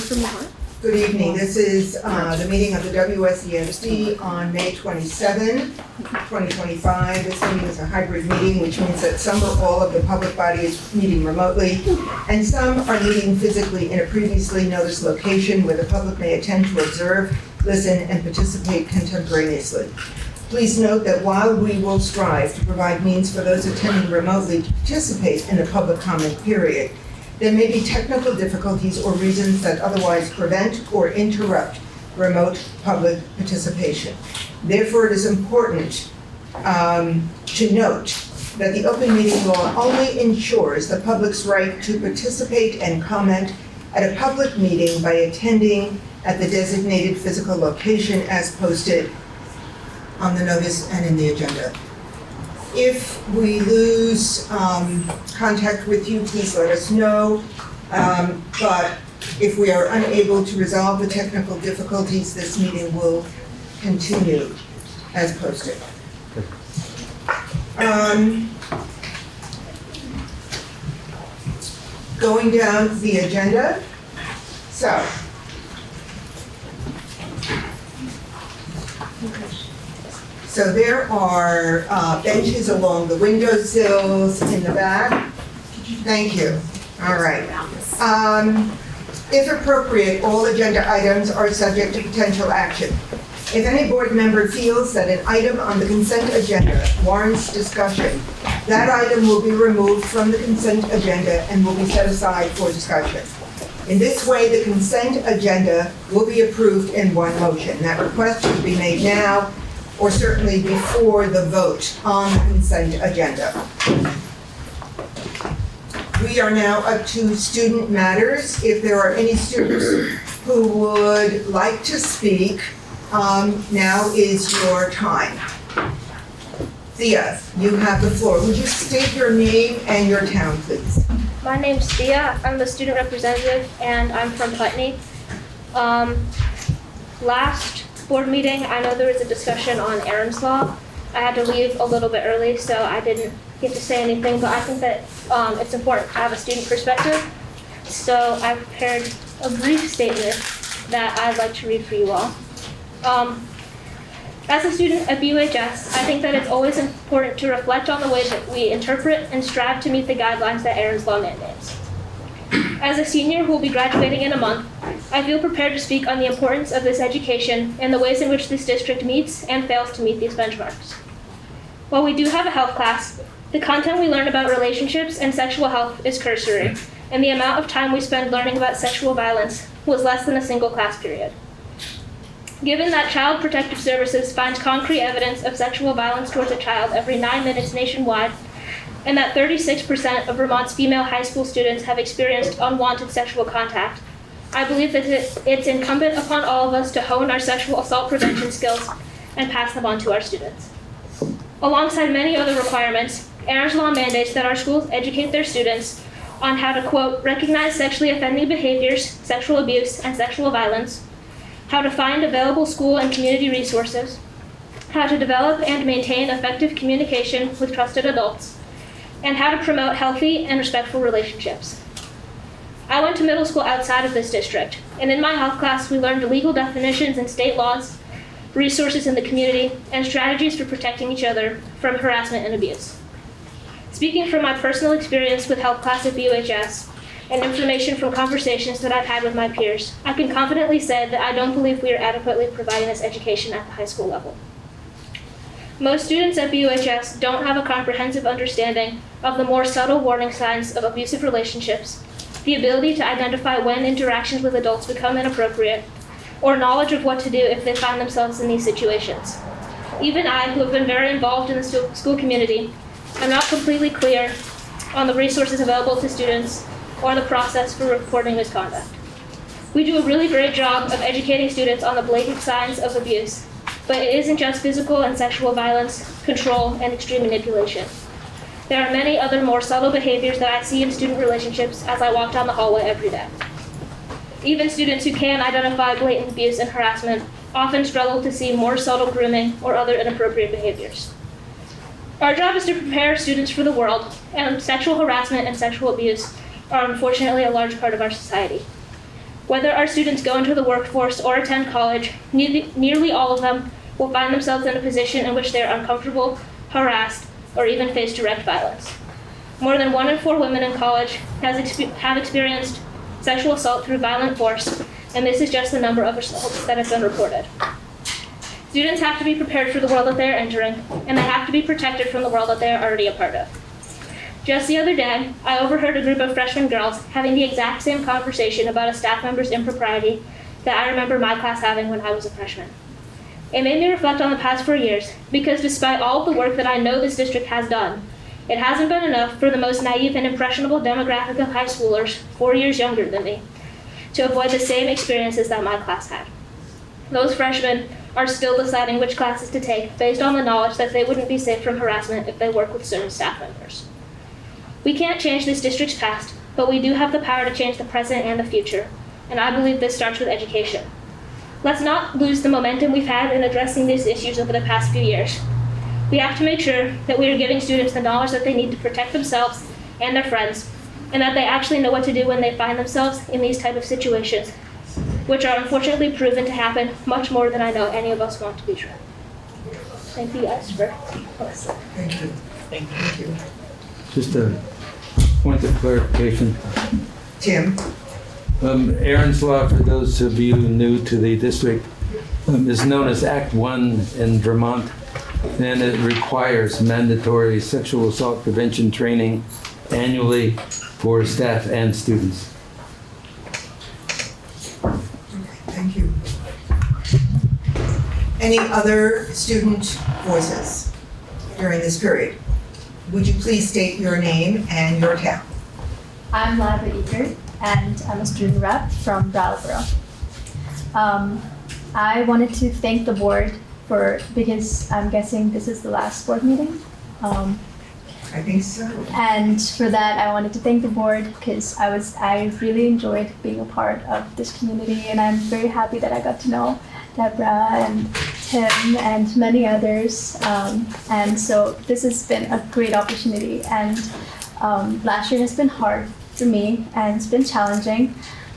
Good evening. This is the meeting of the WSESD on May 27, 2025. This meeting is a hybrid meeting, which means that some or all of the public body is meeting remotely, and some are meeting physically in a previously noticed location where the public may attend to observe, listen, and participate contemporaneously. Please note that while we will strive to provide means for those attending remotely to participate in the public comment period, there may be technical difficulties or reasons that otherwise prevent or interrupt remote public participation. Therefore, it is important to note that the open meeting law only ensures the public's right to participate and comment at a public meeting by attending at the designated physical location as posted on the notice and in the agenda. If we lose contact with you, please let us know. But if we are unable to resolve the technical difficulties, this meeting will continue as posted. Going down the agenda. So there are benches along the windowsills in the back. Thank you. All right. If appropriate, all agenda items are subject to potential action. If any board member feels that an item on the consent agenda warrants discussion, that item will be removed from the consent agenda and will be set aside for discussion. In this way, the consent agenda will be approved in one motion. That request should be made now, or certainly before the vote on the consent agenda. We are now up to student matters. If there are any students who would like to speak, now is your time. Thea, you have the floor. Would you state your name and your town, please? My name's Thea. I'm the student representative, and I'm from Putney. Last board meeting, I know there was a discussion on Aaron's Law. I had to leave a little bit early, so I didn't get to say anything, but I think that it's important to have a student perspective. So I prepared a brief statement that I'd like to read for you all. As a student at VSBA, I think that it's always important to reflect on the way that we interpret and strive to meet the guidelines that Aaron's Law mandates. As a senior who will be graduating in a month, I feel prepared to speak on the importance of this education and the ways in which this district meets and fails to meet these benchmarks. While we do have a health class, the content we learn about relationships and sexual health is cursory, and the amount of time we spend learning about sexual violence was less than a single class period. Given that Child Protective Services finds concrete evidence of sexual violence towards a child every 9 minutes nationwide, and that 36% of Vermont's female high school students have experienced unwanted sexual contact, I believe that it's incumbent upon all of us to hone our sexual assault prevention skills and pass them on to our students. Alongside many other requirements, Aaron's Law mandates that our schools educate their students on how to, quote, recognize sexually offending behaviors, sexual abuse, and sexual violence, how to find available school and community resources, how to develop and maintain effective communication with trusted adults, and how to promote healthy and respectful relationships. I went to middle school outside of this district, and in my health class we learned legal definitions and state laws, resources in the community, and strategies for protecting each other from harassment and abuse. Speaking from my personal experience with health class at VSBA and information from conversations that I've had with my peers, I can confidently say that I don't believe we are adequately providing this education at the high school level. Most students at VSBA don't have a comprehensive understanding of the more subtle warning signs of abusive relationships, the ability to identify when interactions with adults become inappropriate, or knowledge of what to do if they find themselves in these situations. Even I, who have been very involved in the school community, am not completely clear on the resources available to students or the process for reporting misconduct. We do a really great job of educating students on the blatant signs of abuse, but it isn't just physical and sexual violence, control, and extreme manipulation. There are many other more subtle behaviors that I see in student relationships as I walk down the hallway every day. Even students who can identify blatant abuse and harassment often struggle to see more subtle grooming or other inappropriate behaviors. Our job is to prepare students for the world, and sexual harassment and sexual abuse are unfortunately a large part of our society. Whether our students go into the workforce or attend college, nearly all of them will find themselves in a position in which they are uncomfortable, harassed, or even face direct violence. More than 1 in 4 women in college have experienced sexual assault through violent force, and this is just the number of assaults that have been reported. Students have to be prepared for the world that they are entering, and they have to be protected from the world that they are already a part of. Just the other day, I overheard a group of freshman girls having the exact same conversation about a staff member's impropriety that I remember my class having when I was a freshman. It made me reflect on the past 4 years, because despite all of the work that I know this district has done, it hasn't been enough for the most naive and impressionable demographic of high schoolers, 4 years younger than me, to avoid the same experiences that my class had. Those freshmen are still deciding which classes to take based on the knowledge that they wouldn't be safe from harassment if they work with certain staff members. We can't change this district's past, but we do have the power to change the present and the future, and I believe this starts with education. Let's not lose the momentum we've had in addressing these issues over the past few years. We have to make sure that we are giving students the knowledge that they need to protect themselves and their friends, and that they actually know what to do when they find themselves in these type of situations, which are unfortunately proven to happen much more than I know any of us want to be true. Thank you guys for listening. Thank you. Thank you. Just a point of clarification. Tim? Aaron's Law, for those of you new to the district, is known as Act 1 in Vermont, and it requires mandatory sexual assault prevention training annually for staff and students. Thank you. Any other student voices during this period? Would you please state your name and your town? I'm Lava Eager, and I'm a student rep from Brattleboro. I wanted to thank the board because I'm guessing this is the last board meeting. I think so. And for that, I wanted to thank the board because I really enjoyed being a part of this community, and I'm very happy that I got to know Deborah and Tim and many others. And so this has been a great opportunity. And last year has been hard for me and it's been challenging.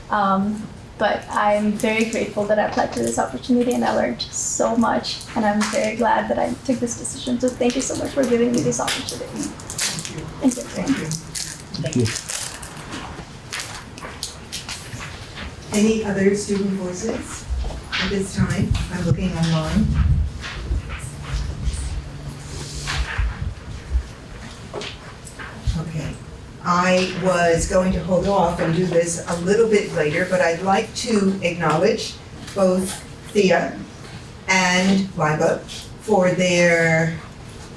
But I'm very grateful that I applied for this opportunity and I learned so much. And I'm very glad that I took this decision. So thank you so much for giving me this opportunity. Thank you. Thank you. Thank you. Any other student voices at this time? I'm looking online. Okay. I was going to hold off and do this a little bit later, but I'd like to acknowledge both Thea and Liba for their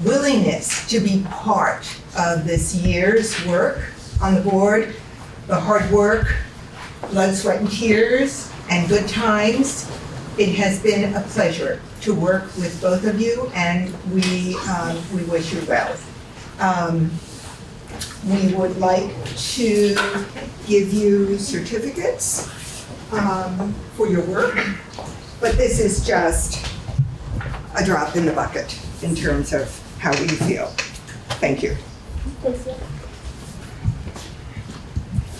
willingness to be part of this year's work on the board, the hard work, blood, sweat, and tears, and good times. It has been a pleasure to work with both of you, and we wish you well. We would like to give you certificates for your work, but this is just a drop in the bucket in terms of how we feel. Thank you.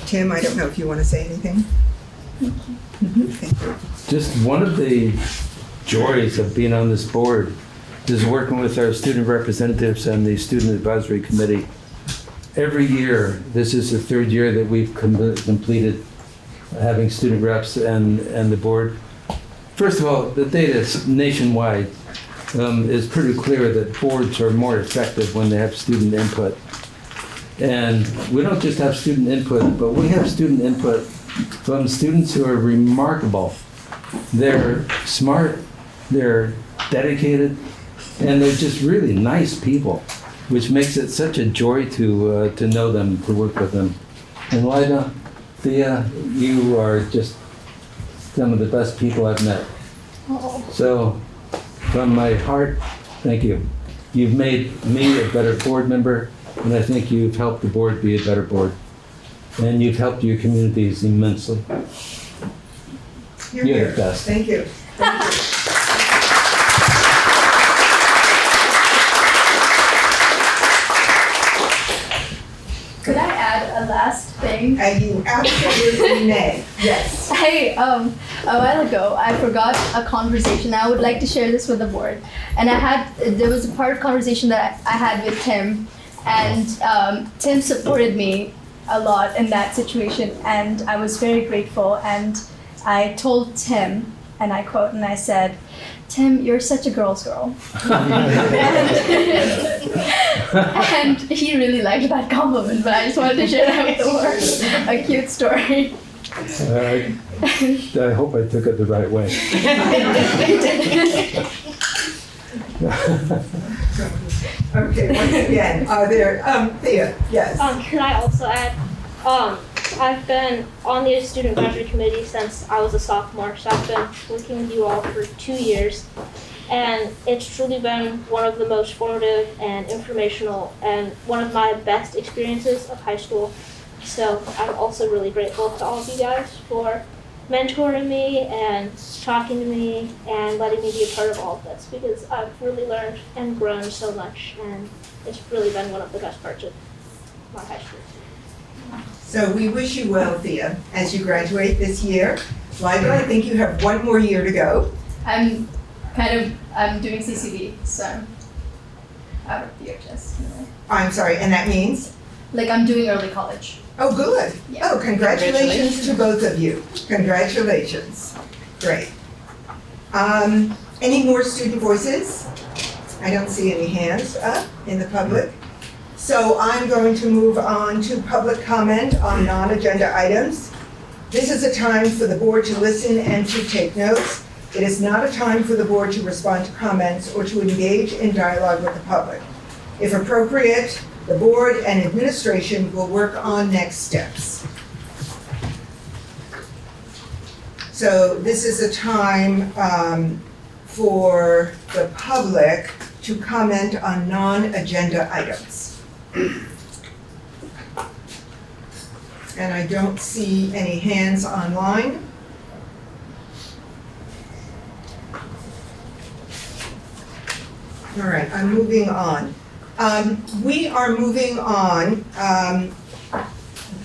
Tim, I don't know if you want to say anything? Thank you. Just one of the joys of being on this board is working with our student representatives and the Student Advisory Committee. Every year, this is the third year that we've completed having student reps and the board. First of all, the data nationwide is pretty clear that boards are more effective when they have student input. And we don't just have student input, but we have student input from students who are remarkable. They're smart, they're dedicated, and they're just really nice people, which makes it such a joy to know them, to work with them. And Lida, Thea, you are just some of the best people I've met. So, from my heart, thank you. You've made me a better board member, and I think you've helped the board be a better board. And you've helped your communities immensely. You're the best. Thank you. Thank you. Could I add a last thing? And you absolutely may. Yes. A while ago, I forgot a conversation. I would like to share this with the board. And there was a part of conversation that I had with Tim, and Tim supported me a lot in that situation, and I was very grateful. And I told Tim, and I quote, and I said, "Tim, you're such a girl's girl." And he really liked that compliment, but I just wanted to share that with the world. A cute story. I hope I took it the right way. Okay, once again, are there, Thea, yes. Can I also add, I've been on the student advisory committee since I was a sophomore, so I've been working with you all for 2 years. And it's truly been one of the most formative and informational and one of my best experiences of high school. So I'm also really grateful to all of you guys for mentoring me and talking to me and letting me be a part of all of this, because I've really learned and grown so much, and it's really been one of the best parts of my high school. So we wish you well, Thea, as you graduate this year. Liza, I think you have 1 more year to go. I'm doing CCB, so I'm out of VHS. I'm sorry, and that means? Like I'm doing early college. Oh, good. Yeah. Oh, congratulations to both of you. Congratulations. Great. Any more student voices? I don't see any hands up in the public. So I'm going to move on to public comment on non-agenda items. This is a time for the board to listen and to take notes. It is not a time for the board to respond to comments or to engage in dialogue with the public. If appropriate, the board and administration will work on next steps. So this is a time for the public to comment on non-agenda items. And I don't see any hands online. All right, I'm moving on. We are moving on,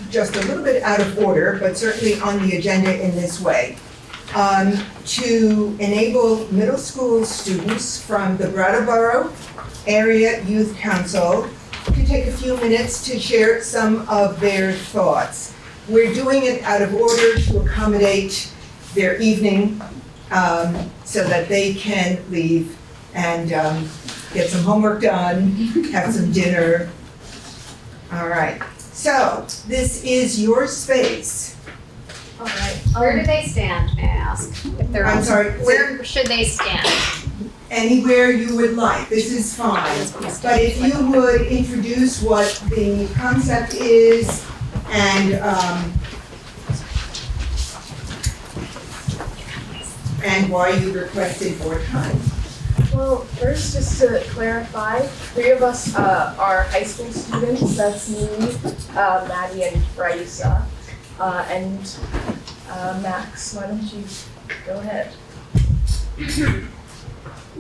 just a little bit out of order, but certainly on the agenda in this way, to enable middle school students from the Brattleboro Area Youth Council to take a few minutes to share some of their thoughts. We're doing it out of order to accommodate their evening so that they can leave and get some homework done, have some dinner. All right, so this is your space. All right. Where do they stand, may I ask? If they're I'm sorry, Where should they stand? anywhere you would like, this is fine. But if you would introduce what the concept is and why you requested more time. Well, first, just to clarify, 3 of us are high school students. That's me, Maddie, and Raisa. And Max, why don't you go ahead?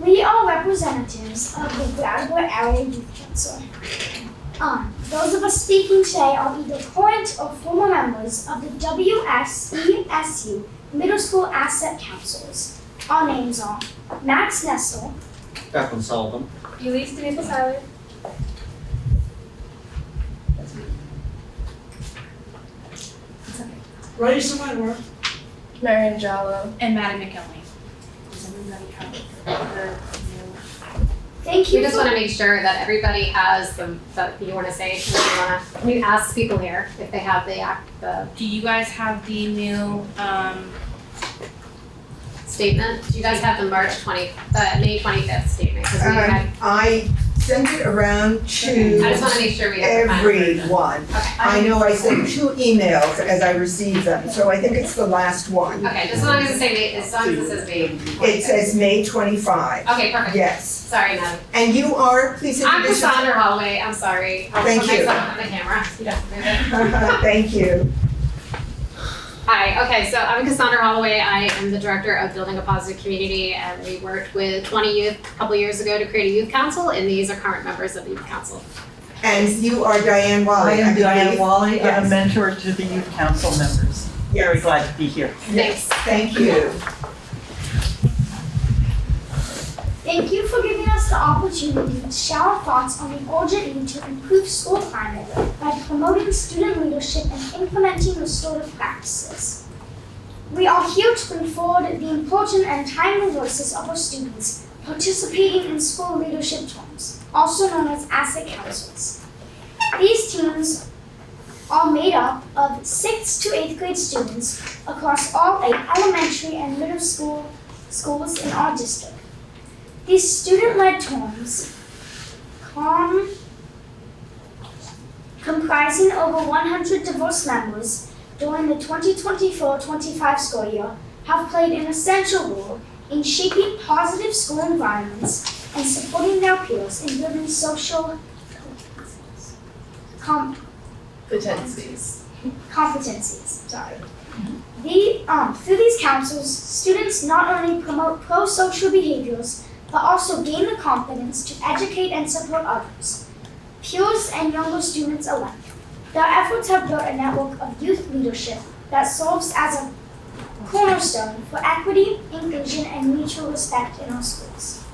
We are representatives of the Brattleboro Area Youth Council. Those of us speaking today are either current or former members of the WSESD Middle School Asset Councils. Our names are Max Nessel, Declan Sullivan, Elise to maple salad. Raisa Wentworth, Marion Jallo, and Maddie McKinley. Does everybody have their thank We you just for, want to make sure that everybody has that you want to say. You ask people here if they have the Do you guys have the new statement. Do you guys have the May 25th statement? 'Cause we had, I sent it around to I just want to make sure we have the final version. everyone. Okay. I know I sent 2 emails as I received them, so I think it's the last one. Okay, just as long as it says May. It says May 25. Okay, perfect. Yes. Sorry, Maddie. And you are, please I'm introduce yourself. Cassandra Holloway. I'm sorry. I'll Thank put you. myself on the camera. You don't have to move it. Thank you. Hi, okay, so I'm Cassandra Holloway. I am the director of Building a Positive Community, and we worked with 20 youth a couple years ago to create a youth council, and these are current members of the youth council. And you are Diane I Wally. am Diane believe. Wally. I'm a Yes. mentor to the youth council members. Very Yes. glad to be here. Yes, thank you. Thank you for giving us the opportunity to share our thoughts on the urgent need to improve school climate by promoting student leadership and implementing restorative practices. We are here to bring forward the important and timely voices of our students participating in school leadership teams, also known as asset councils. These teams are made up of 6th to 8th grade students across all 8 elementary and middle schools in our district. These student-led teams, comprising over 100 diverse members during the 2024-25 school year, have played an essential role in shaping positive school environments and supporting their peers in building social competencies. Through these councils, students not only promote pro-social behaviors, but also gain the confidence to educate and support others, peers and younger students alike. Their efforts have built a network of youth leadership that serves as a cornerstone for equity, inclusion, and mutual respect in our schools.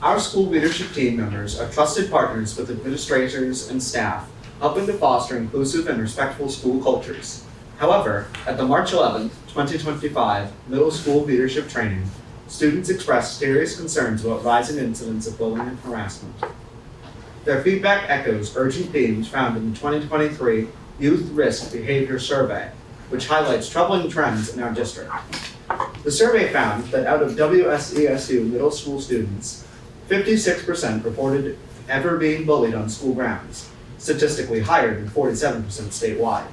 Our school leadership team members are trusted partners with administrators and staff, helping to foster inclusive and respectful school cultures. However, at the March 11, 2025 middle school leadership training, students expressed serious concerns about rising incidents of bullying and harassment. Their feedback echoes urgent themes found in the 2023 Youth Risk Behavior Survey, which highlights troubling trends in our district. The survey found that out of WSESD middle school students, 56% reported ever being bullied on school grounds, statistically higher than 47% statewide.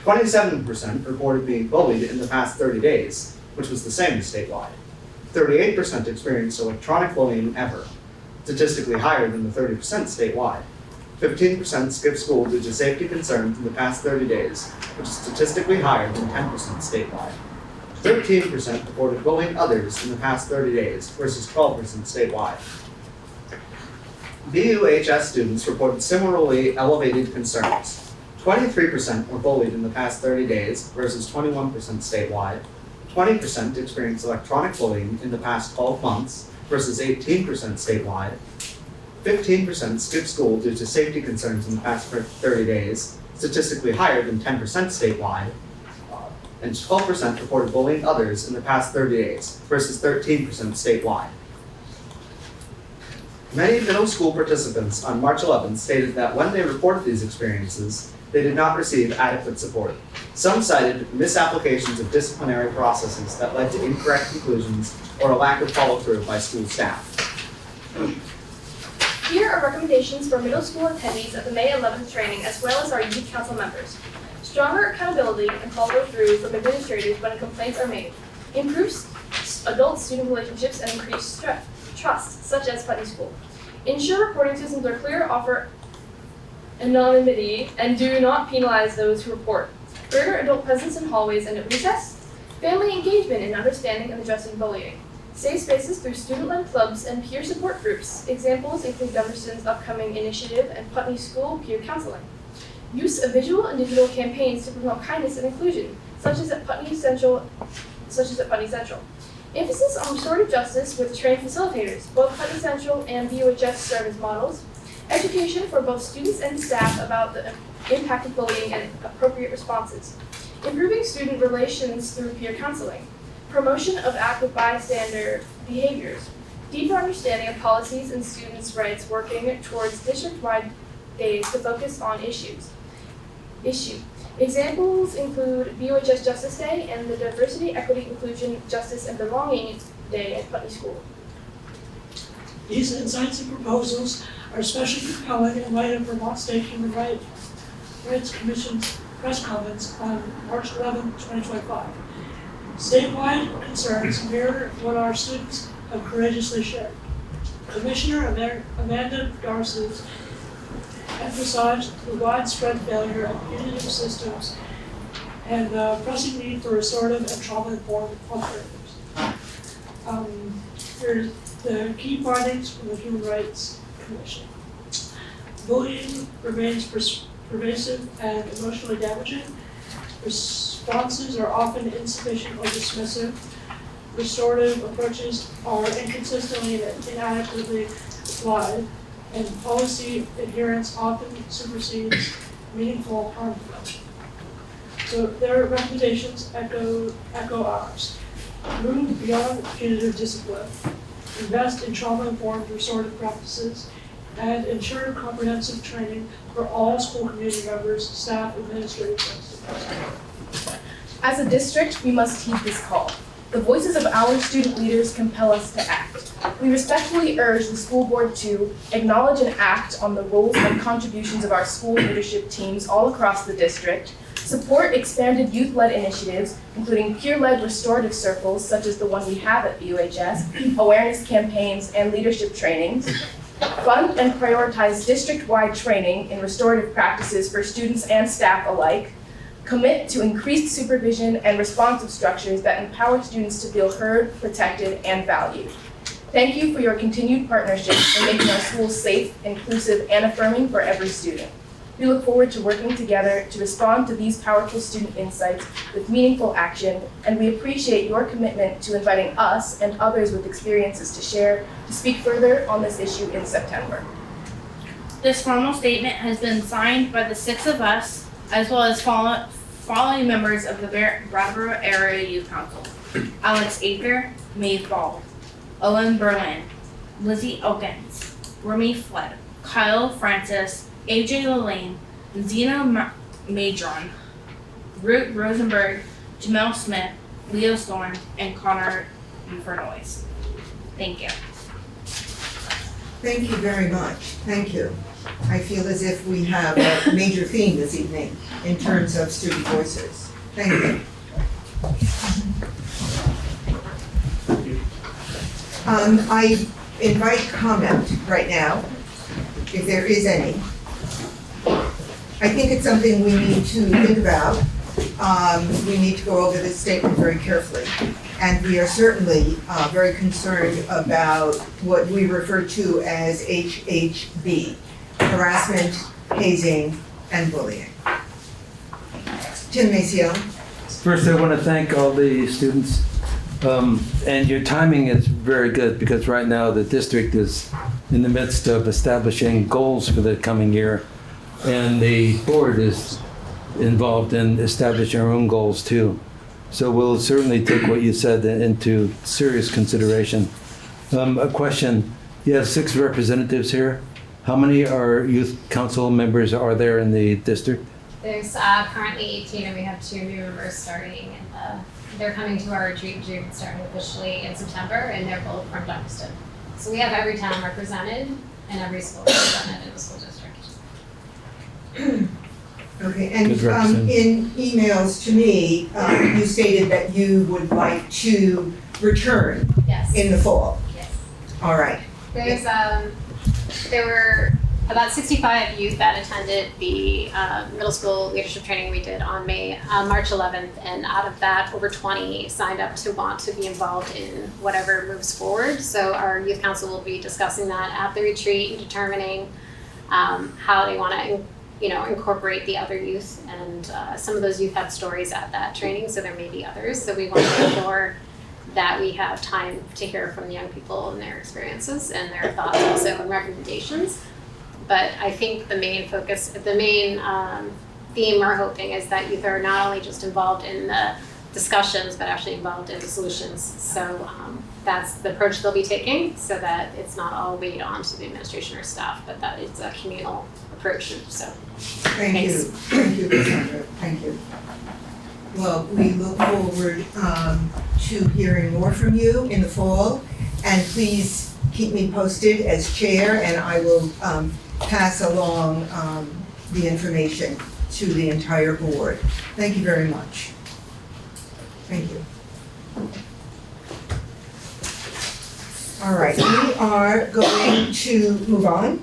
27% reported being bullied in the past 30 days, which was the same as statewide. 38% experienced electronic bullying ever, statistically higher than the 30% statewide. 15% skipped school due to safety concerns in the past 30 days, which is statistically higher than 10% statewide. 13% reported bullying others in the past 30 days versus 12% statewide. BUHS students reported similarly elevated concerns. 23% were bullied in the past 30 days versus 21% statewide. 20% experienced electronic bullying in the past 12 months versus 18% statewide. 15% skipped school due to safety concerns in the past 30 days, statistically higher than 10% statewide. And 12% reported bullying others in the past 30 days versus 13% statewide. Many middle school participants on March 11 stated that when they reported these experiences, they did not receive adequate support. Some cited misapplications of disciplinary processes that led to incorrect conclusions or a lack of follow-through by school staff. Here are recommendations for middle school attendees at the May 11th training, as well as our youth council members. Stronger accountability and follow-through from administrators when complaints are made. Improves adult-student relationships and increase trust, such as Putney School. Ensure reporting systems are clear, offer anonymity, and do not penalize those who report. Greater adult presence in hallways and at recess. Family engagement in understanding and addressing bullying. Safe spaces through student-led clubs and peer support groups. Examples include Dummerston's upcoming initiative and Putney School peer counseling. Use of visual and digital campaigns to promote kindness and inclusion, such as at Putney Central. Emphasis on restorative justice with trained facilitators. Both Putney Central and BUHS serve as models. Education for both students and staff about the impact of bullying and appropriate responses. Improving student relations through peer counseling. Promotion of active bystander behaviors. Deeper understanding of policies and students' rights, working towards district-wide days to focus on issue. Examples include BUHS Justice Day and the Diversity, Equity, Inclusion, Justice, and Belonging Day at Putney School. These insights and proposals are especially compelling in light of Vermont State Human Rights Commission's press comments on March 11, 2025. Statewide concerns mirror what our students have courageously shared. Commissioner Amanda Darcy's emphasized the widespread failure of punitive systems and the pressing need for restorative and trauma-informed alternatives. Here's the key findings from the Human Rights Commission. Bullying remains pervasive, and emotionally damaging. Responses are often insufficient or dismissive. Restorative approaches are inconsistently and inadequately applied, and policy adherence often supersedes meaningful harm prevention. So their recommendations echo ours. Move beyond punitive discipline, invest in trauma-informed restorative practices, and ensure comprehensive training for all school community members, staff, administrators, and students. As a district, we must heed this call. The voices of our student leaders compel us to act. We respectfully urge the school board to acknowledge and act on the roles and contributions of our school leadership teams all across the district, support expanded youth-led initiatives, including peer-led restorative circles such as the one we have at BUHS, awareness campaigns, and leadership trainings, fund and prioritize district-wide training in restorative practices for students and staff alike, commit to increased supervision and responsive structures that empower students to feel heard, protected, and valued. Thank you for your continued partnership in making our schools safe, inclusive, and affirming for every student. We look forward to working together to respond to these powerful student insights with meaningful action, and we appreciate your commitment to inviting us and others with experiences to share to speak further on this issue in September. This formal statement has been signed by the 6 of us, as well as following members of the Brattleboro Area Youth Council: Alex Aker, Maeve Ball, Owen Berlin, Lizzie Elkins, Remy Fled, Kyle Francis, AJ Lane, Zena Madron, Root Rosenberg, Jamel Smith, Leo Storm, and Connor Fernois. Thank you. Thank you very much. Thank you. I feel as if we have a major theme this evening in terms of student voices. Thank you. I invite comment right now, if there is any. I think it's something we need to think about. We need to go over this statement very carefully. And we are certainly very concerned about what we refer to as HHB, harassment, hazing, and bullying. Tim Maciel. First, I want to thank all the students. And your timing is very good because right now the district is in the midst of establishing goals for the coming year. And the board is involved in establishing our own goals too. So we'll certainly take what you said into serious consideration. A question, you have 6 representatives here. How many youth council members are there in the district? There's currently 18, and we have 2 new members starting. They're coming to our retreat in June, starting officially in September, and they're both from Duxton. So we have every town represented and every school represented in the school district. Okay, and in emails to me, you stated that you would like to return Yes. in the fall. Yes. All right. There were about 65 youth that attended the middle school leadership training we did on March 11th, and out of that, over 20 signed up to want to be involved in whatever moves forward. So our youth council will be discussing that at the retreat and determining how they want to incorporate the other youth, and some of those youth had stories at that training, so there may be others. So we want to make sure that we have time to hear from the young people and their experiences and their thoughts also and recommendations. But I think the main theme we're hoping is that youth are not only just involved in the discussions, but actually involved in the solutions. So that's the approach they'll be taking, so that it's not all weighed on to the administration or staff, but that it's a communal approach. So Thank you. Thank you, Cassandra. Thank you. Well, we look forward to hearing more from you in the fall, and please keep me posted as chair, and I will pass along the information to the entire board. Thank you very much. Thank you. All right, we are going to move on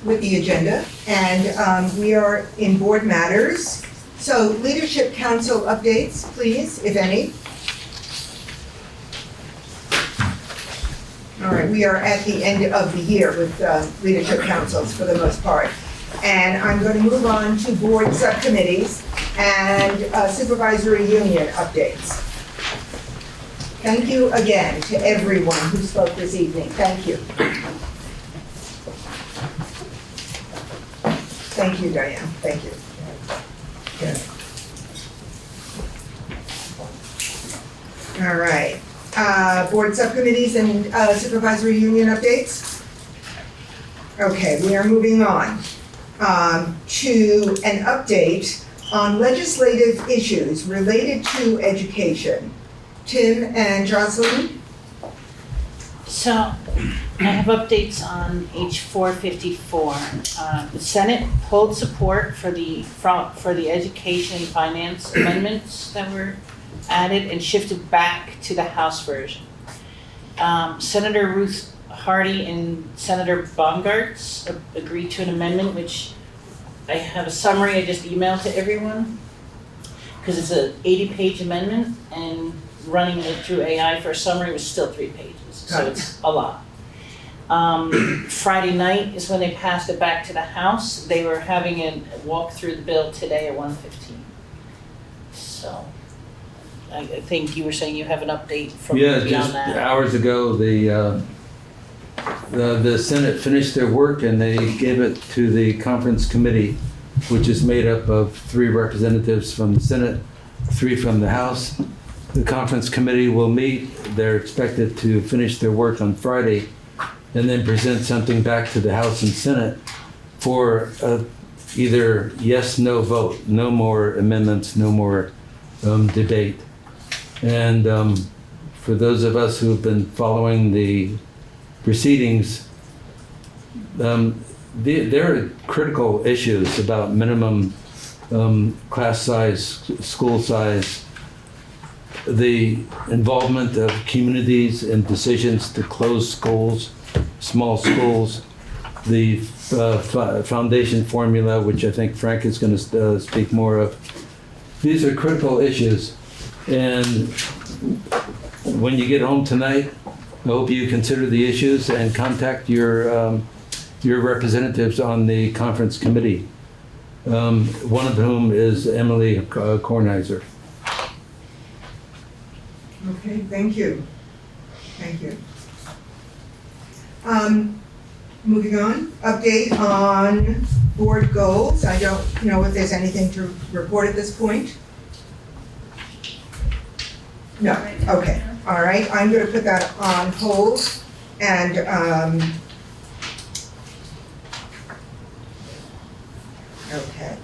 with the agenda, and we are in board matters. So Leadership Council updates, please, if any. All right, we are at the end of the year with leadership councils for the most part. And I'm going to move on to board subcommittees and supervisory union updates. Thank you again to everyone who spoke this evening. Thank you. Thank you, Diane. Thank you. Good. All right. Board subcommittees and supervisory union updates? Okay, we are moving on to an update on legislative issues related to education. Tim and Jocelyn? So, I have updates on H 454. The Senate pulled support for the education and finance amendments that were added and shifted back to the House version. Senator Ruth Hardy and Senator Baumgartz agreed to an amendment, which I have a summary I just emailed to everyone, because it's an 80-page amendment, and running it through AI for a summary was still 3 pages, so it's a lot. Friday night is when they passed it back to the House. They were having a walk through the bill today at 1:15. So I think you were saying you have an update from beyond just that. Hours ago, the Senate finished their work and they gave it to the conference committee, which is made up of 3 representatives from the Senate, 3 from the House. The conference committee will meet. They're expected to finish their work on Friday and then present something back to the House and Senate for either yes, no vote, no more amendments, no more debate. And for those of us who have been following the proceedings, there are critical issues about minimum class size, school size, the involvement of communities in decisions to close schools, small schools, the foundation formula, which I think Frank is going to speak more of. These are critical issues, and when you get home tonight, I hope you consider the issues and contact your representatives on the conference committee, one of whom is Emily Kornheiser. Okay, thank you. Thank you. Moving on, update on board goals. I don't know if there's anything to report at this point. No, okay, all right. I'm gonna put that on hold and okay.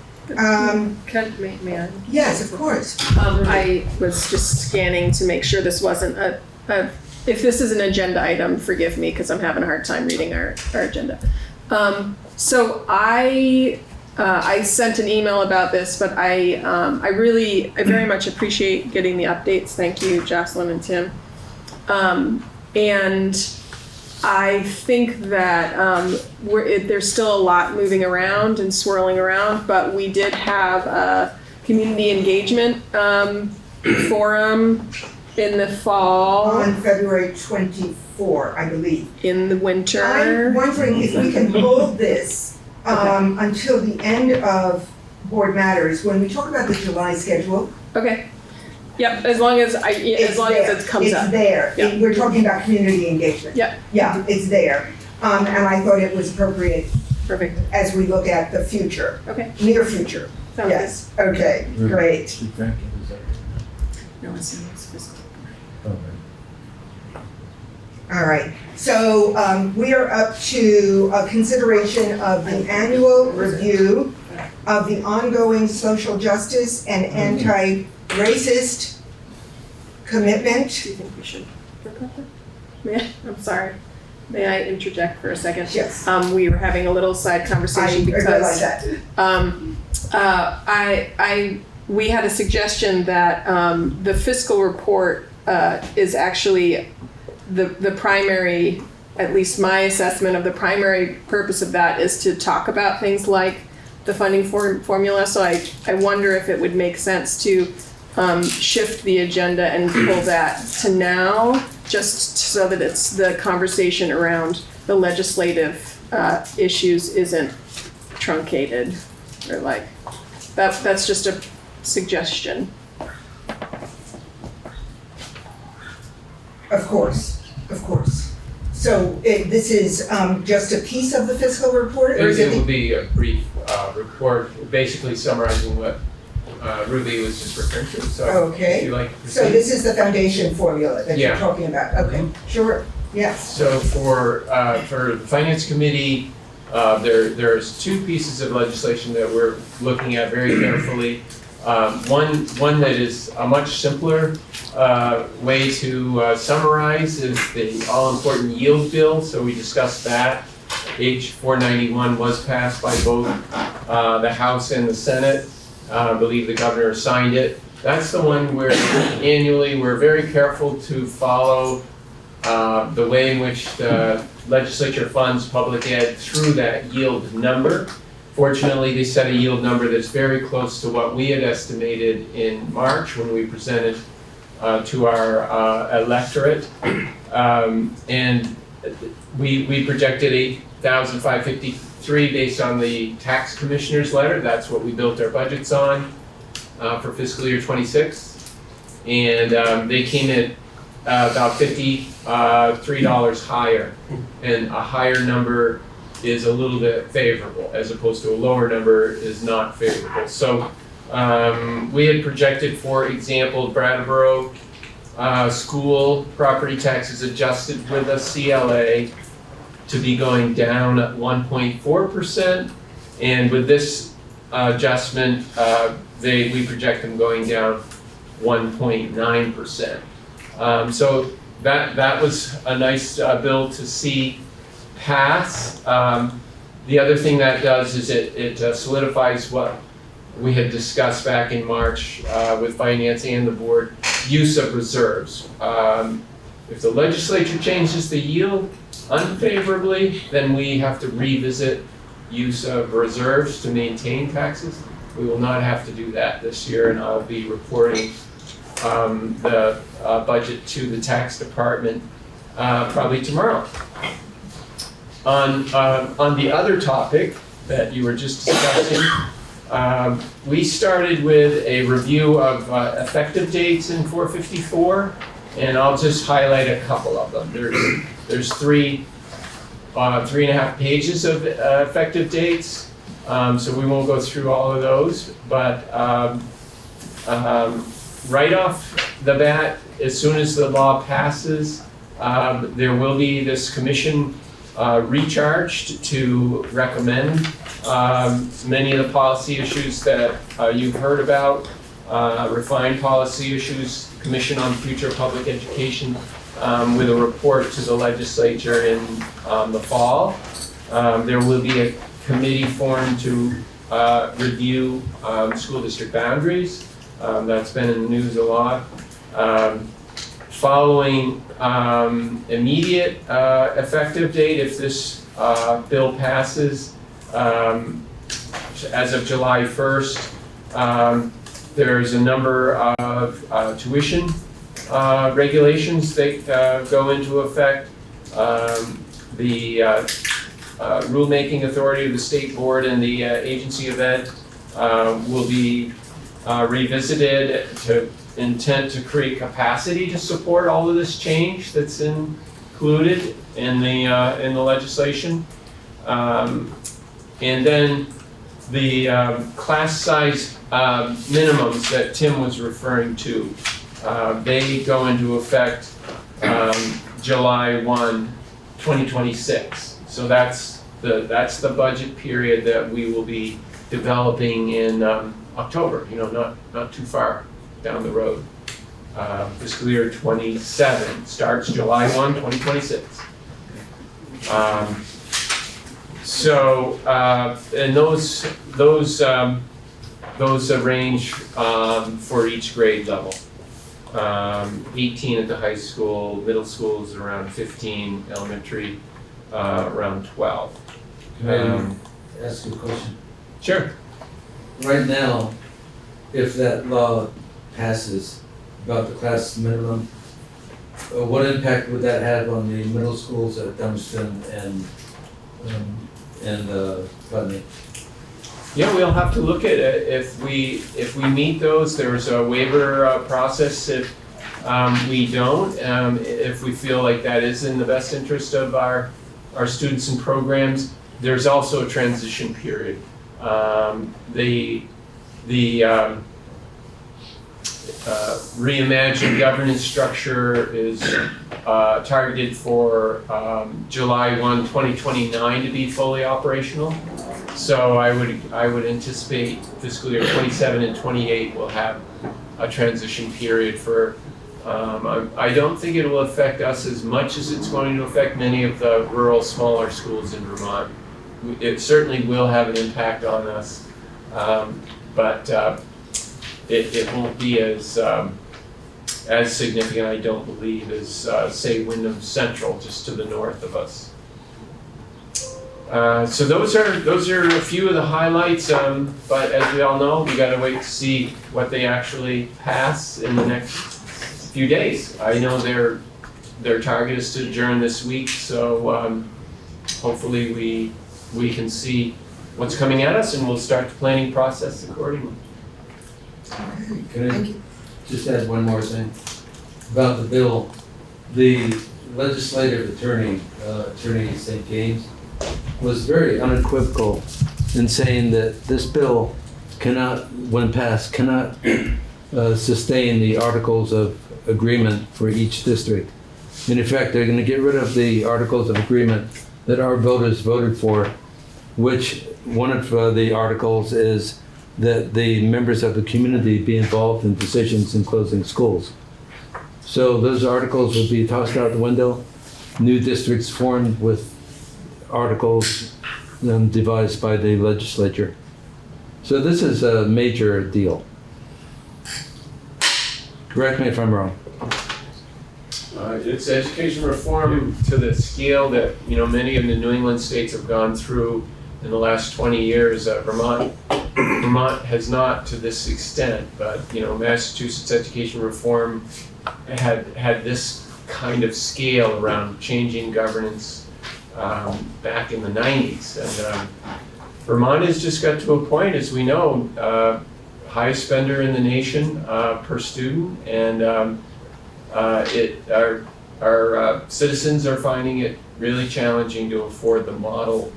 May I? Yes, of course. I was just scanning to make sure this wasn't if this is an agenda item, forgive me, because I'm having a hard time reading our agenda. So I sent an email about this, but I very much appreciate getting the updates. Thank you, Jocelyn and Tim. And I think that there's still a lot moving around and swirling around, but we did have a community engagement forum in the fall. On February 24, I believe. In the winter. I'm wondering if we can hold this until the end of board matters, when we talk about the July schedule. Okay. Yep, as long as it comes up. It's there. Yep. We're talking about community engagement. Yep. Yeah, it's there. And I thought it was appropriate. Perfect. As we look at the future. Okay. Near future. Sounds yes. Good. Okay, great. No, it's fiscal. All right, so we are up to a consideration of the annual review of the ongoing social justice and anti-racist commitment. Do you think we should work on that? I'm sorry. May I interject for a second? Yes. We were having a little side conversation because we had a suggestion that the fiscal report is actually the primary, at least my assessment of the primary purpose of that is to talk about things like the funding formula. So I wonder if it would make sense to shift the agenda and pull that to now, just so that it's the conversation around the legislative issues isn't truncated, or like, that's just a suggestion. Of course. So this is just a piece of the fiscal report, or is It it? will be a brief report, basically summarizing what Ruby was just referring to, so Okay. if you like to So proceed. this is the foundation formula that you're Yeah. talking about? Okay, sure, yes. So for the Finance Committee, there's two pieces of legislation that we're looking at very carefully. One that is a much simpler way to summarize is the all-important yield bill, so we discussed that. H 491 was passed by both the House and the Senate. I believe the governor signed it. That's the one where annually we're very careful to follow the way in which the legislature funds public ed through that yield number. Fortunately, they set a yield number that's very close to what we had estimated in March when we presented to our electorate. And we projected 8,553 based on the tax commissioner's letter. That's what we built our budgets on for fiscal year 26. And they came in about $53 higher. And a higher number is a little bit favorable, as opposed to a lower number is not favorable. So we had projected, for example, Brattleboro school property taxes adjusted with a CLA to be going down at 1.4%, and with this adjustment, we project them going down 1.9%. So that was a nice bill to see pass. The other thing that does is it solidifies what we had discussed back in March with finance and the board, use of reserves. If the legislature changes the yield unfavorably, then we have to revisit use of reserves to maintain taxes. We will not have to do that this year, and I'll be reporting the budget to the tax department probably tomorrow. On the other topic that you were just discussing, we started with a review of effective dates in 454, and I'll just highlight a couple of them. There's three and a half pages of effective dates, so we won't go through all of those, but right off the bat, as soon as the law passes, there will be this commission recharged to recommend many of the policy issues that you've heard about, refined policy issues, Commission on Future Public Education, with a report to the legislature in the fall. There will be a committee formed to review school district boundaries. That's been in the news a lot. Following immediate effective date, if this bill passes as of July 1st, there's a number of tuition regulations that go into effect. The rulemaking authority of the state board and the agency event will be revisited to intent to create capacity to support all of this change that's included in the legislation. And then the class size minimums that Tim was referring to, they go into effect July 1, 2026. So that's the budget period that we will be developing in October, not too far down the road. Fiscal year 27 starts July 1, 2026. And those range for each grade level. 18 at the high school, middle school is around 15, elementary around 12. Can I ask you a question? Sure. Right now, if that law passes about the class minimum, what impact would that have on the middle schools at Dunston and Putney? Yeah, we'll have to look at it. If we meet those, there's a waiver process. If we don't, if we feel like that is in the best interest of our students and programs, there's also a transition period. The reimagined governance structure is targeted for July 1, 2029 to be fully operational. So I would anticipate fiscal year 27 and 28 will have a transition period for, I don't think it will affect us as much as it's going to affect many of the rural, smaller schools in Vermont. It certainly will have an impact on us, but it won't be as significant, I don't believe, as say Windham Central, just to the north of us. So those are a few of the highlights, but as we all know, we got to wait to see what they actually pass in the next few days. I know their target is to adjourn this week, so hopefully we can see what's coming at us and we'll start the planning process accordingly. Can I just add one more thing about the bill? The legislative attorney, Attorney St. James, was very unequivocal in saying that this bill cannot, when passed, cannot sustain the articles of agreement for each district. In effect, they're going to get rid of the articles of agreement that our voters voted for, which one of the articles is that the members of the community be involved in decisions in closing schools. So those articles will be tossed out the window. New districts formed with articles devised by the legislature. So this is a major deal. Correct me if I'm wrong. It's education reform to the scale that many of the New England states have gone through in the last 20 years. Vermont has not to this extent, but Massachusetts education reform had this kind of scale around changing governance back in the 90s. And Vermont has just got to a point, as we know, highest spender in the nation per student, and our citizens are finding it really challenging to afford the model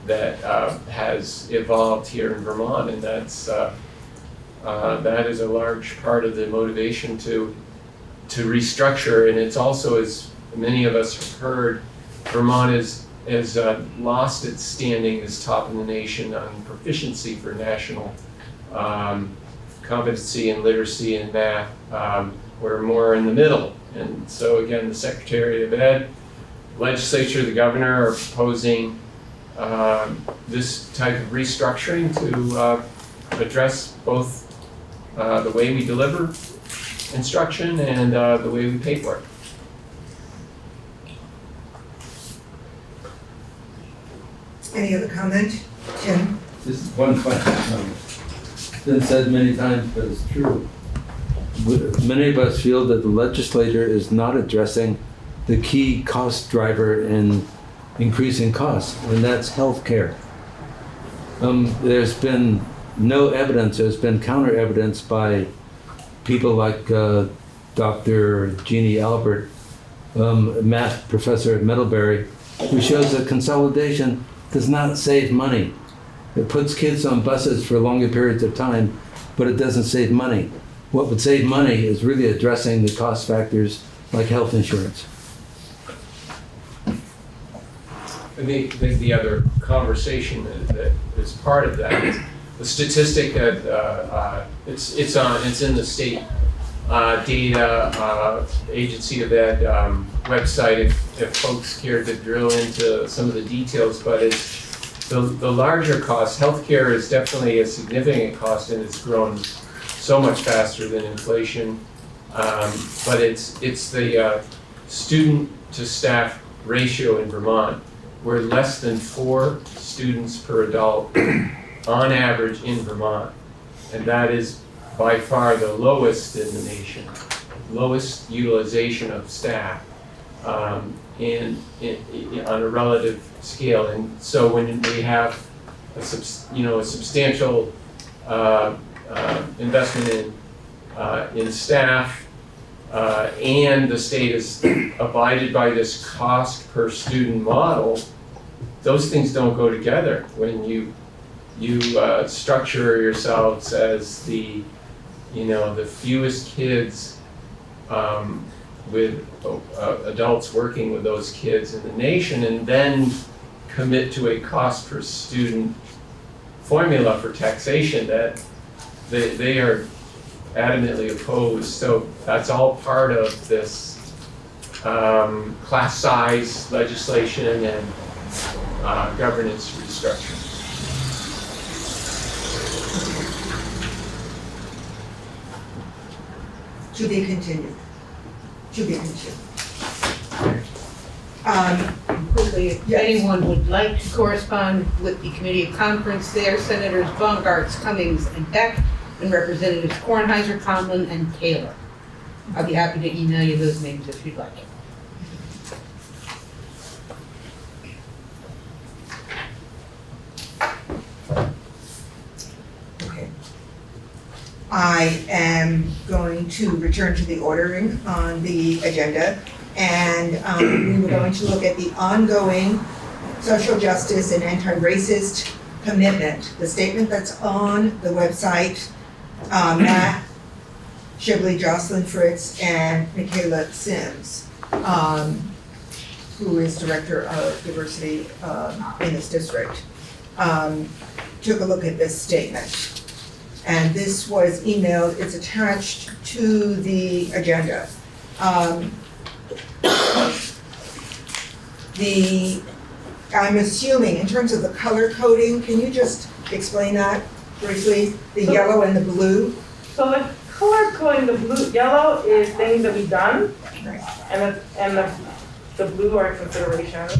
that has evolved here in Vermont, and that is a large part of the motivation to restructure. And it's also, as many of us have heard, Vermont has lost its standing as top in the nation on proficiency for national competency in literacy and math. We're more in the middle. And so again, the Secretary of Ed, legislature, the governor are proposing this type of restructuring to address both the way we deliver instruction and the way we pay for it. Any other comment? Tim? This is one final comment. It's been said many times, but it's true. Many of us feel that the legislature is not addressing the key cost driver in increasing costs, and that's health care. There's been no evidence, there's been counter evidence by people like Dr. Jeannie Albert, math professor at Middlebury, who shows that consolidation does not save money. It puts kids on buses for longer periods of time, but it doesn't save money. What would save money is really addressing the cost factors like health insurance. I think the other conversation that is part of that is the statistic that it's in the state data agency of Ed website if folks care to drill into some of the details, but it's the larger cost. Healthcare is definitely a significant cost, and it's grown so much faster than inflation. But it's the student to staff ratio in Vermont. We're less than 4 students per adult on average in Vermont, and that is by far the lowest in the nation, lowest utilization of staff on a relative scale. And so when we have a substantial investment in staff, and the state has abided by this cost per student model. Those things don't go together when you structure yourselves as the fewest kids with adults working with those kids in the nation, and then commit to a cost per student formula for taxation that they are adamantly opposed. So that's all part of this class size legislation and governance restructuring. To be continued. To be continued. Quickly, if Yes. anyone would like to correspond with the committee of conference there, Senators Baumgartz, Cummings, and Beck, and Representatives Kornheiser, Conlon, and Taylor. I'll be happy to email you those names if you'd like. Okay. I am going to return to the ordering on the agenda, and we were going to look at the ongoing social justice and anti-racist commitment, the statement that's on the website. Matt Shibley, Jocelyn Fritz, and Mikaela Sims, who is Director of Diversity in this district, took a look at this statement. And this was emailed, it's attached to the agenda. I'm assuming, in terms of the color coding, can you just explain that briefly? The yellow and the blue? So the color coding, the blue, yellow is things that we've done, and the blue are considerations.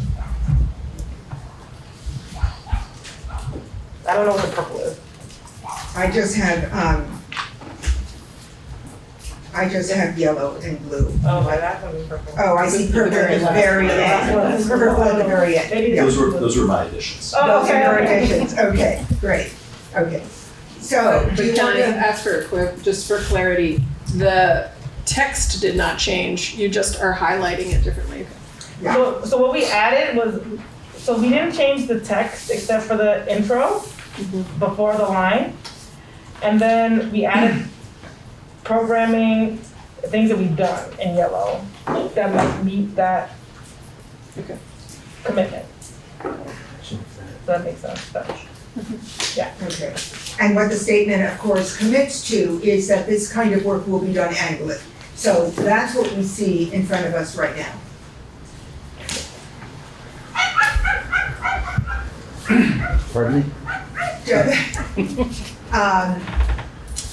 I don't know what the purple is. I just have yellow and blue. Oh, my, that's one is purple. Oh, I see purple at the very end. Purple at the very end. Yeah. Those were my additions. Oh, Those okay, are your okay. additions. Okay, great. Okay. So, do you But can want I to? ask just for clarity, the text did not change, you just are highlighting it differently. So what we added was, so we didn't change the text except for the intro before the line. And then we added programming, things that we've done in yellow that might meet that commitment. Does that make sense? Yeah. Okay. And what the statement, of course, commits to is that this kind of work will be done annually. So that's what we see in front of us right now. Pardon me?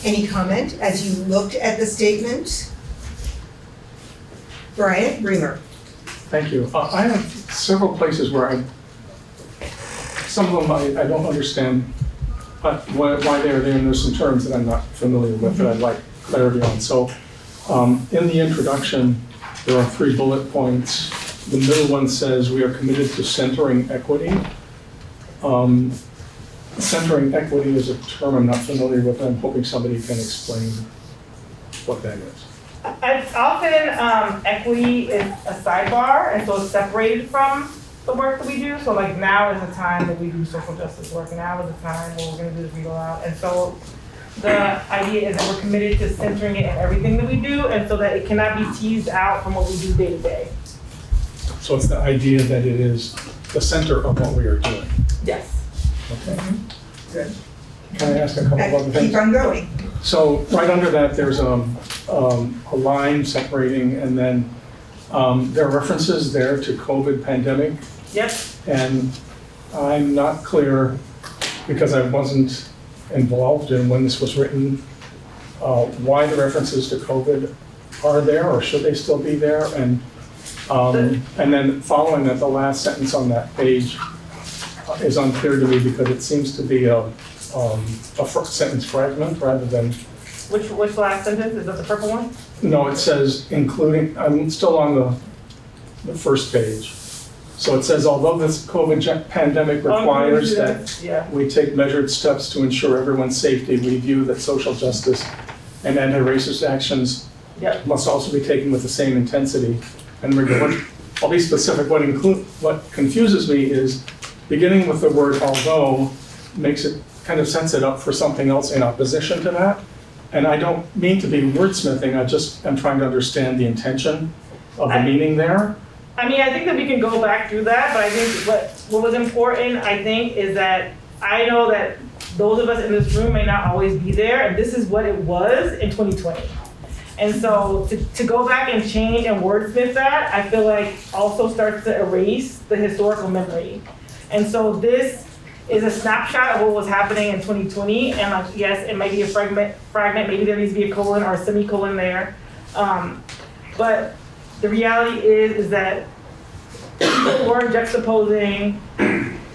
Any comment as you looked at the statement? Brian Reamer. Thank you. I have several places where some of them I don't understand why they're there, and there's some terms that I'm not familiar with that I'd like clarity on. So in the introduction, there are 3 bullet points. The middle one says we are committed to centering equity. Centering equity is a term I'm not familiar with. I'm hoping somebody can explain what that is. Often equity is a sidebar, and so it's separated from the work that we do. So like now is the time that we do social justice work. Now is the time when we're going to do this read aloud. And so the idea is that we're committed to centering it in everything that we do, and so that it cannot be teased out from what we do day to day. So it's the idea that it is the center of what we are doing. Yes. Okay. Good. Can I ask a couple of other things? Keep on going. So right under that, there's a line separating, and then there are references there to COVID pandemic. Yep. And I'm not clear, because I wasn't involved in when this was written, why the references to COVID are there, or should they still be there? And then following that, the last sentence on that page is unclear to me, because it seems to be a sentence fragment rather than. Which last sentence? Is that the purple one? No, it says including, I'm still on the first page. So it says, although this COVID pandemic requires that Yeah. we take measured steps to ensure everyone's safety, we view that social justice and anti-racist actions Yep. must also be taken with the same intensity and rigor. I'll be specific, what confuses me is beginning with the word although makes it kind of sets it up for something else in opposition to that. And I don't mean to be wordsmithing, I just am trying to understand the intention of the meaning there. I mean, I think that we can go back through that, but I think what was important, I think, is that I know that those of us in this room may not always be there, and this is what it was in 2020. And so to go back and change and wordsmith that, I feel like also starts to erase the historical memory. And so this is a snapshot of what was happening in 2020, and like, yes, it might be a fragment, maybe there needs to be a colon or a semicolon there. But the reality is that we're juxtaposing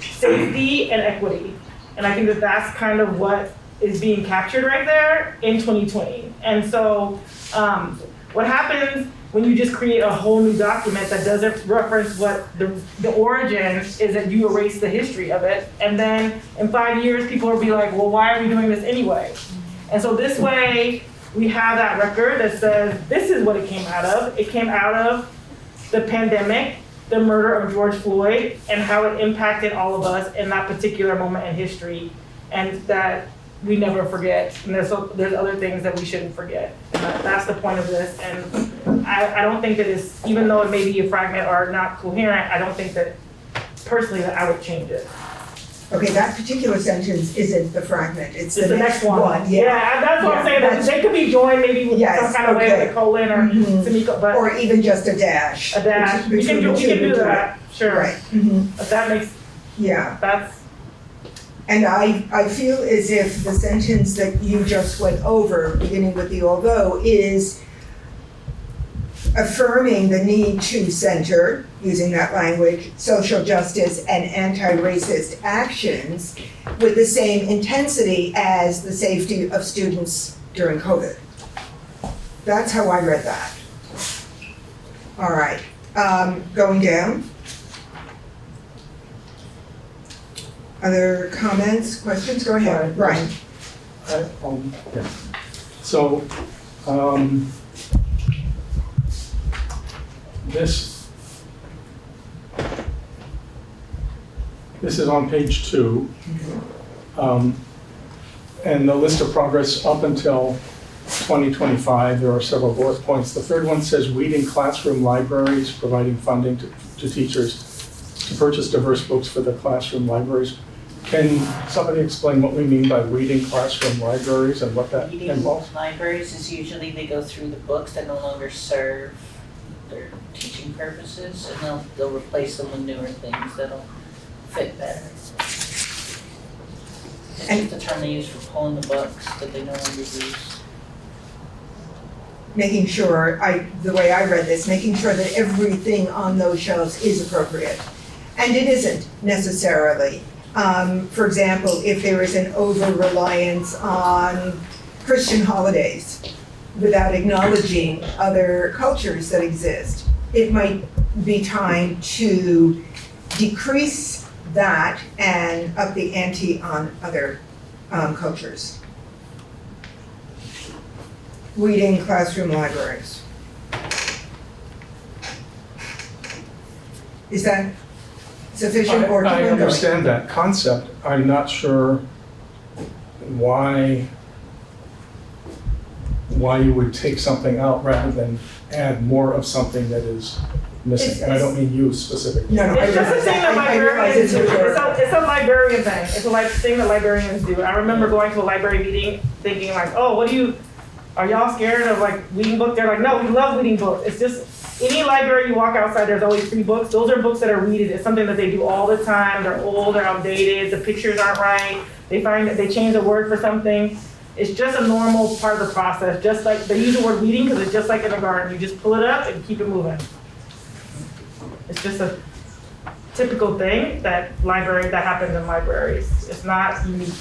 safety and equity. And I think that that's kind of what is being captured right there in 2020. And so what happens when you just create a whole new document that doesn't reference what the origin is, that you erase the history of it. And then in 5 years, people will be like, well, why are we doing this anyway? And so this way, we have that record that says this is what it came out of. It came out of the pandemic, the murder of George Floyd, and how it impacted all of us in that particular moment in history, and that we never forget. And there's other things that we shouldn't forget. And that's the point of this. And I don't think that it's, even though it may be a fragment or not coherent, I don't think that personally that I would change it. Okay, that particular sentence isn't the fragment, it's the next one. Yeah, Yeah, that's what I'm saying, that they could be joined maybe with some kind of way with a colon or semicolon, but. Or even just a dash. A dash, we can do that, sure. Right. But that makes, that's. And I feel as if the sentence that you just went over, beginning with the although, is affirming the need to center, using that language, social justice and anti-racist actions with the same intensity as the safety of students during COVID. That's how I read that. All right, going down. Other comments, questions? Go ahead, Brian. So, this is on page 2, and the list of progress up until 2025, there are several bullet points. The third one says weeding classroom libraries, providing funding to teachers to purchase diverse books for the classroom libraries. Can somebody explain what we mean by weeding classroom libraries and what that involves? Libraries is usually they go through the books that no longer serve their teaching purposes, and they'll replace them with newer things that'll fit better. It's just the term they use for pulling the books that they no longer use. Making sure, the way I read this, making sure that everything on those shelves is appropriate. And it isn't necessarily. For example, if there is an over-reliance on Christian holidays without acknowledging other cultures that exist, it might be time to decrease that and up the ante on other cultures. Reading classroom libraries. Is that sufficient or I understand that concept. I'm not sure why you would take something out rather than add more of something that is missing. And I don't mean you specifically. No, It's just a thing that librarians do. It's a librarian thing. It's a thing that librarians do. I remember going to a library meeting thinking like, oh, are y'all scared of like reading books? They're like, no, we love reading books. It's just, any library you walk outside, there's always free books. Those are books that are weeded. It's something that they do all the time. They're old, they're outdated, the pictures aren't right. They find that they change a word for something. It's just a normal part of the process. Just like, they use the word weeding because it's just like in the garden. You just pull it up and keep it moving. It's just a typical thing that happens in libraries. It's not unique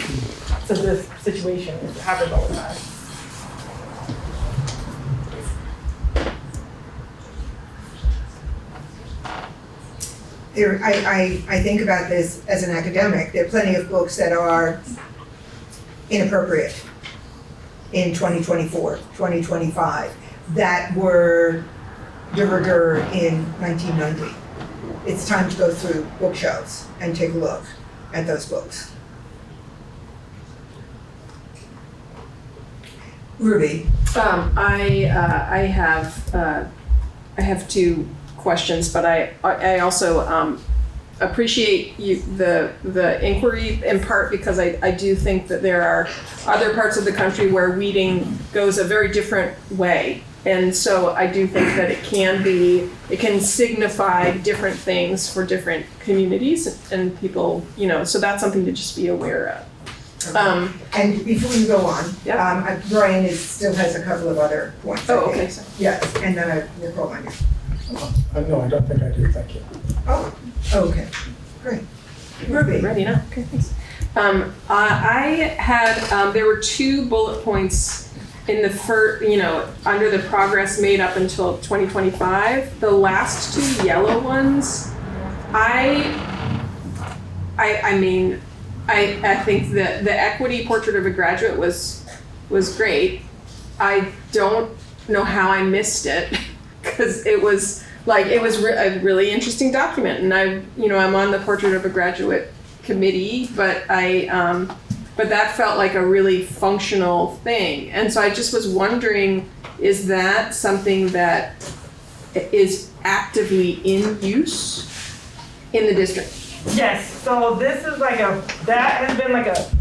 to this situation. It happens all the time. I think about this as an academic, there are plenty of books that are inappropriate in 2024, 2025, that were de rigueur in 1990. It's time to go through bookshelves and take a look at those books. Ruby? I have two questions, but I also appreciate the inquiry in part because I do think that there are other parts of the country where reading goes a very different way. And so I do think that it can signify different things for different communities and people, so that's something to just be aware of. And before you go on, Brian still has a couple of other points. Oh, okay. So. Yes, and then I will call on you. No, I don't think I do, thank you. Oh, okay, great. Ruby? Ready now? Okay, thanks. I had, there were 2 bullet points in the first, under the progress made up until 2025. The last 2 yellow ones, I think that the equity portrait of a graduate was great. I don't know how I missed it because it was a really interesting document, and I'm on the portrait of a graduate committee, but but that felt like a really functional thing, and so I just was wondering, is that something that is actively in use in the district? Yes, so this is that has been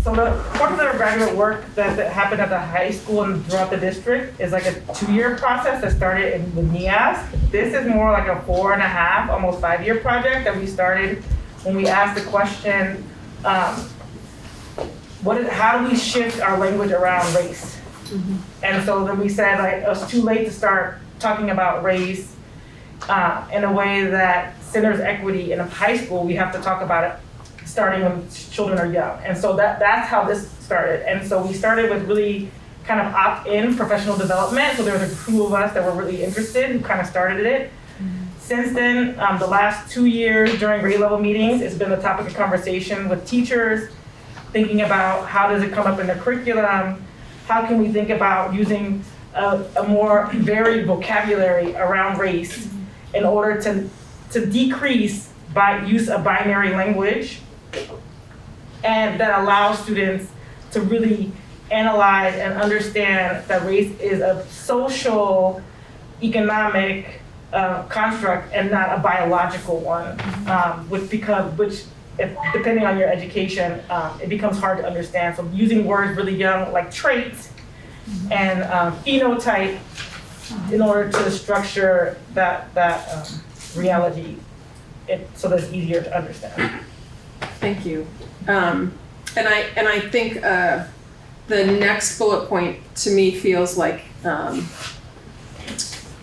so the portrait of graduate work that happened at the high school and throughout the district is like a 2-year process that started with NIAS. This is more like a 4.5, almost 5-year project that we started when we asked the question, how do we shift our language around race? Mm-hmm. And so then we said it was too late to start talking about race in a way that centers equity in a high school. We have to talk about it starting when children are young. And so that's how this started. And so we started with really kind of opt-in professional development. So there was a crew of us that were really interested who kind of started it. Mm-hmm. Since then, the last 2 years during grade level meetings, it's been the topic of conversation with teachers, thinking about how does it come up in the curriculum, how can we think about using a more varied vocabulary around race in order to decrease by use of binary language, and that allows students to really analyze and understand that race is a social, economic construct and not a biological one, which depending on your education, it becomes hard to understand. So using words really young, like traits and phenotype, in order to structure that reality, so that it's easier to understand. Thank you. And I think the next bullet point to me feels like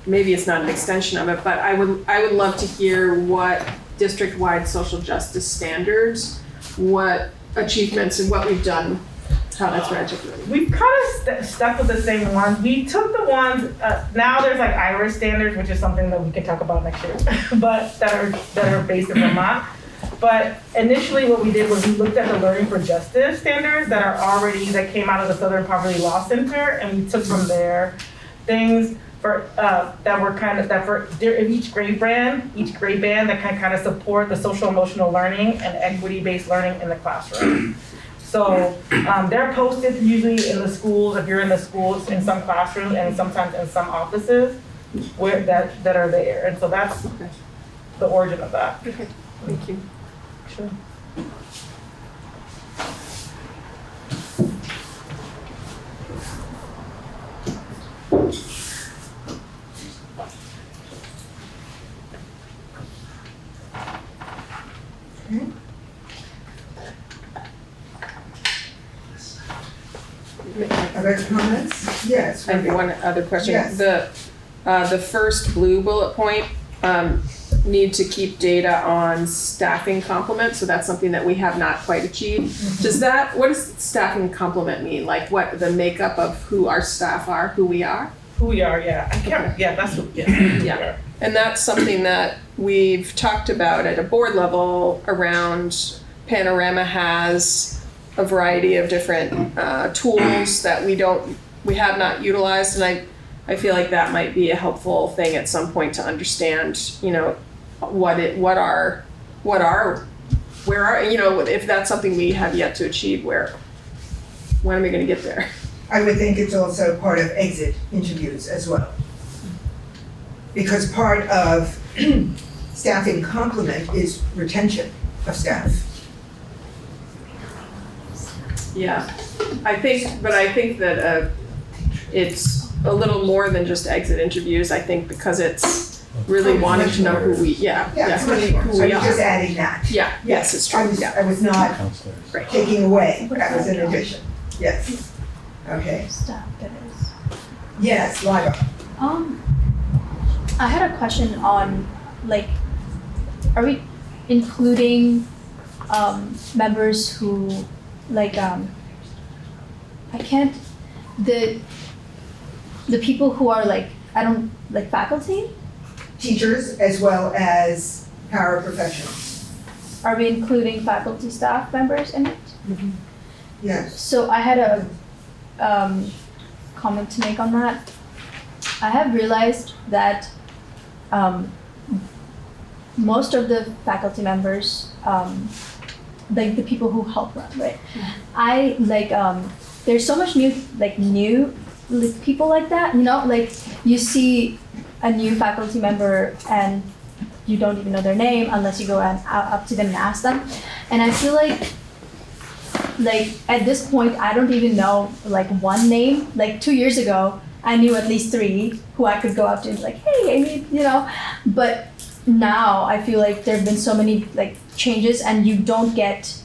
maybe it's not an extension of it, but I would love to hear what district-wide social justice standards, what achievements and what we've done, how that's registered. We've kind of stuck with the same ones. We took the ones, now there's like IRIS standards, which is something that we can talk about next year, but that are based in Vermont. But initially what we did was we looked at the Learning for Justice standards that came out of the Southern Poverty Law Center, and we took from there things for each grade band that can kind of support the social emotional learning and equity-based learning in the classroom. So they're posted usually in the schools, if you're in the schools, in some classrooms and sometimes in some offices that are there. And so that's the origin of that. Okay, thank you. Sure. Other comments? Yes. I have one other question. Yes. The first blue bullet point, need to keep data on staffing complement. So that's something that we have not quite achieved. Mm-hmm. What does staffing complement mean? Like what the makeup of who our staff are, who we are? Who we are, yeah. I can't, yeah, that's what, yeah. Yeah. And that's something that we've talked about at a board level around. Panorama has a variety of different tools that we have not utilized, and I feel like that might be a helpful thing at some point to understand, you know, where are, you know, if that's something we have yet to achieve, when are we going to get there? I would think it's also part of exit interviews as well. Because part of staffing complement is retention of staff. Yeah, I think that it's a little more than just exit interviews. I think because it's really wanting to know who we, who we are. Just adding that. Yeah, yes, it's true. I was not taking away, that was an addition, yes. Okay. Stop, that is. Yes, Lyra. I had a question on, like, are we including members who, like, the people who are like, faculty? Teachers as well as paraprofessionals. Are we including faculty staff members in it? Mm-hmm. Yes. So I had a comment to make on that. I have realized that most of the faculty members, like the people who help run, right? I like there's so much new people like that, you know, like you see a new faculty member and you don't even know their name unless you go up to them and ask them. And I feel like at this point I don't even know like one name. Like 2 years ago I knew at least 3 who I could go up to and be like, hey Amy, you know, but now I feel like there have been so many like changes and you don't get,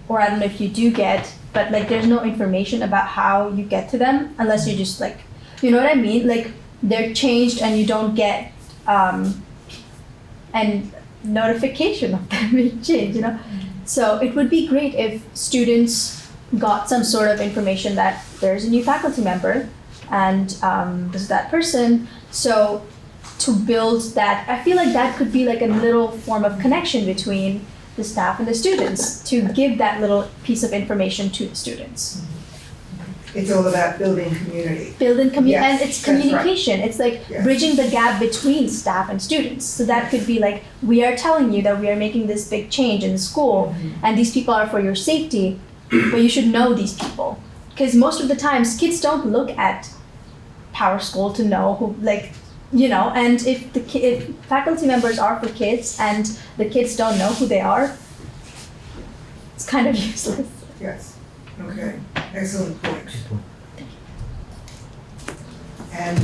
or I don't know if you do get, but like there's no information about how you get to them unless you just like, you know what I mean? Like they're changed and you don't get an notification of them being changed, you know? So it would be great if students got some sort of information that there's a new faculty member and this is that person. So to build that, I feel like that could be like a little form of connection between the staff and the students to give that little piece of information to the students. It's all about building community. Yes, and it's communication. Right. It's like bridging the gap between staff and students. So that could be like, we are telling you that we are making this big change in the school and these people are for your safety, but you should know these people. Because most of the times kids don't look at Power School to know who, like, you know, and if faculty members are for kids and the kids don't know who they are, it's kind of useless. Yes, okay, excellent point. And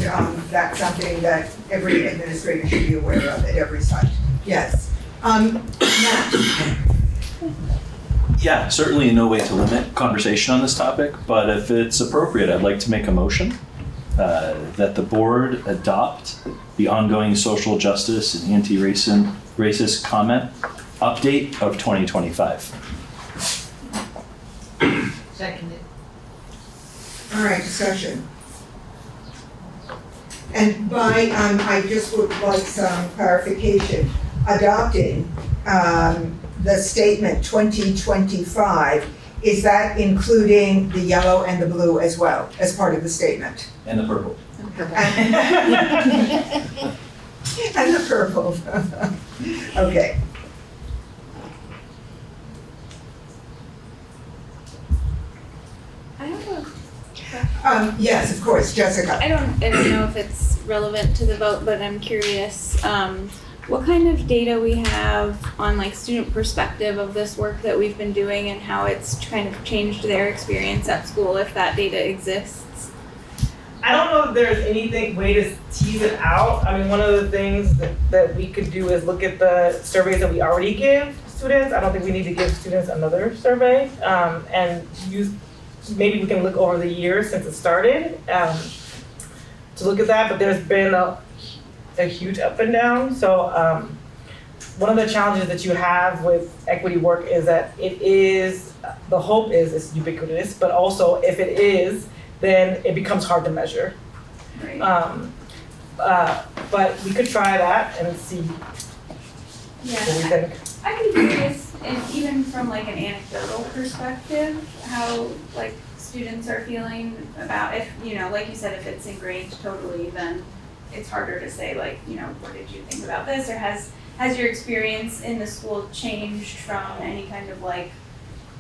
that's something that every administrator should be aware of at every site. Yes. Matt? Yeah, certainly in no way to limit conversation on this topic, but if it's appropriate, I'd like to make a motion that the board adopt the ongoing social justice and anti-racist comment update of 2025. Seconded. All right, discussion. And by, I just would like some clarification. Adopting the statement 2025, is that including the yellow and the blue as well, as part of the statement? And the purple. And the purple. Okay. I don't know. Yes, of course, Jessica. I don't know if it's relevant to the vote, but I'm curious, what kind of data we have on like student perspective of this work that we've been doing and how it's kind of changed their experience at school, if that data exists? I don't know if there's anything way to tease it out. I mean, one of the things that we could do is look at the surveys that we already give students. I don't think we need to give students another survey, and maybe we can look over the years since it started to look at that, but there's been a huge up and down. So one of the challenges that you have with equity work is that the hope is it's ubiquitous, but also if it is, then it becomes hard to measure. Right. But we could try that and see what we think. I'd be curious, and even from like an anecdotal perspective, how like students are feeling about if, you know, like you said, if it's ingrained totally, then it's harder to say like, you know, what did you think about this? Or has your experience in the school changed from any kind of like,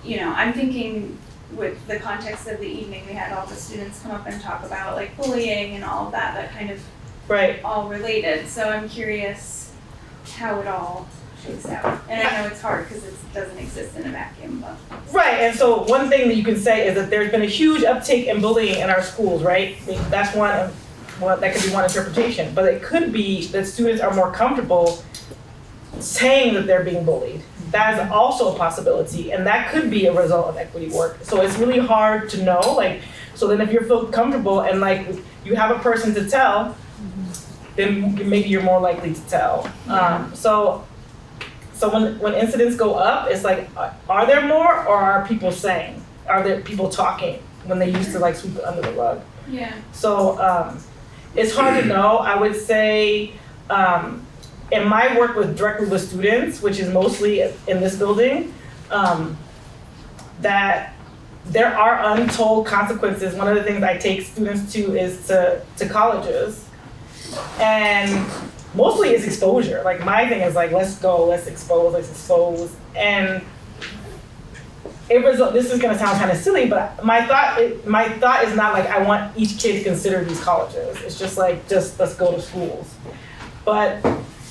you know, I'm thinking with the context of the evening, we had all the students come up and talk about like bullying and all of that kind of all related. So I'm curious how it all shakes out. And I know it's hard because it doesn't exist in a vacuum, but. Right, and so one thing that you can say is that there's been a huge uptake in bullying in our schools, right? That's one, well, that could be one interpretation, but it could be that students are more comfortable saying that they're being bullied. That is also a possibility, and that could be a result of equity work. So it's really hard to know, like, so then if you feel comfortable and like you have a person to tell, then maybe you're more likely to tell. So when incidents go up, it's like, are there more or are people saying? Are there people talking when they used to like sweep it under the rug? Yeah. So it's hard to know. I would say in my work directly with students, which is mostly in this building, that there are untold consequences. One of the things I take students to is to colleges. And mostly it's exposure. Like my thing is like, let's go, let's expose. And this is gonna sound kind of silly, but my thought is not like I want each kid to consider these colleges. It's just like, let's go to schools. But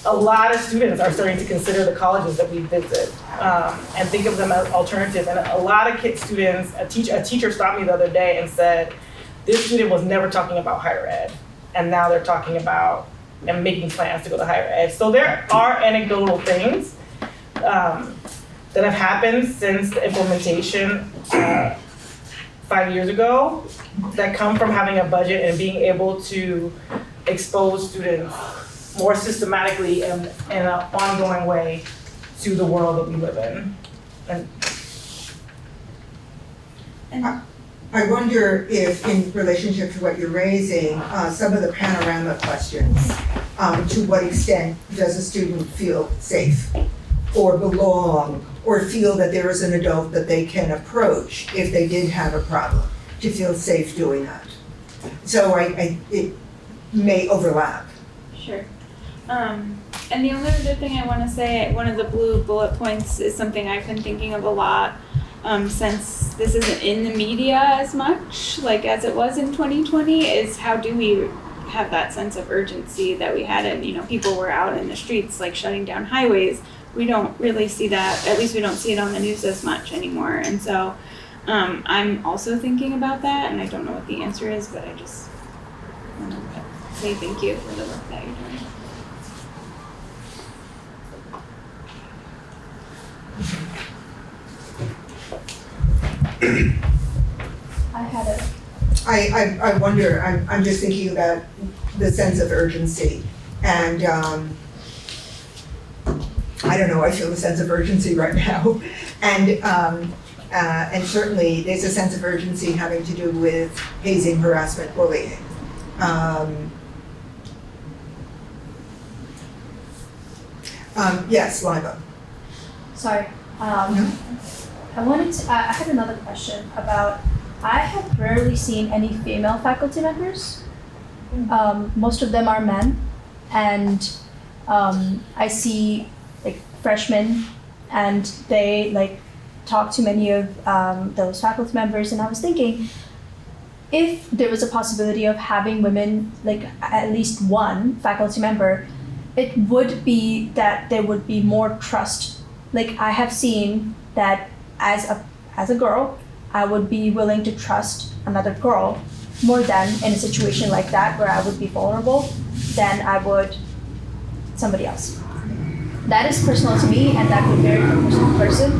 a lot of students are starting to consider the colleges that we visit and think of them as alternatives. And a lot of students, a teacher stopped me the other day and said, this student was never talking about higher ed. And now they're talking about and making plans to go to higher ed. So there are anecdotal things that have happened since the implementation 5 years ago that come from having a budget and being able to expose students more systematically and in an ongoing way to the world that we live in. And I wonder if, in relationship to what you're raising, some of the panorama questions, to what extent does a student feel safe or belong or feel that there is an adult that they can approach if they did have a problem, to feel safe doing that? So it may overlap. Sure. And the only other thing I want to say, one of the blue bullet points is something I've been thinking of a lot since this isn't in the media as much, like as it was in 2020, is how do we have that sense of urgency that we had, and, you know, people were out in the streets like shutting down highways. We don't really see that, at least we don't see it on the news as much anymore. And so I'm also thinking about that, and I don't know what the answer is, but I just want to say thank you for the work that you're doing. I wonder, I'm just thinking about the sense of urgency, and I don't know, I feel a sense of urgency right now. And certainly there's a sense of urgency having to do with hazing, harassment, bullying. Yes, Liva. Sorry. I had another question about, I have rarely seen any female faculty members. Most of them are men, and I see like freshmen, and they like talk to many of those faculty members, and I was thinking, if there was a possibility of having women, like at least one faculty member, it would be that there would be more trust. Like I have seen that as a girl, I would be willing to trust another girl more than in a situation like that where I would be vulnerable than I would somebody else. That is personal to me, and that would vary from person to person.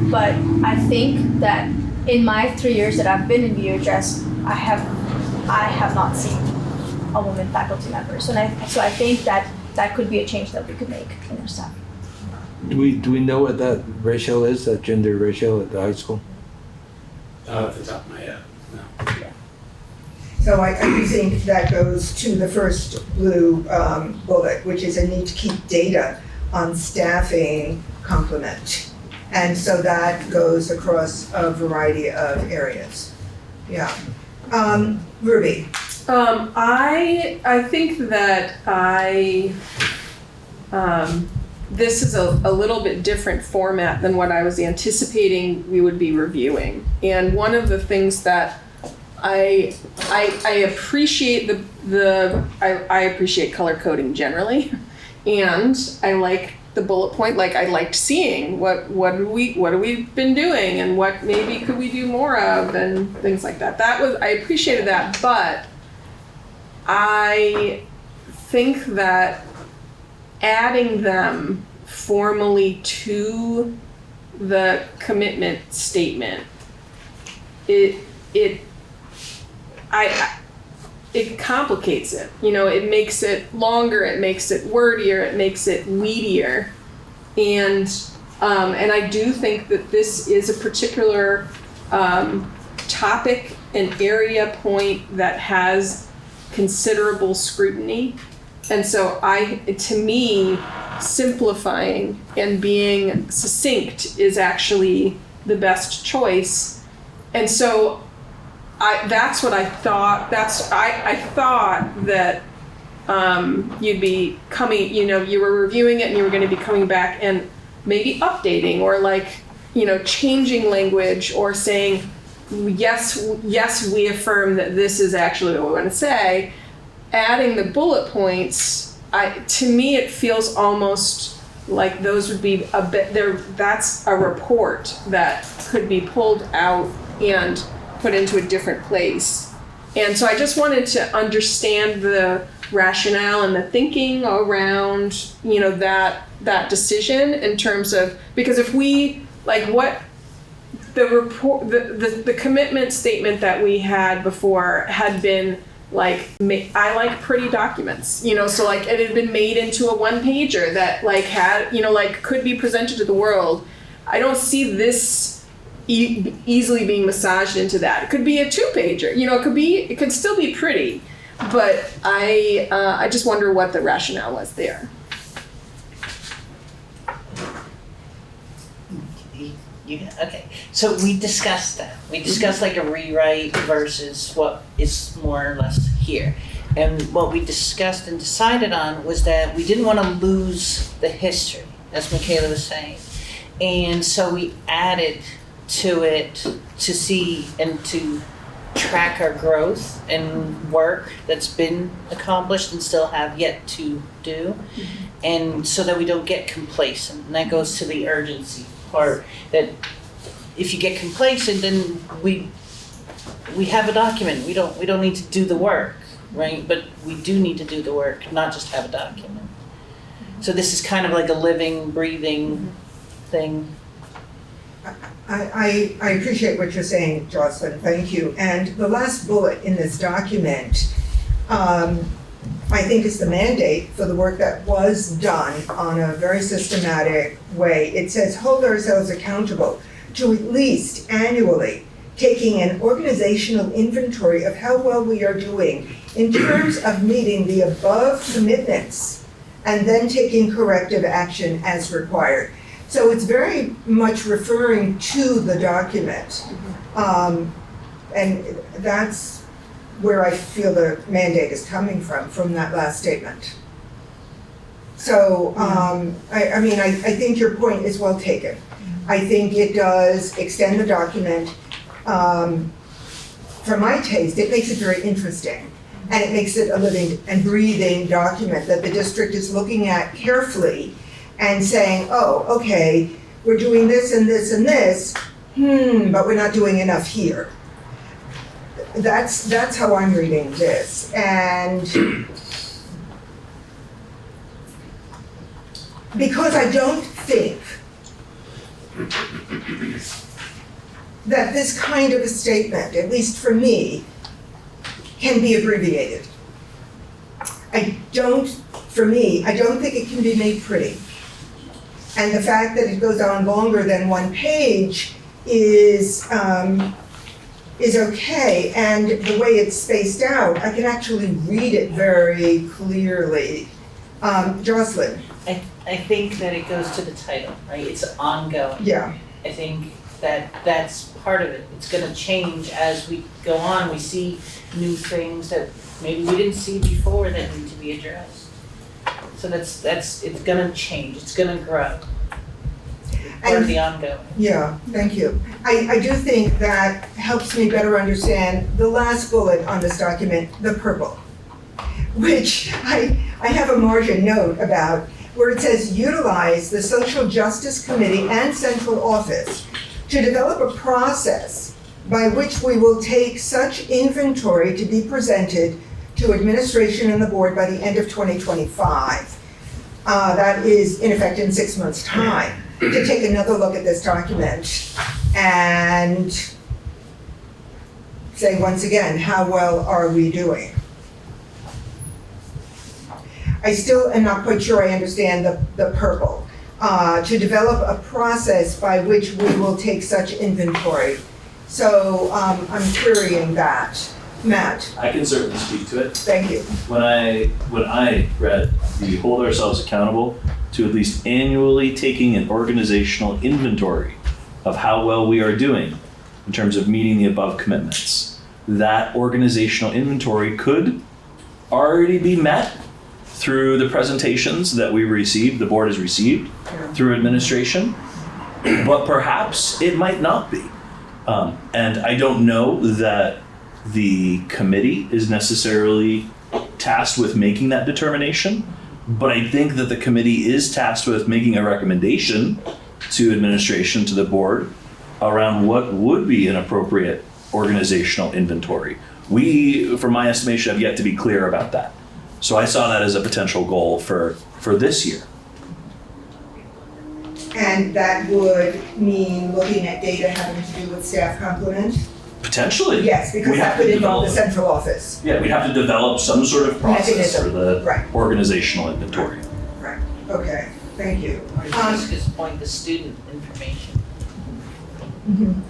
But I think that in my 3 years that I've been in VHS, I have not seen a woman faculty member. So I think that could be a change that we could make in our staff. Do we know what that ratio is, that gender ratio at the high school? Off the top of my head, no. So I do think that goes to the first blue bullet, which is a need to keep data on staffing complement. And so that goes across a variety of areas. Yeah. Ruby. I think that this is a little bit different format than what I was anticipating we would be reviewing. And one of the things that I appreciate I appreciate color coding generally, and I like the bullet point. Like I liked seeing what have we been doing and what maybe could we do more of and things like that. I appreciated that, but I think that adding them formally to the commitment statement, it complicates it. You know, it makes it longer, it makes it wordier, it makes it weedier. And I do think that this is a particular topic and area point that has considerable scrutiny. And so to me, simplifying and being succinct is actually the best choice. And so that's what I thought. I thought that you'd be coming, you were reviewing it and you were going to be coming back and maybe updating or changing language or saying, yes, we affirm that this is actually what we want to say. Adding the bullet points, to me, it feels almost like those would be a bit there. That's a report that could be pulled out and put into a different place. And so I just wanted to understand the rationale and the thinking around, that decision in terms of, because if we, what the report, the commitment statement that we had before had been I like pretty documents, so it had been made into a one-pager that had, could be presented to the world. I don't see this easily being massaged into that. It could be a two-pager, it could still be pretty, but I just wonder what the rationale was there. Okay, so we discussed that. We discussed a rewrite versus what is more or less here. And what we discussed and decided on was that we didn't want to lose the history, as Mikaela was saying. And so we added to it to see and to track our growth and work that's been accomplished and still have yet to do. And so that we don't get complacent. And that goes to the urgency part, that if you get complacent, then we have a document. We don't need to do the work, right? But we do need to do the work, not just have a document. So this is kind of like a living, breathing thing. I appreciate what you're saying, Jocelyn. Thank you. And the last bullet in this document, I think is the mandate for the work that was done on a very systematic way. It says, hold ourselves accountable to at least annually taking an organizational inventory of how well we are doing in terms of meeting the above commitments and then taking corrective action as required. So it's very much referring to the document. And that's where I feel the mandate is coming from that last statement. So, I think your point is well taken. I think it does extend the document. For my taste, it makes it very interesting. And it makes it a living and breathing document that the district is looking at carefully and saying, oh, okay, we're doing this and this and this, but we're not doing enough here. That's how I'm reading this. And because I don't think that this kind of a statement, at least for me, can be abbreviated. I don't think it can be made pretty. And the fact that it goes on longer than one page is is okay, and the way it's spaced out, I can actually read it very clearly. Jocelyn? I think that it goes to the title, right? It's ongoing. Yeah. I think that that's part of it. It's gonna change as we go on. We see new things that maybe we didn't see before that need to be addressed. So that's it's gonna change, it's gonna grow. Part of the ongoing. Yeah, thank you. I do think that helps me better understand the last bullet on this document, the purple, which I have a margin note about, where it says utilize the Social Justice Committee and Central Office to develop a process by which we will take such inventory to be presented to administration and the board by the end of 2025. That is in effect in 6 months' time, to take another look at this document and say once again, how well are we doing? I still am not quite sure I understand the purple. To develop a process by which we will take such inventory. So I'm querying that. Matt? I can certainly speak to it. Thank you. When I read the hold ourselves accountable to at least annually taking an organizational inventory of how well we are doing in terms of meeting the above commitments, that organizational inventory could already be met through the presentations that we received, the board has received through administration, but perhaps it might not be. And I don't know that the committee is necessarily tasked with making that determination, but I think that the committee is tasked with making a recommendation to administration, to the board, around what would be an appropriate organizational inventory. We, from my estimation, have yet to be clear about that. So I saw that as a potential goal for this year. And that would mean looking at data having to do with staff complement? Potentially. Yes, because that would involve the central office. Yeah, we'd have to develop some sort of process for the Right. organizational inventory. Right, okay, thank you. Just this point, the student information.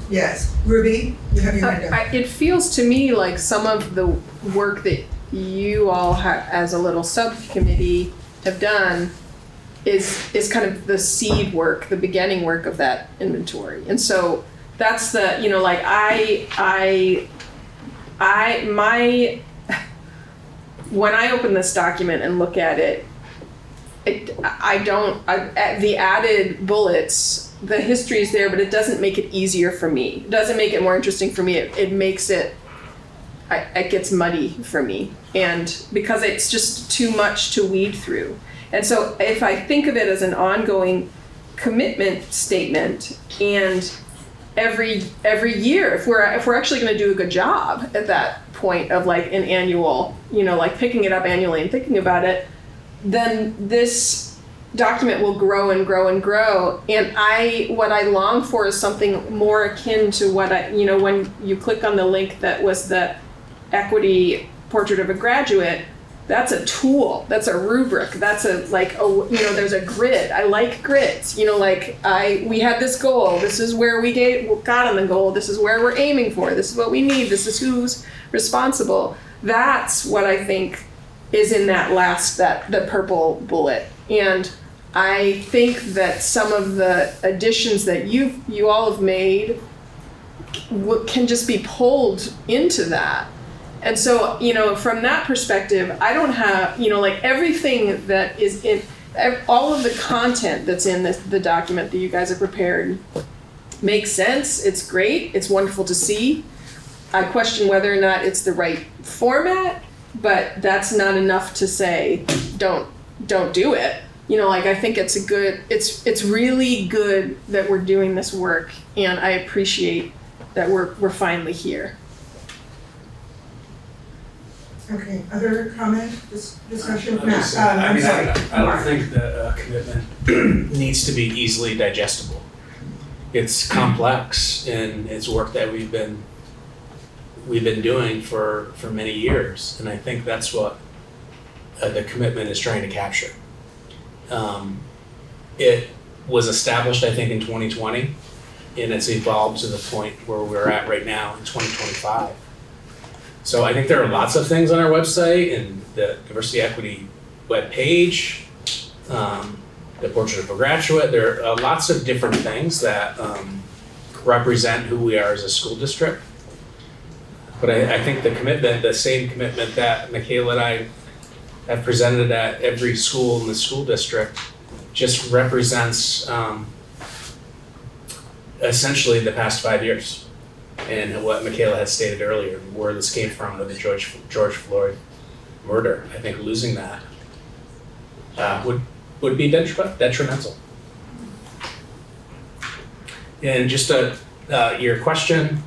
Yes, Ruby, you have your hand up. It feels to me like some of the work that you all as a little subcommittee have done is kind of the seed work, the beginning work of that inventory. And so that's the, you know, like when I open this document and look at it, the added bullets, the history is there, but it doesn't make it easier for me. It doesn't make it more interesting for me. It makes it gets muddy for me. And because it's just too much to weed through. And so if I think of it as an ongoing commitment statement, and every year, if we're actually going to do a good job at that point of like an annual, you know, like picking it up annually and thinking about it, then this document will grow and grow and grow. And what I long for is something more akin to what when you click on the link that was the equity portrait of a graduate, that's a tool, that's a rubric, that's there's a grid. I like grids, we had this goal, this is where we got on the goal, this is where we're aiming for, this is what we need, this is who's responsible. That's what I think is in that the purple bullet. And I think that some of the additions that you all have made can just be pulled into that. And so, from that perspective, I don't have, everything that is in, all of the content that's in the document that you guys have prepared makes sense. It's great. It's wonderful to see. I question whether or not it's the right format, but that's not enough to say, don't do it. I think it's really good that we're doing this work, and I appreciate that we're finally here. Okay, other comment, discussion? I don't think that commitment needs to be easily digestible. It's complex, and it's work that we've been doing for many years, and I think that's what the commitment is trying to capture. It was established, I think, in 2020, and it's evolved to the point where we're at right now in 2025. So I think there are lots of things on our website and the diversity equity webpage, the portrait of a graduate. There are lots of different things that represent who we are as a school district. But I think the commitment, the same commitment that Mikaela and I have presented at every school in the school district, just represents essentially the past 5 years. And what Mikaela had stated earlier, where this came from with the George Floyd murder. I think losing that would be detrimental. And just your question,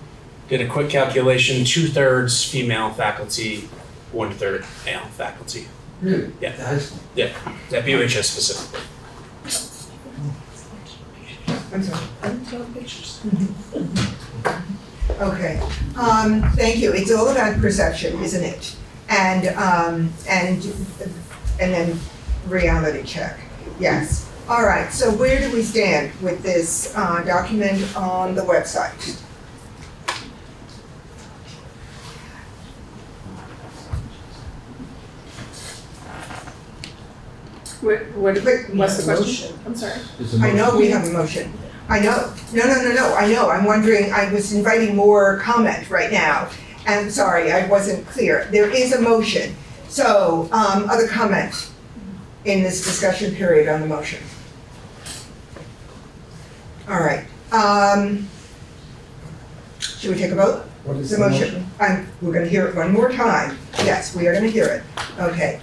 did a quick calculation, 2/3 female faculty, 1/3 male faculty. Really? Yeah, at BUHS specifically. I'm sorry. Okay, thank you. It's all about perception, isn't it? And then reality check. Yes. All right, so where do we stand with this document on the website? What's the question? I'm sorry. I know we have a motion. I know. No, I know. I'm wondering, I was inviting more comment right now. And sorry, I wasn't clear. There is a motion. So, other comment in this discussion period on the motion? All right. Should we take a vote? What is The motion. We're gonna hear it one more time. Yes, we are gonna hear it. Okay.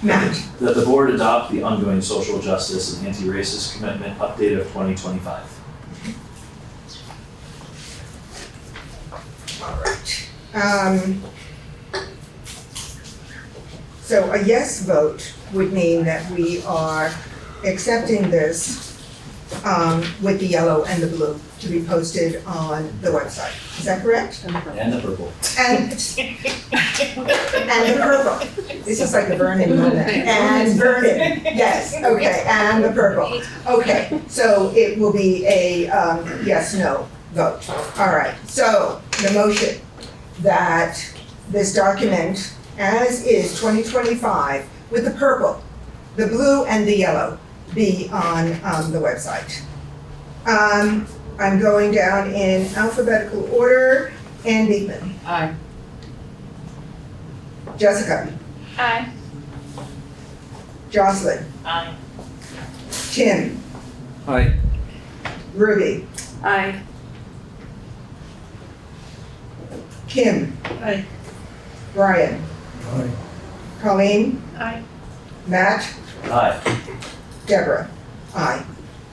Matt? That the board adopt the ongoing social justice and anti-racist commitment update of 2025. All right. So a yes vote would mean that we are accepting this with the yellow and the blue to be posted on the website. Is that correct? And the purple. And the purple. This is like a Vernon moment. And Vernon, yes, okay, and the purple. Okay, so it will be a yes/no vote. All right, so the motion that this document, as is 2025, with the purple, the blue, and the yellow, be on the website. I'm going down in alphabetical order. Ann Beekman. Aye. Jessica. Aye. Jocelyn. Aye. Tim. Aye. Ruby. Aye. Kim. Aye. Brian. Aye. Colleen. Aye. Matt. Aye. Deborah. Aye.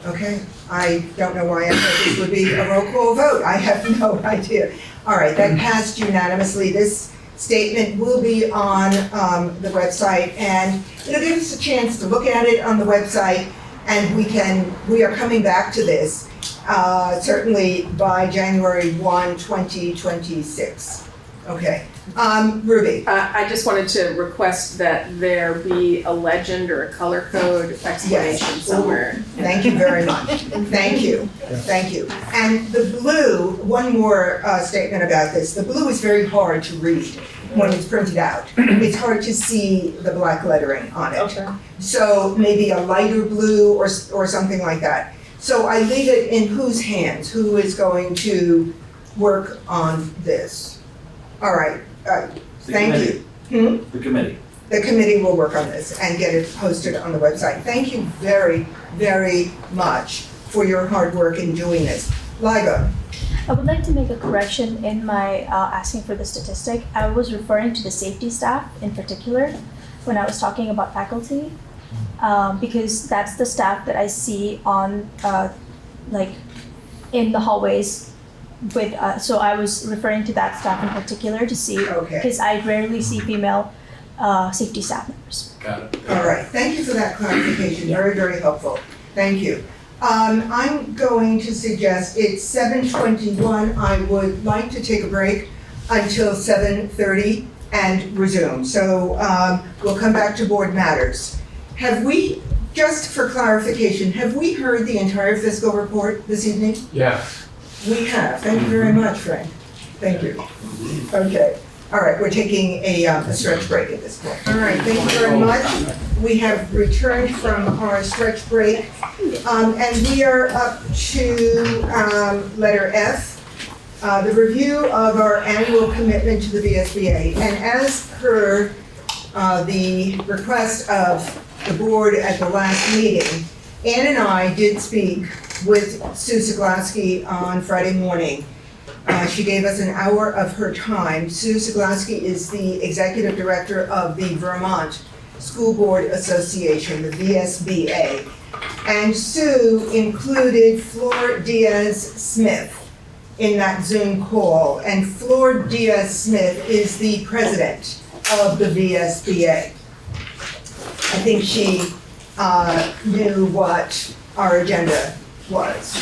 Okay. I don't know why I thought this would be a roll call vote. I have no idea. All right, that passed unanimously. This statement will be on the website, and it'll give us a chance to look at it on the website, and we are coming back to this certainly by January 1, 2026. Okay. Ruby. I just wanted to request that there be a legend or a color code explanation somewhere. Thank you very much. Thank you. Thank you. And the blue, one more statement about this. The blue is very hard to read when it's printed out. It's hard to see the black lettering on it. Okay. So maybe a lighter blue or something like that. So I leave it in whose hands? Who is going to work on this? All right. Thank you. The committee. The committee will work on this and get it posted on the website. Thank you very, very much for your hard work in doing this. Liga. I would like to make a correction in my asking for the statistic. I was referring to the safety staff in particular when I was talking about faculty, because that's the staff that I see on in the hallways with, so I was referring to that staff in particular to see, because I rarely see female safety staff members. Got it. All right, thank you for that clarification, very, very helpful. Thank you. I'm going to suggest it's 7:21. I would like to take a break until 7:30 and resume. So we'll come back to board matters. Have we, just for clarification, have we heard the entire fiscal report this evening? Yeah. We have, thank you very much, Frank. Thank you. Okay, all right, we're taking a stretch break at this point. All right, thank you very much. We have returned from our stretch break, and we are up to letter F, the review of our annual commitment to the VSBA. And as per the request of the board at the last meeting, Ann and I did speak with Sue Zaglaski on Friday morning. She gave us an hour of her time. Sue Zaglaski is the executive director of the Vermont School Board Association, the VSBA. And Sue included Flor Diaz-Smith in that Zoom call. And Flor Diaz-Smith is the president of the VSBA. I think she knew what our agenda was.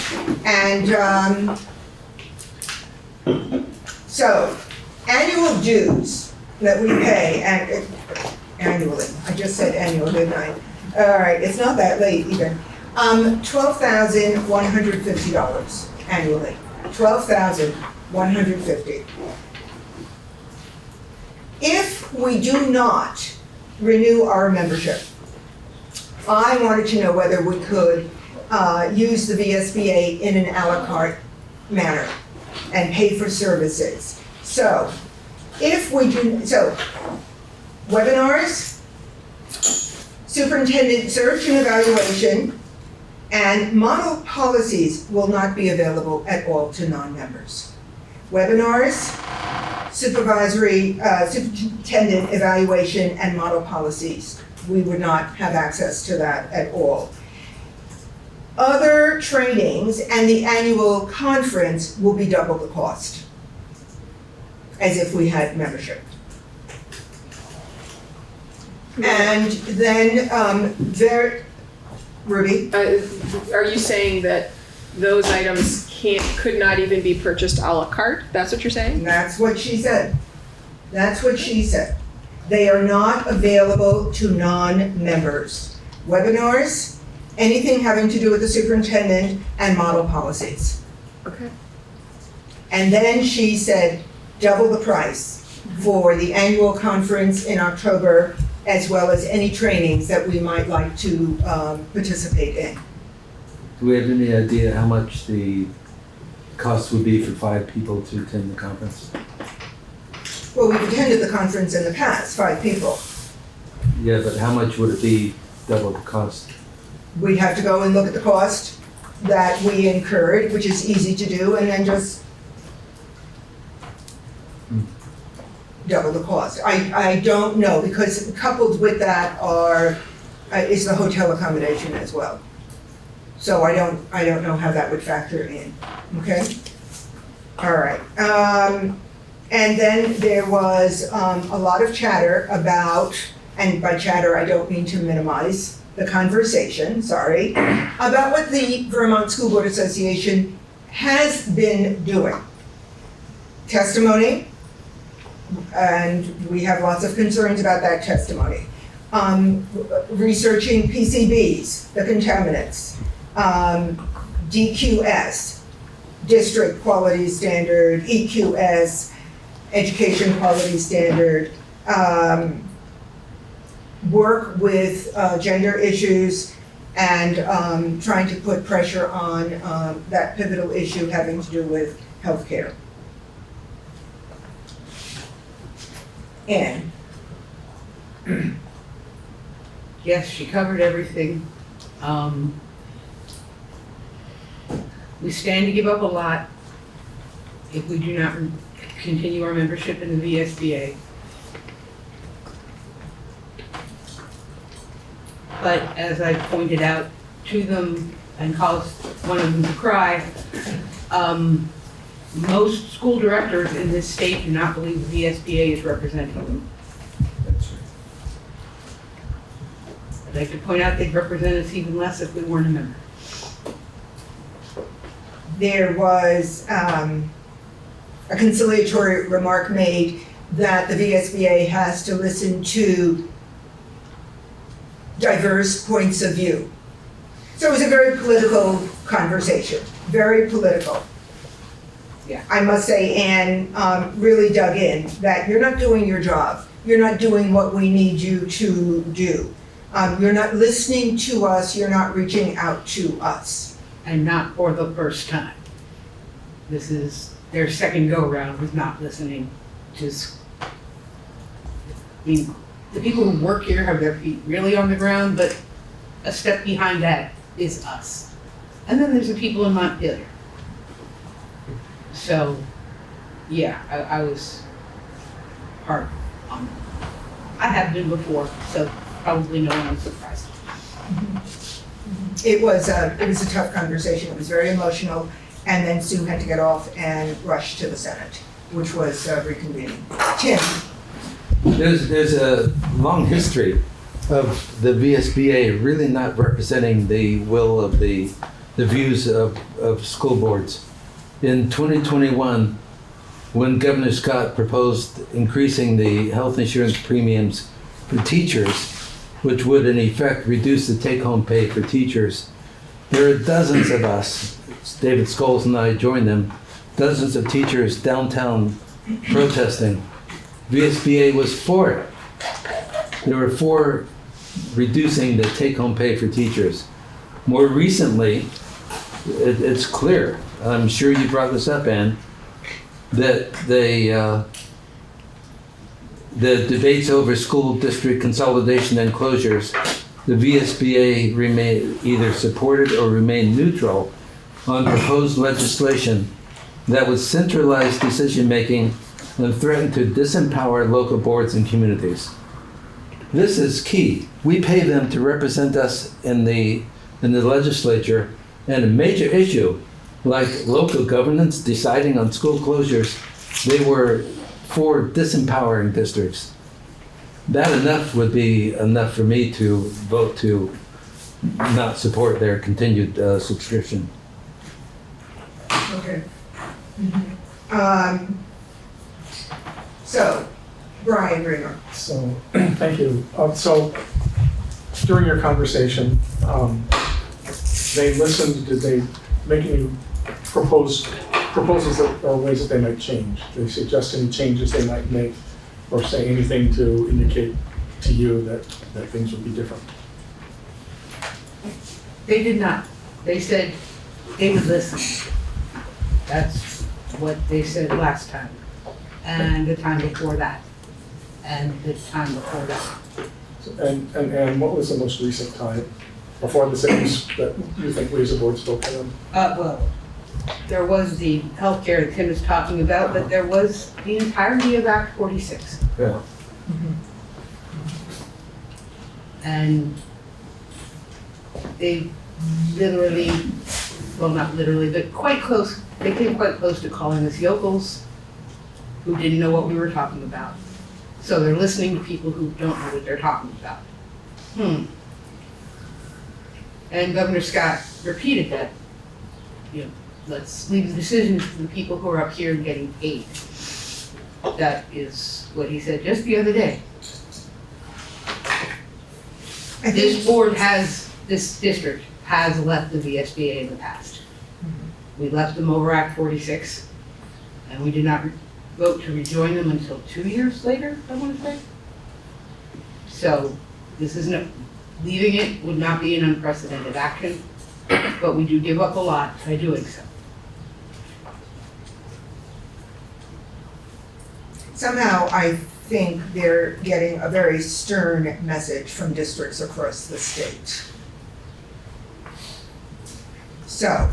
And so, annual dues that we pay annually. I just said annual, didn't I? All right, it's not that late even. $12,150 annually. $12,150. If we do not renew our membership, I wanted to know whether we could use the VSBA in an a la carte manner and pay for services. So, if we do, so, webinars, superintendent search and evaluation, and model policies will not be available at all to non-members. Webinars, superintendent evaluation, and model policies, we would not have access to that at all. Other trainings and the annual conference will be double the cost, as if we had membership. And then, Ruby? Are you saying that those items could not even be purchased a la carte? That's what you're saying? That's what she said. That's what she said. They are not available to non-members. Webinars, anything having to do with the superintendent, and model policies. Okay. And then she said double the price for the annual conference in October, as well as any trainings that we might like to participate in. Do we have any idea how much the cost would be for 5 people to attend the conference? Well, we've attended the conference in the past, 5 people. Yeah, but how much would it be double the cost? We'd have to go and look at the cost that we incurred, which is easy to do, and then just double the cost. I don't know, because coupled with that is the hotel accommodation as well. So I don't know how that would factor in, okay? All right, and then there was a lot of chatter about, and by chatter I don't mean to minimize the conversation, sorry, about what the Vermont School Board Association has been doing. Testimony, and we have lots of concerns about that testimony. Researching PCBs, the contaminants, DQS, District Quality Standard, EQS, Education Quality Standard, work with gender issues, and trying to put pressure on that pivotal issue having to do with healthcare. Anne. Yes, she covered everything. We stand to give up a lot if we do not continue our membership in the VSBA. But as I pointed out to them and caused one of them to cry, most school directors in this state do not believe the VSBA is representing them. I'd like to point out they'd represent us even less if we weren't a member. There was a conciliatory remark made that the VSBA has to listen to diverse points of view. So it was a very political conversation, very political. I must say, Anne really dug in, that you're not doing your job. You're not doing what we need you to do. You're not listening to us, you're not reaching out to us. And not for the first time. This is their second go-around with not listening. Just, I mean, the people who work here have their feet really on the ground, but a step behind that is us. And then there's the people in Montpelier. So, yeah, I was hard on them. I have been before, so probably no one was surprised. It was a tough conversation, it was very emotional, and then Sue had to get off and rush to the Senate, which was reconvening. Tim? There's a long history of the VSBA really not representing the will of the views of school boards. In 2021, when Governor Scott proposed increasing the health insurance premiums for teachers, which would in effect reduce the take-home pay for teachers, there are dozens of us, David Scholes and I joined them, dozens of teachers downtown protesting. VSBA was for it. They were for reducing the take-home pay for teachers. More recently, it's clear, I'm sure you brought this up, Ann, that the debates over school district consolidation and closures, the VSBA either supported or remained neutral on proposed legislation that would centralize decision-making and threaten to disempower local boards and communities. This is key. We pay them to represent us in the legislature, and a major issue like local governance deciding on school closures, they were for disempowering districts. That enough would be enough for me to vote to not support their continued subscription. Okay. So, Brian Ringer. So, thank you. So, during your conversation, they listened. Did they make any proposals or ways that they might change? Did they suggest any changes they might make, or say anything to indicate to you that things would be different? They did not. They said they would listen. That's what they said last time, and the time before that, and the time before that. And what was the most recent time before the sentence that you think we as a board spoke to them? Well, there was the healthcare that Tim was talking about, but there was the entirety of Act 46. Yeah. And they literally, well, not literally, but quite close, they came quite close to calling us yokels who didn't know what we were talking about. So they're listening to people who don't know what they're talking about. And Governor Scott repeated that, let's leave the decisions to the people who are up here and getting paid. That is what he said just the other day. This district has left the VSBA in the past. We left them over Act 46, and we did not vote to rejoin them until 2 years later, I want to say. So this is leaving it would not be an unprecedented action, but we do give up a lot by doing so. Somehow I think they're getting a very stern message from districts across the state. So,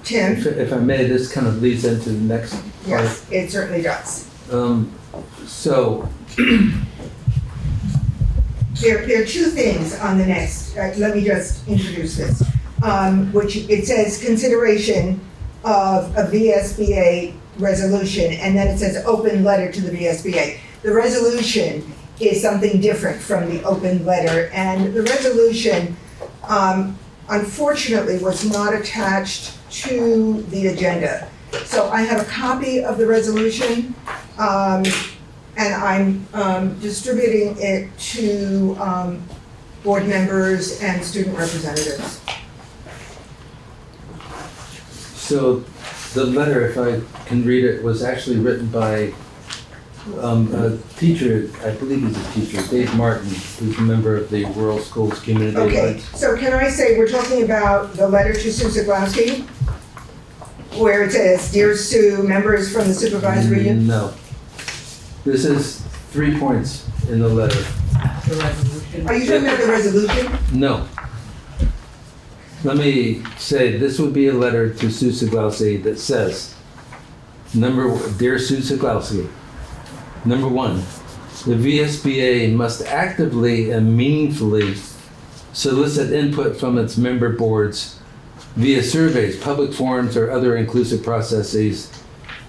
Tim? If I may, this kind of leads into the next part. Yes, it certainly does. So, there are two things on the next, let me just introduce this, which it says consideration of a VSBA resolution, and then it says open letter to the VSBA. The resolution is something different from the open letter, and the resolution, unfortunately, was not attached to the agenda. So I have a copy of the resolution, and I'm distributing it to board members and student representatives. So the letter, if I can read it, was actually written by a teacher, I believe he's a teacher, Dave Martin, who's a member of the Rural Schools Community Okay, Alliance. so can I say, we're talking about the letter to Sue Siglowski, where it says, "Dear Sue, members from the supervisory union." No. This is 3 points in the letter. The resolution. Are you talking about the resolution? No. Let me say, this would be a letter to Sue Siglowski that says, Dear Sue Siglowski, number 1, the VSBA must actively and meaningfully solicit input from its member boards via surveys, public forums, or other inclusive processes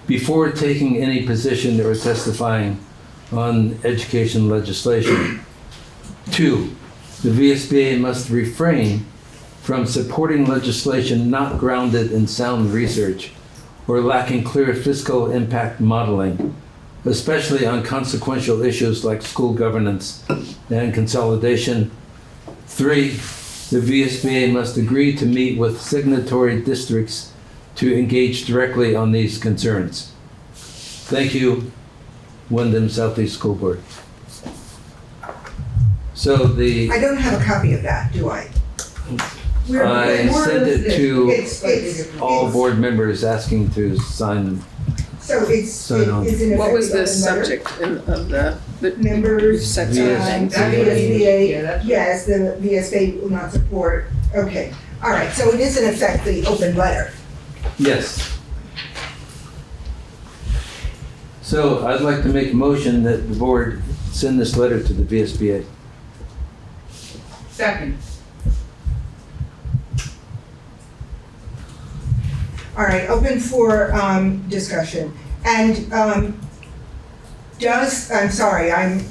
before taking any position or testifying on education legislation. 2, the VSBA must refrain from supporting legislation not grounded in sound research or lacking clear fiscal impact modeling, especially on consequential issues like school governance and consolidation. 3, the VSBA must agree to meet with signatory districts to engage directly on these concerns. Thank you, Windham Southeast School Board. So I don't have a copy of that, do I? I sent it to It's all board members asking to sign. So it's in effect. What was the open letter. subject of the Members, set VSBA. VSBA, yes, the VSBA will not support, okay. All right, so it is in effect the open letter. Yes. So I'd like to make a motion that the board send this letter to the VSBA. Second. All right, open for discussion. And I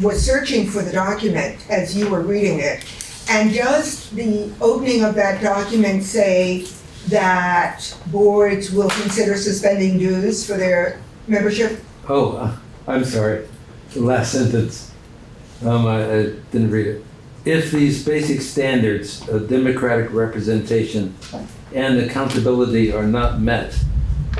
was searching for the document as you were reading it. And does the opening of that document say that boards will consider suspending dues for their membership? Oh, I'm sorry. The last sentence. I didn't read it. If these basic standards of democratic representation and accountability are not met,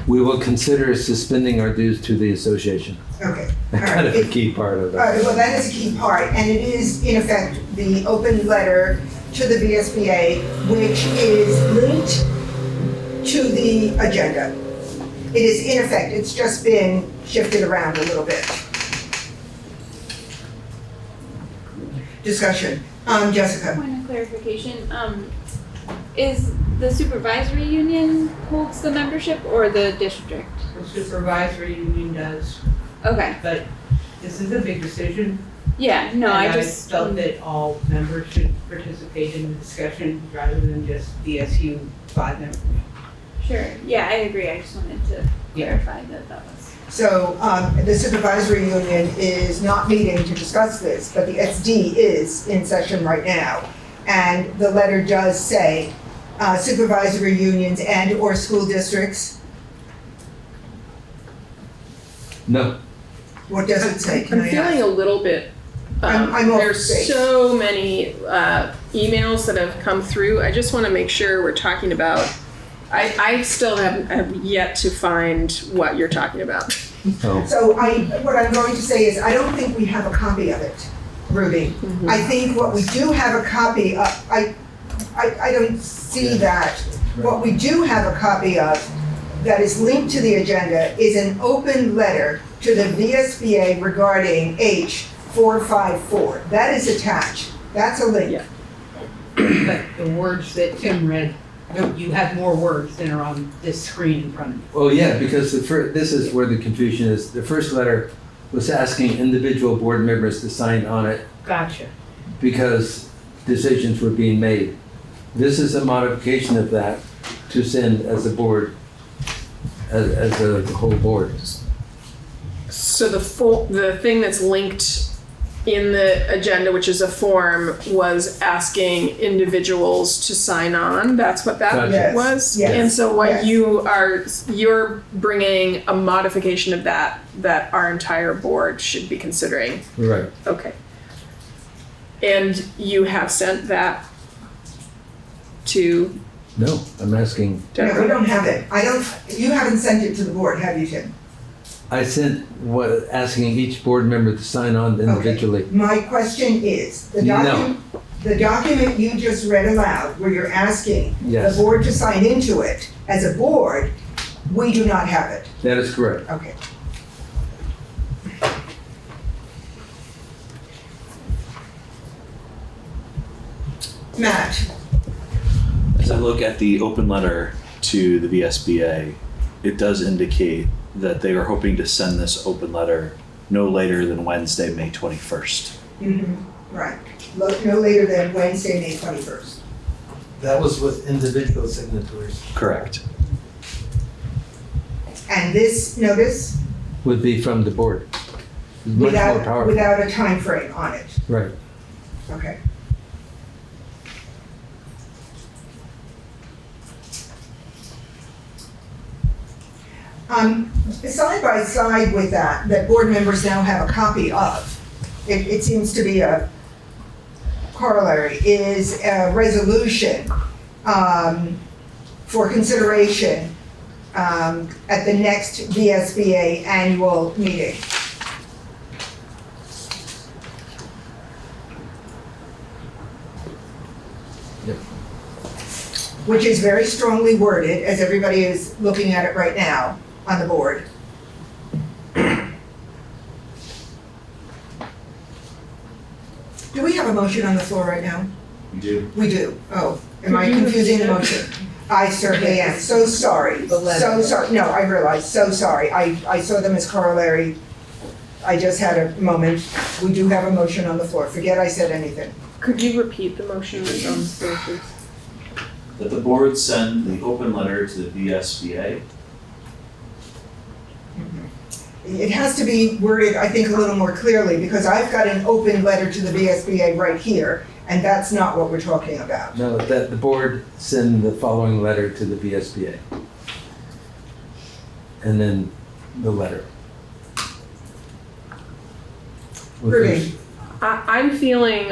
we will consider suspending our dues to the association. Okay, all That's right. kind of a key part of that. Well, that is a key part, and it is in effect the open letter to the VSBA, which is linked to the agenda. It is in effect, it's just been shifted around a little bit. Discussion. Jessica. Point of clarification, is the supervisory union holds the membership or the district? The supervisory union does, Okay, but this is a big decision. yeah, no, And I just. felt that all members should participate in the discussion rather than just DSU 5 members. Sure, yeah, I agree, I just wanted to clarify that that was. So the supervisory union is not meeting to discuss this, but the SD is in session right now. And the letter does say supervisory unions and/or school districts. No. What does it say? Can I'm I feeling ask? a little bit, I'm off there's base. so many emails that have come through. I just want to make sure we're talking about, I still have yet to find what you're talking about. Oh. So what I'm going to say is, I don't think we have a copy of it, Ruby. I think what we do have a copy of, I don't see that. What we do have a copy of that is linked to the agenda is an open letter to the VSBA regarding H454. That is attached. That's a link. But the words that Tim read, you have more words than are on this screen in front of you. Oh, yeah, because this is where the confusion is. The first letter was asking individual board members to sign on it Gotcha. because decisions were being made. This is a modification of that to send as a board, as a whole board. So the thing that's linked in the agenda, which is a form, was asking individuals to sign on. That's what that Gotcha. was. Yes. And so what Yes. you're bringing a modification of that our entire board should be considering. Right. Okay. And you have sent that to No, I'm asking, No, we don't have it. You haven't sent it to the board, have you, Tim? I sent asking each board member to sign on individually. My question is, the No. document you just read aloud, where you're asking the Yes, board to sign into it, as a board, we do not have it. that is correct. Okay. Matt, As I look at the open letter to the VSBA, it does indicate that they are hoping to send this open letter no later than Wednesday, May 21st. right, no later than Wednesday, May 21st. That was with individual signatories. Correct. And this notice, Would be from the board. Much more powerful. without a time frame on it, Right. okay. Side by side with that board members now have a copy of, it seems to be a corollary, is a resolution for consideration at the next VSBA annual meeting. Yep. Which is very strongly worded, as everybody is looking at it right now on the board. Do we have a motion on the floor right now? You do. We do. Oh, am I confusing the motion? I certainly am. So sorry. So sorry. No, I realize. So sorry. I saw them as corollary. I just had a moment. We do have a motion on the floor. Forget I said anything. Could you repeat the motion that's on the floor, please? That the board send the open letter to the VSBA. It has to be worded, I think, a little more clearly, because I've got an open letter to the VSBA right here, and that's not what we're talking about. No, that the board send the following letter to the VSBA. And then the letter. With Ruby. I'm feeling,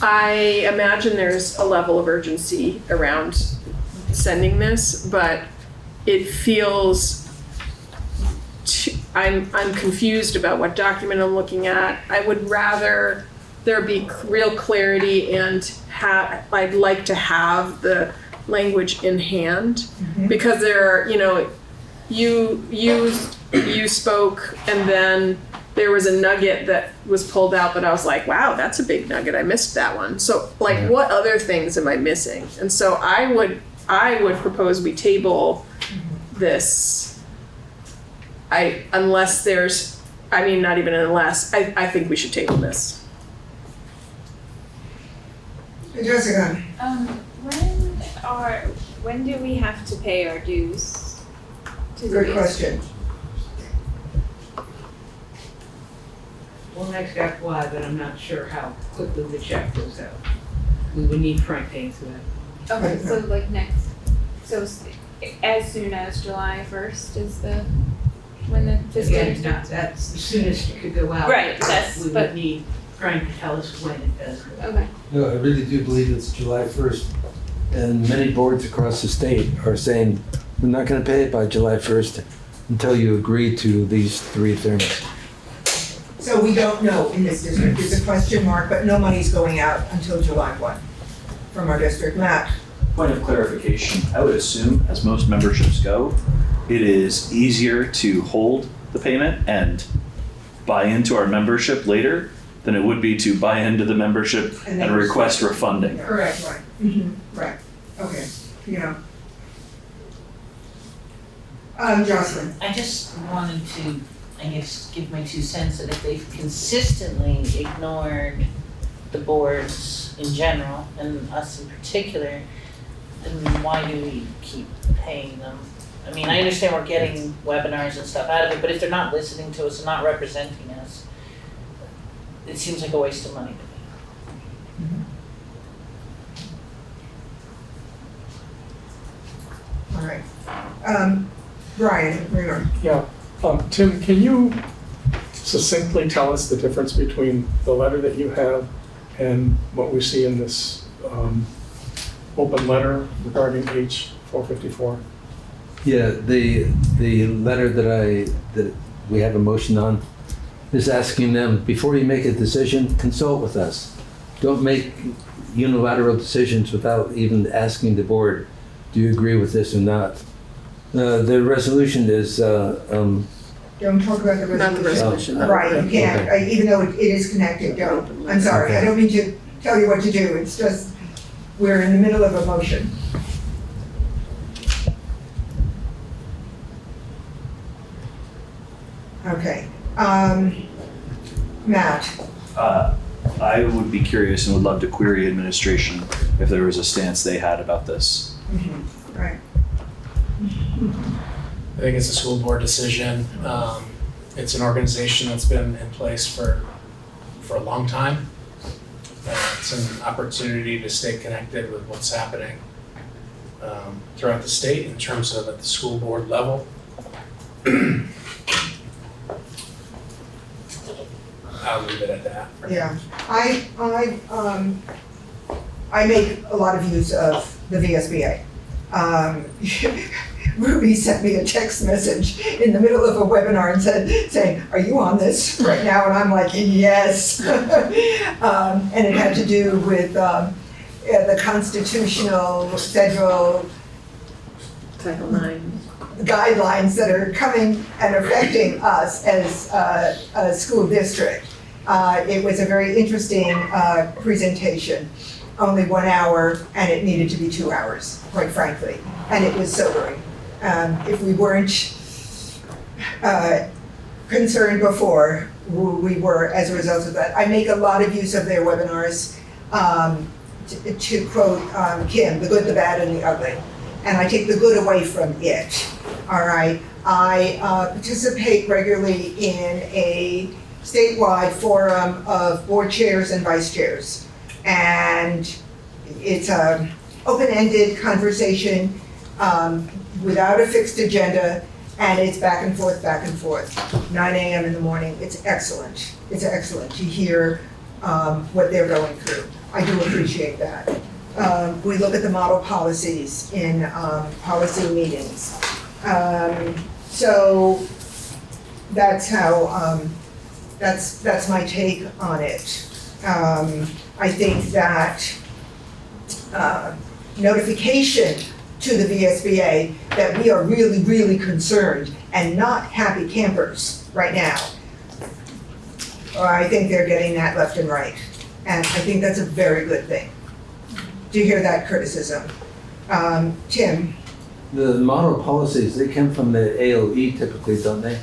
I imagine there's a level of urgency around sending this, but it feels, I'm confused about what document I'm looking at. I would rather there be real clarity and I'd like to have the language in hand, because there are, you spoke, and then there was a nugget that was pulled out that I was like, wow, that's a big nugget. I missed that one. So what other things am I missing? And so I would propose we table this. I think we should table this. Jessica. When do we have to pay our dues? Good question. Well, next FY, but I'm not sure how quickly the check goes out. We would need Frank paying for that. Okay, so as soon as July 1st is when the fiscal. Again, that's the soonest it could go out. Right, We would need Frank to tell us when it does go out. Okay. No, I really do believe it's July 1st. And many boards across the state are saying, we're not gonna pay it by July 1st until you agree to these 3 things. So we don't know in this district. There's a question mark, but no money's going out until July 1 from our district. Matt? Point of clarification, I would assume, as most memberships go, it is easier to hold the payment and buy into our membership later than it would be to buy into the membership and request refunding. Correct, right. Right, okay, Jocelyn? I just wanted to, I guess, give my 2 cents that if they've consistently ignored the boards in general, and us in particular, then why do we keep paying them? I mean, I understand we're getting webinars and stuff out of it, but if they're not listening to us and not representing us, it seems like a waste of money to me. All right. Brian, Reamer. Yeah, Tim, can you succinctly tell us the difference between the letter that you have and what we see in this open letter regarding H 454? Yeah, the letter that we have a motion on is asking them, before you make a decision, consult with us. Don't make unilateral decisions without even asking the board, do you agree with this or not? The resolution is, Don't talk about the resolution. Not the resolution. Right, you can't, even though it is connected, don't. I'm sorry, I don't mean to tell you what to do, it's just, we're in the middle of a motion. Okay, Matt, I would be curious and would love to query administration if there was a stance they had about this. right. I think it's a school board decision. It's an organization that's been in place for a long time. It's an opportunity to stay connected with what's happening throughout the state in terms of at the school board level. I'll leave it at that. Yeah, I make a lot of use of the VSBA. Ruby sent me a text message in the middle of a webinar and saying, are you on this right now? And I'm like, yes. And it had to do with the constitutional federal Title IX guidelines that are coming and affecting us as a school district. It was a very interesting presentation. Only 1 hour, and it needed to be 2 hours, quite frankly. And it was sobering. If we weren't concerned before, we were as a result of that. I make a lot of use of their webinars. To quote Kim, the good, the bad, and the ugly. And I take the good away from it, all right? I participate regularly in a statewide forum of board chairs and vice chairs. And it's an open-ended conversation without a fixed agenda, and it's back and forth, 9 a.m. in the morning. It's excellent. It's excellent to hear what they're going through. I do appreciate that. We look at the model policies in policy meetings. So that's how, that's my take on it. I think that notification to the VSBA that we are really, really concerned and not happy campers right now. I think they're getting that left and right. And I think that's a very good thing to hear that criticism. Tim? The model policies, they come from the AOE typically, don't they?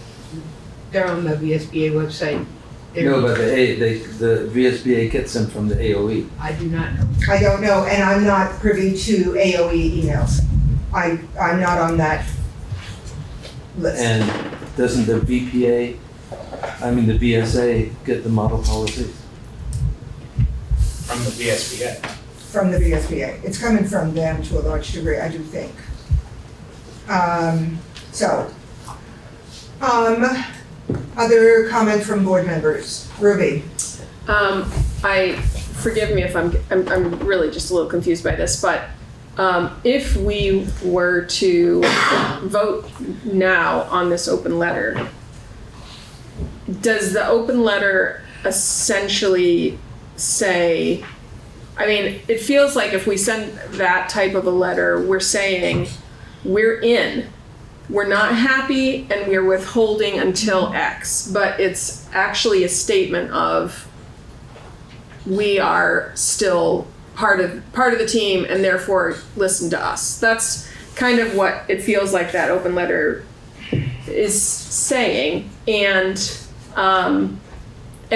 They're on the VSBA website. No, but the VSBA gets them from the AOE. I do not know. I don't know, and I'm not privy to AOE emails. I'm not on that list. And doesn't the the V.S.A. get the model policies? From the VSBA. From the VSBA. It's coming from them to a large degree, I do think. Other comment from board members? Ruby? Forgive me if I'm really just a little confused by this, but if we were to vote now on this open letter, does the open letter essentially say, I mean, it feels like if we send that type of a letter, we're saying we're in. We're not happy and we're withholding until X, but it's actually a statement of we are still part of the team and therefore listen to us. That's kind of what it feels like that open letter is saying. And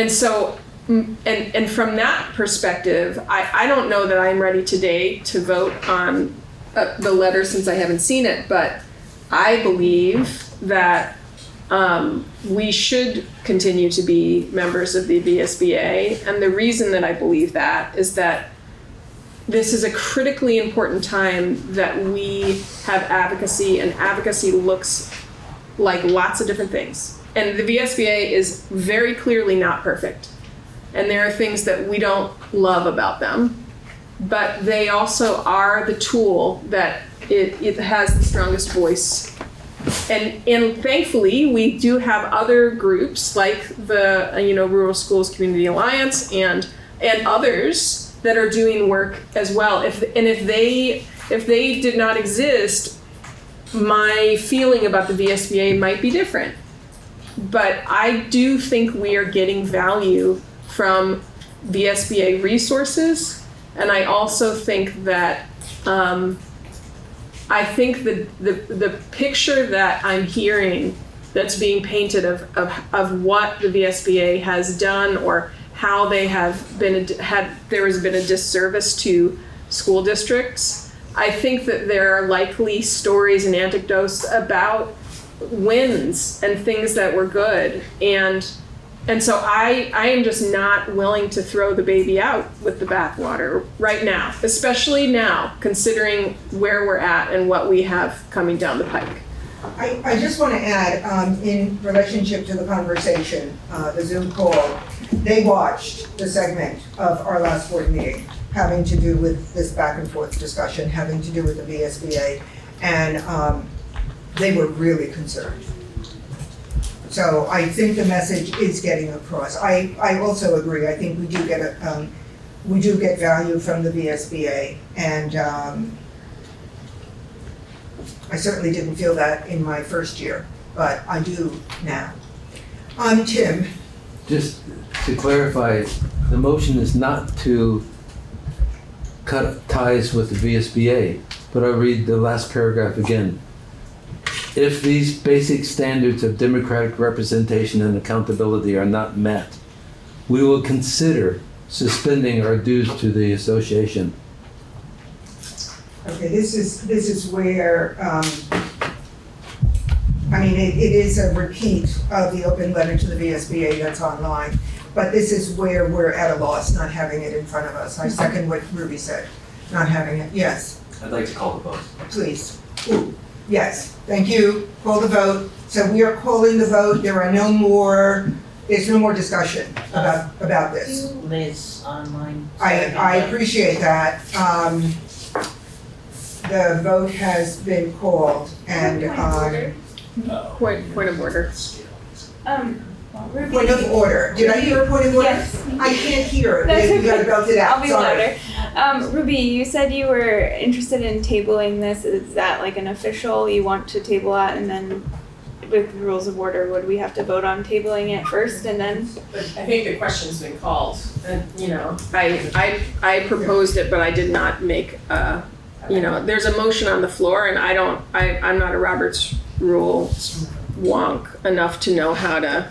so from that perspective, I don't know that I'm ready today to vote on the letter since I haven't seen it, but I believe that we should continue to be members of the VSBA. And the reason that I believe that is that this is a critically important time that we have advocacy, and advocacy looks like lots of different things. And the VSBA is very clearly not perfect. And there are things that we don't love about them. but they also are the tool that it has the strongest voice. And thankfully, we do have other groups like the Rural Schools Community Alliance and others that are doing work as well. If they did not exist, my feeling about the VSBA might be different. But I do think we are getting value from VSBA resources, and I also think that the picture that I'm hearing that's being painted of what the VSBA has done or how they have there has been a disservice to school districts. I think that there are likely stories and anecdotes about wins and things that were good, and so I am just not willing to throw the baby out with the bathwater right now, especially now, considering where we're at and what we have coming down the pike. I just want to add, in relationship to the conversation, the Zoom call, they watched the segment of our last board meeting having to do with this back and forth discussion, having to do with the VSBA, and they were really concerned. So I think the message is getting across. I also agree. I think we do get value from the VSBA, and I certainly didn't feel that in my first year, but I do now. Tim. Just to clarify, the motion is not to cut ties with the VSBA, but I'll read the last paragraph again. If these basic standards of democratic representation and accountability are not met, we will consider suspending our dues to the association. Okay, this is where, it is a repeat of the open letter to the VSBA that's online, but this is where we're at a loss, not having it in front of us. I second what Ruby said, not having it. Yes, I'd like to call the vote. please. Ooh, yes, thank you. Call the vote. So we are calling the vote. There's no more discussion about this. Liz online. I appreciate that. The vote has been called, and Point of order. Ruby. Point of order. Did I hear a point of order? Yes. I can't hear it. That's You okay. gotta belt it out. I'll be Sorry. louder. Ruby, you said you were interested in tabling this. Is that like an official you want to table it, and then with rules of order, would we have to vote on tabling it first and then? But I think the question's been called, and I proposed it, but I did not make there's a motion on the floor, and I'm not a Robert's rule wonk enough to know how to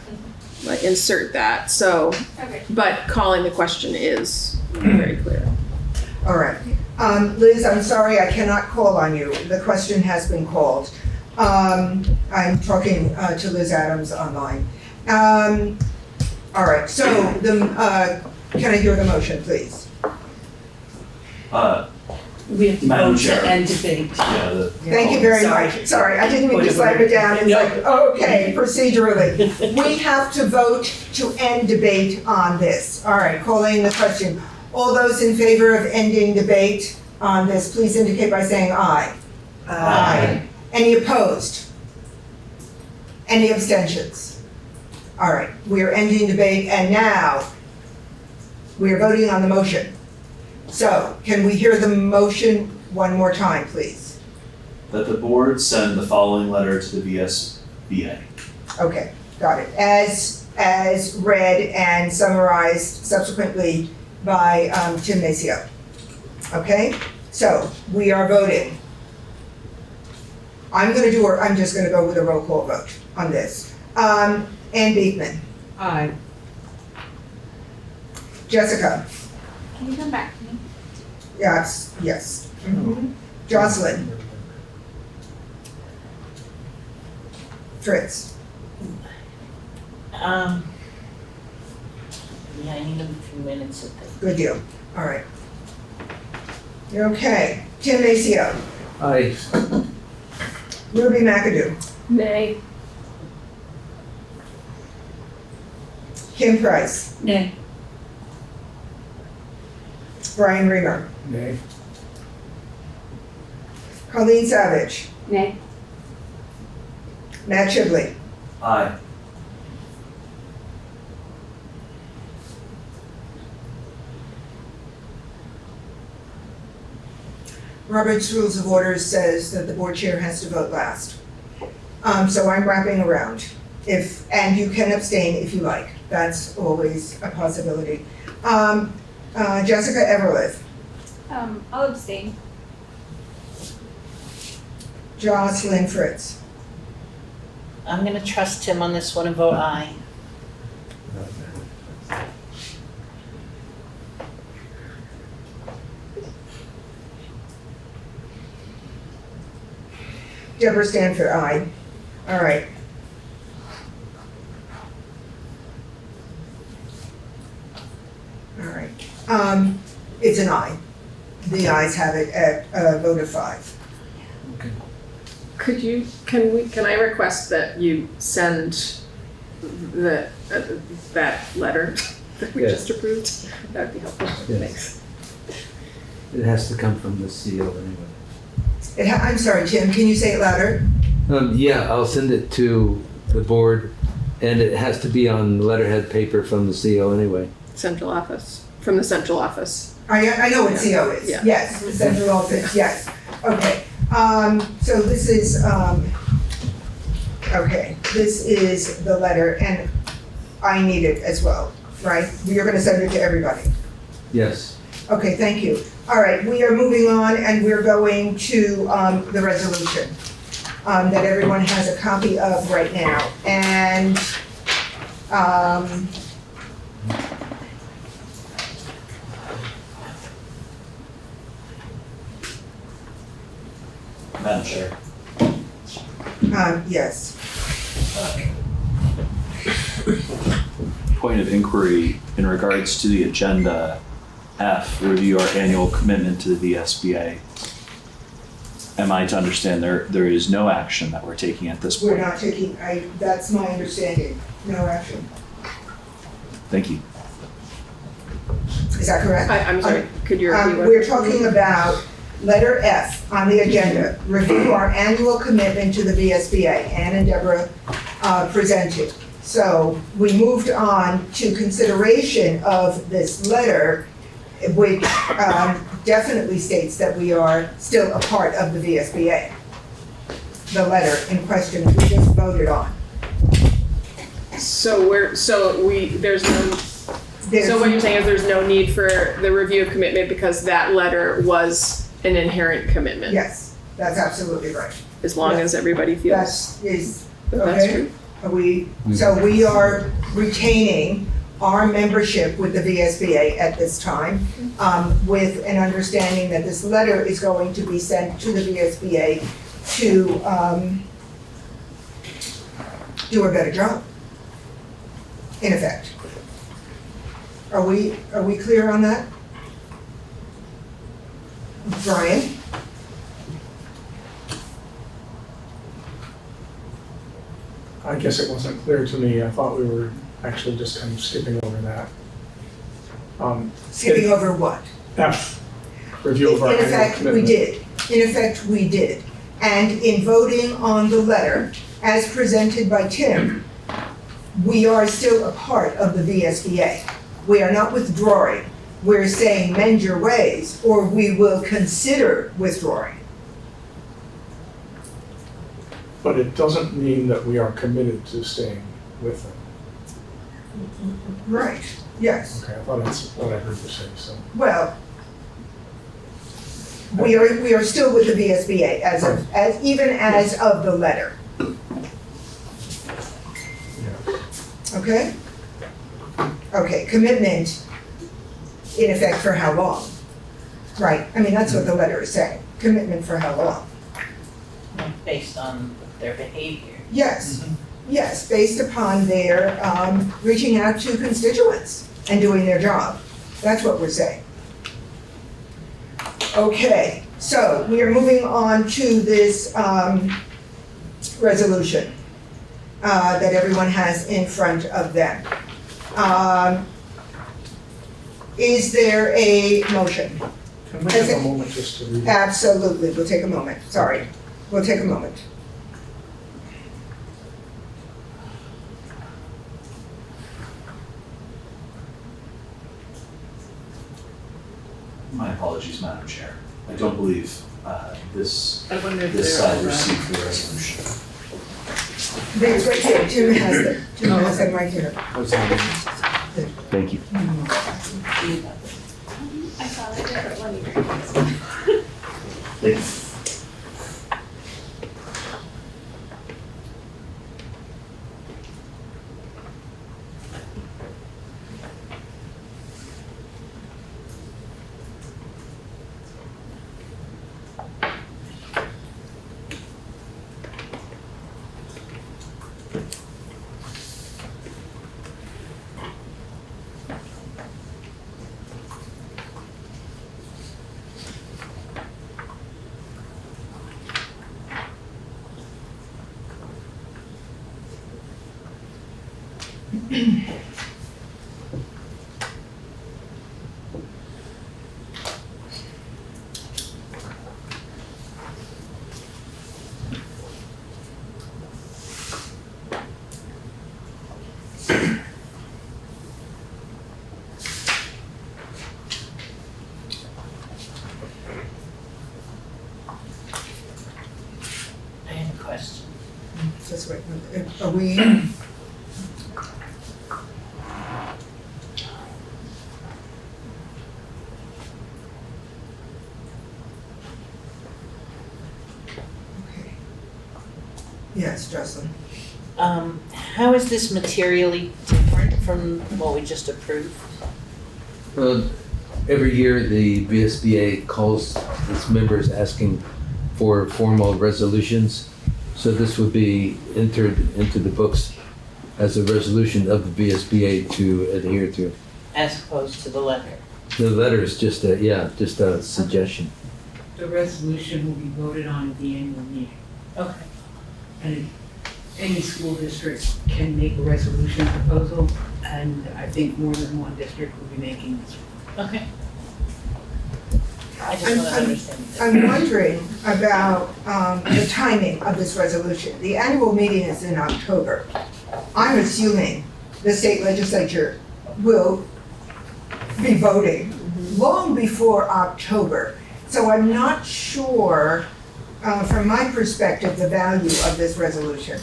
insert that. So, Okay. but calling the question is very clear. All right. Liz, I'm sorry, I cannot call on you. The question has been called. I'm talking to Liz Adams online. All right, so can I hear the motion, please? We have to Madam vote to Chair. end debate. Thank you very Sorry. much. Sorry, I didn't mean to slam it down. It's like, okay, procedurally. We have to vote to end debate on this. All right, calling the question. All those in favor of ending debate on this, please indicate by saying aye. Aye. Any opposed? Any abstentions? All right, we are ending debate, and now we are voting on the motion. So, can we hear the motion one more time, please? That the board send the following letter to the VSBA. Okay, got it. As read and summarized subsequently by Tim Maceo. Okay, so we are voting. I'm just gonna go with a roll call vote on this. Ann Beekman. Aye. Jessica. Can you come back to me? Yes. Mhm. Jocelyn. Fritz. Yeah, I need a few minutes of this. Good deal. All right. Okay. Tim Maceo. Aye. Ruby McAdoo. Nay. Kim Price. Nay. Brian Reamer. Nay. Colleen Savage. Nay. Matt Shibley. Aye. Robert's Rules of Order says that the board chair has to vote last. So I'm wrapping around. And you can abstain if you like. That's always a possibility. Jessica Everlith. I'll abstain. Jocelyn Fritz. I'm gonna trust Tim on this one and vote aye. Deborah Stanford, aye. All right. All right. It's an aye. The ayes have it at a vote of 5. Can I request that you send that letter that we Yes. just approved? That would be helpful. Yes. Thanks. It has to come from the CO anyway. I'm sorry, Tim, can you say it louder? Yeah, I'll send it to the board, and it has to be on letterhead paper from the CO anyway. Central office, from the central office. I know what CO is. Yeah. Yes, the central office, yes. Okay. So this is, okay, this is the letter, and I need it as well, right? You're gonna send it to everybody. Yes. Okay, thank you. All right, we are moving on, and we're going to the resolution that everyone has a copy of right now. And Madam Chair. yes. Point of inquiry in regards to the agenda F, review our annual commitment to the VSBA. Am I to understand there is no action that we're taking at this point? We're not taking, that's my understanding, no action. Thank you. Is that correct? I'm sorry, could you repeat what? We're talking about letter F on the agenda, review our annual commitment to the VSBA. Ann and Deborah presented. So we moved on to consideration of this letter, which definitely states that we are still a part of the VSBA. The letter in question we just voted on. So what you're saying is there's no need for the review of commitment because that letter was an inherent commitment? Yes, that's absolutely right. As long as everybody feels that's that's true. true. So we are retaining our membership with the VSBA at this time, with an understanding that this letter is going to be sent to the VSBA to do a better job, in effect. Are we clear on that? Brian? I guess it wasn't clear to me. I thought we were actually just kind of skipping over that. Skipping over what? F, review of our In annual effect, commitment. we did. In effect, we did. And in voting on the letter, as presented by Tim, we are still a part of the VSBA. We are not withdrawing. We're saying mend your ways, or we will consider withdrawing. But it doesn't mean that we are committed to staying with them. Right, yes. Okay, I thought that's what I heard you say, so. Well, we are still with the VSBA even as of the letter. Okay? Okay, commitment, in effect, for how long? Right, I mean, that's what the letter is saying. Commitment for how long? Based on their behavior. Yes, yes, based upon their reaching out to constituents and doing their job. That's what we're saying. Okay, so we are moving on to this resolution that everyone has in front of them. Is there a motion? Can we have a moment just to read it? Absolutely, we'll take a moment, sorry. We'll take a moment. My apologies, Madam Chair. I don't believe this I wonder if this they're side all received the resolution. It's right here, Jim has them. Jim has them right here. Thank you. I saw that different one. I have a question. Just wait, are we? Okay. Yes, Jocelyn. How is this materially different from what we just approved? Well, every year the VSBA calls its members asking for formal resolutions. So this would be entered into the books as a resolution of the VSBA to adhere to. As opposed to the letter? The letter is just a suggestion. The resolution will be voted on at the annual meeting. Okay. And any school district can make a resolution proposal, and I think more than one district will be making this. Okay. I just want to understand. I'm wondering about the timing of this resolution. The annual meeting is in October. I'm assuming the state legislature will be voting long before October. So I'm not sure, from my perspective, the value of this resolution.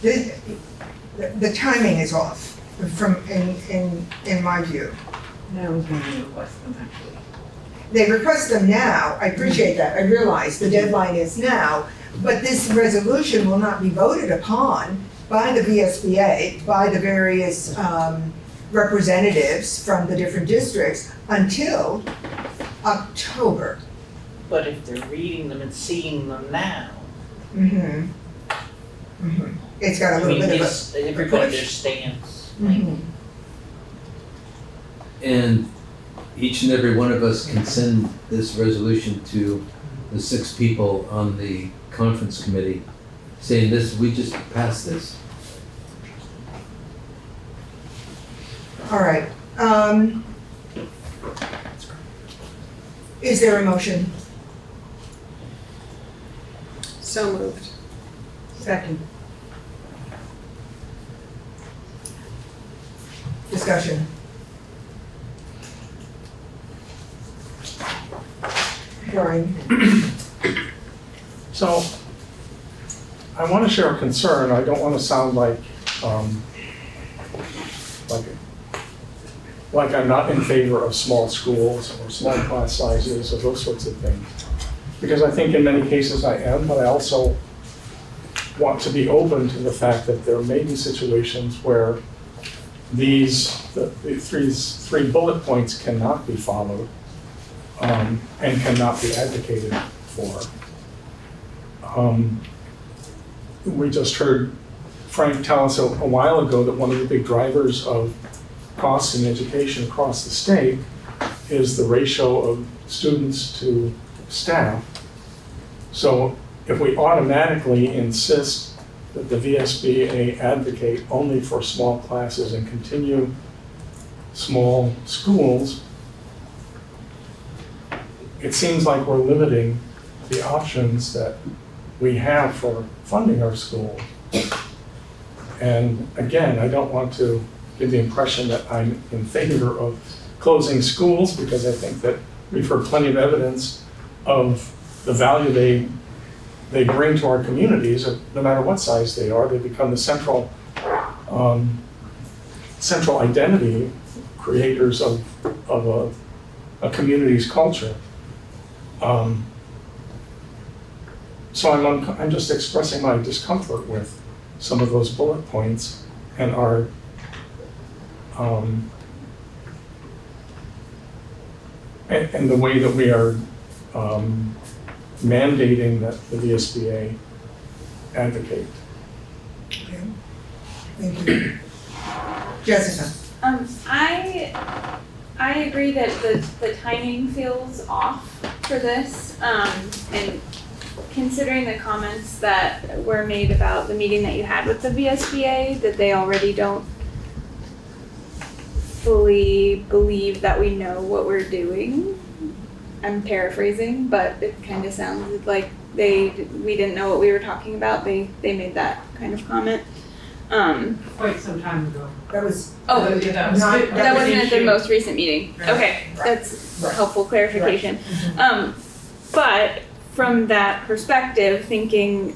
The timing is off in my view. That was when we requested them, actually. They request them now, I appreciate that, I realize the deadline is now, but this resolution will not be voted upon by the VSBA, by the various representatives from the different districts until October. But if they're reading them and seeing them now. It's got a little bit of a everybody push. understands. And each and every one of us can send this resolution to the 6 people on the conference committee saying this, we just passed this. All right. Is there a motion? So moved. Second. Discussion. Brian. So, I want to share a concern. I don't want to sound like I'm not in favor of small schools or small class sizes or those sorts of things. Because I think in many cases I am, but I also want to be open to the fact that there may be situations where the three bullet points cannot be followed and cannot be advocated for. We just heard Frank tell us a while ago that one of the big drivers of costs in education across the state is the ratio of students to staff. So if we automatically insist that the VSBA advocate only for small classes and continue small schools, it seems like we're limiting the options that we have for funding our schools. And again, I don't want to give the impression that I'm in favor of closing schools, because I think that we've heard plenty of evidence of the value they bring to our communities, no matter what size they are. They become the central identity, creators of a community's culture. So I'm just expressing my discomfort with some of those bullet points and our and the way that we are mandating that the VSBA advocate. Okay. Thank you. Jessica? I agree that the timing feels off for this, and considering the comments that were made about the meeting that you had with the VSBA, that they already don't fully believe that we know what we're doing. I'm paraphrasing, but it kind of sounded like we didn't know what we were talking about. They made that kind of comment. Quite some time ago. That was. That wasn't at the most recent meeting. Right. Okay, that's a helpful clarification. Right. But from that perspective, thinking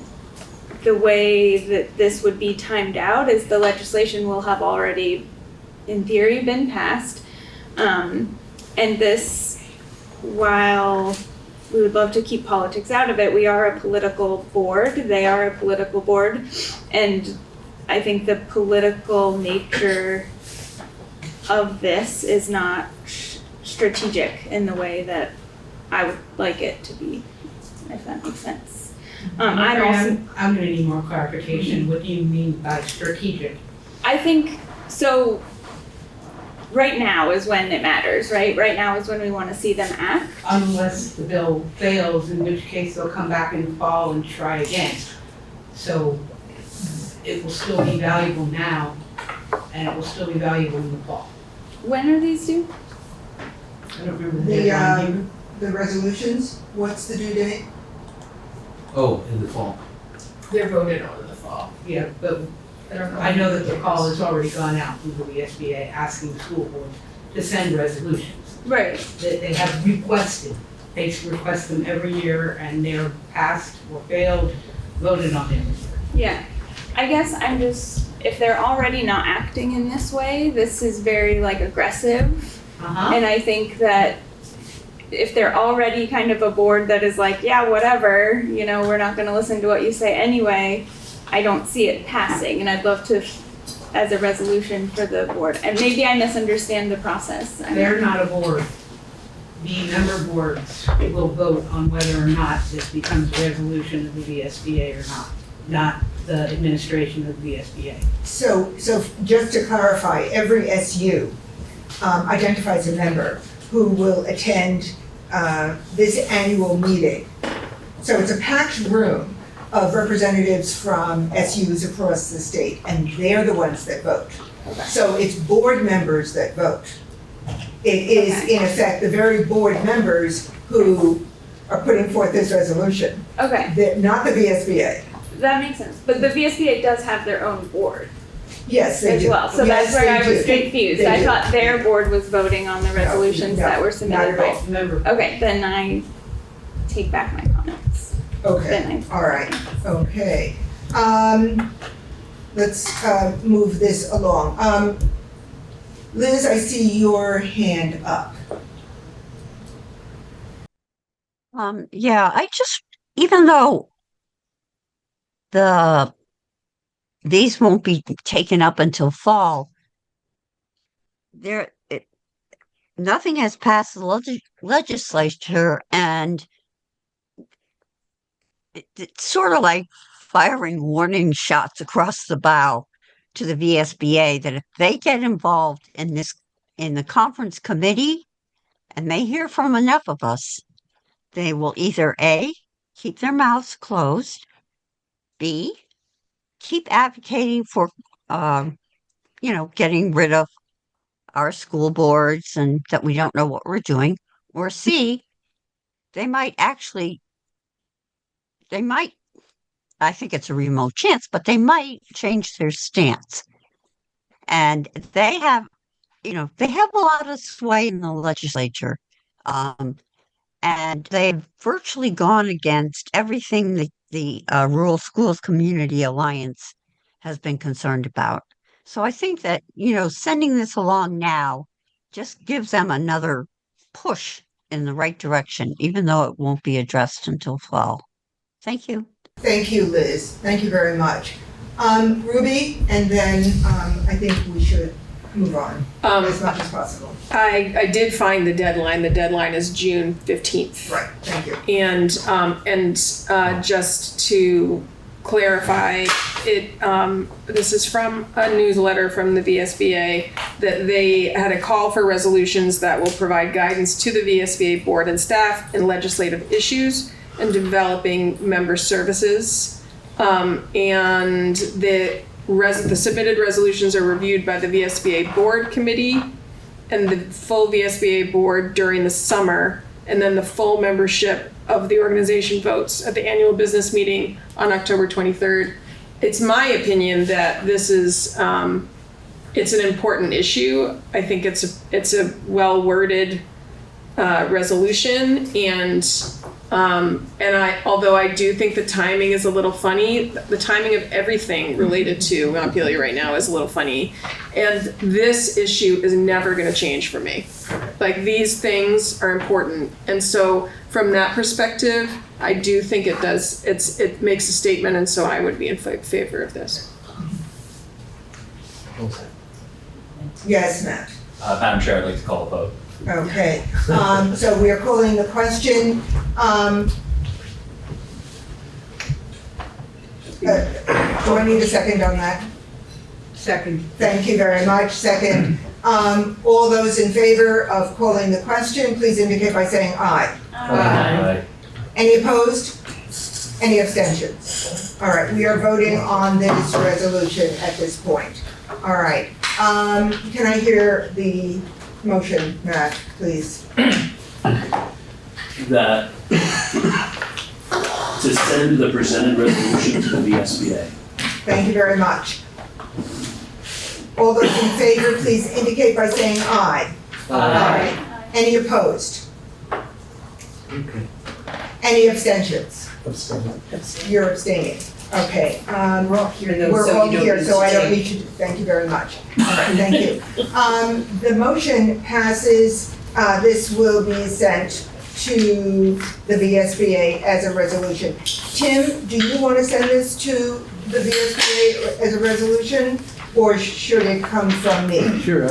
the way that this would be timed out is the legislation will have already, in theory, been passed. And this, while we would love to keep politics out of it, we are a political board, they are a political board, and I think the political nature of this is not strategic in the way that I would like it to be, if that makes sense. I'm gonna need more clarification. What do you mean by strategic? I think, so right now is when it matters, right? Right now is when we want to see them act. Unless the bill fails, in which case they'll come back in the fall and try again. So it will still be valuable now, and it will still be valuable in the fall. When are these due? I don't remember the deadline. The resolutions, what's the due date? Oh, in the fall. They're voted on in the fall. Yeah, but I know that the call has already gone out through the VSBA asking the school board to send resolutions. Right. That they have requested. They request them every year, and they're passed or failed, voted on every year. Yeah. I guess I'm just, if they're already not acting in this way, this is very aggressive. And I think that if they're already kind of a board that is like, yeah, whatever, we're not going to listen to what you say anyway, I don't see it passing. And I'd love to, as a resolution for the board. And maybe I misunderstand the process. They're not a board. The member boards will vote on whether or not this becomes a resolution of the VSBA or not the administration of the VSBA. So just to clarify, every SU identifies a member who will attend this annual meeting. So it's a packed room of representatives from SUs across the state, and they're the ones that vote. Okay. So it's board members that vote. It is, in effect, the very board members who are putting forth this resolution. Okay. Not the VSBA. That makes sense. But the VSBA does have their own board. Yes, they do. As well. So yes, that's where I was do. confused. I thought their board was voting on the resolutions that were submitted by. Okay, then I take back my comments. Okay. All right. Okay. Let's move this along. Liz, I see your hand up. Yeah, even though these won't be taken up until fall, nothing has passed the legislature, and it's sort of like firing warning shots across the bow to the VSBA that if they get involved in the conference committee and they hear from enough of us, they will either A, keep their mouths closed, B, keep advocating for, getting rid of our school boards and that we don't know what we're doing, or C, they might, I think it's a remote chance, but they might change their stance. And they have a lot of sway in the legislature. And they've virtually gone against everything that the Rural Schools Community Alliance has been concerned about. So I think that, sending this along now just gives them another push in the right direction, even though it won't be addressed until fall. Thank you. Thank you, Liz. Thank you very much. Ruby, and then I think we should move on as much as possible. I did find the deadline. The deadline is June 15th. Right, thank you. And just to clarify, this is from a newsletter from the VSBA that they had a call for resolutions that will provide guidance to the VSBA board and staff in legislative issues and developing member services. And the submitted resolutions are reviewed by the VSBA board committee and the full VSBA board during the summer, and then the full membership of the organization votes at the annual business meeting on October 23rd. It's my opinion that this is, it's an important issue. I think it's a well-worded resolution, and although I do think the timing is a little funny, the timing of everything related to Montpelier right now is a little funny, and this issue is never going to change for me. Like, these things are important, and so from that perspective, I do think it does. It makes a statement, and so I would be in favor of this. Yes, Matt. Madam Chair, I'd like to call a vote. Okay, so we are calling the question. Do I need a second on that? Second. Thank you very much. Second. All those in favor of calling the question, please indicate by saying aye. Aye. Any opposed? Any abstentions? All right, we are voting on this resolution at this point. All right, can I hear the motion, Matt, please? That to send the presented resolution to the VSBA. Thank you very much. All those in favor, please indicate by saying aye. Aye. Any opposed? Okay. Any abstentions? Abstain. You're abstaining. Okay. We're all here though, We're so all you don't here, need so to I don't change. need to, thank you very much. All right, thank you. The motion passes. This will be sent to the VSBA as a resolution. Tim, do you want to send this to the VSBA as a resolution, or should it come from me? Sure.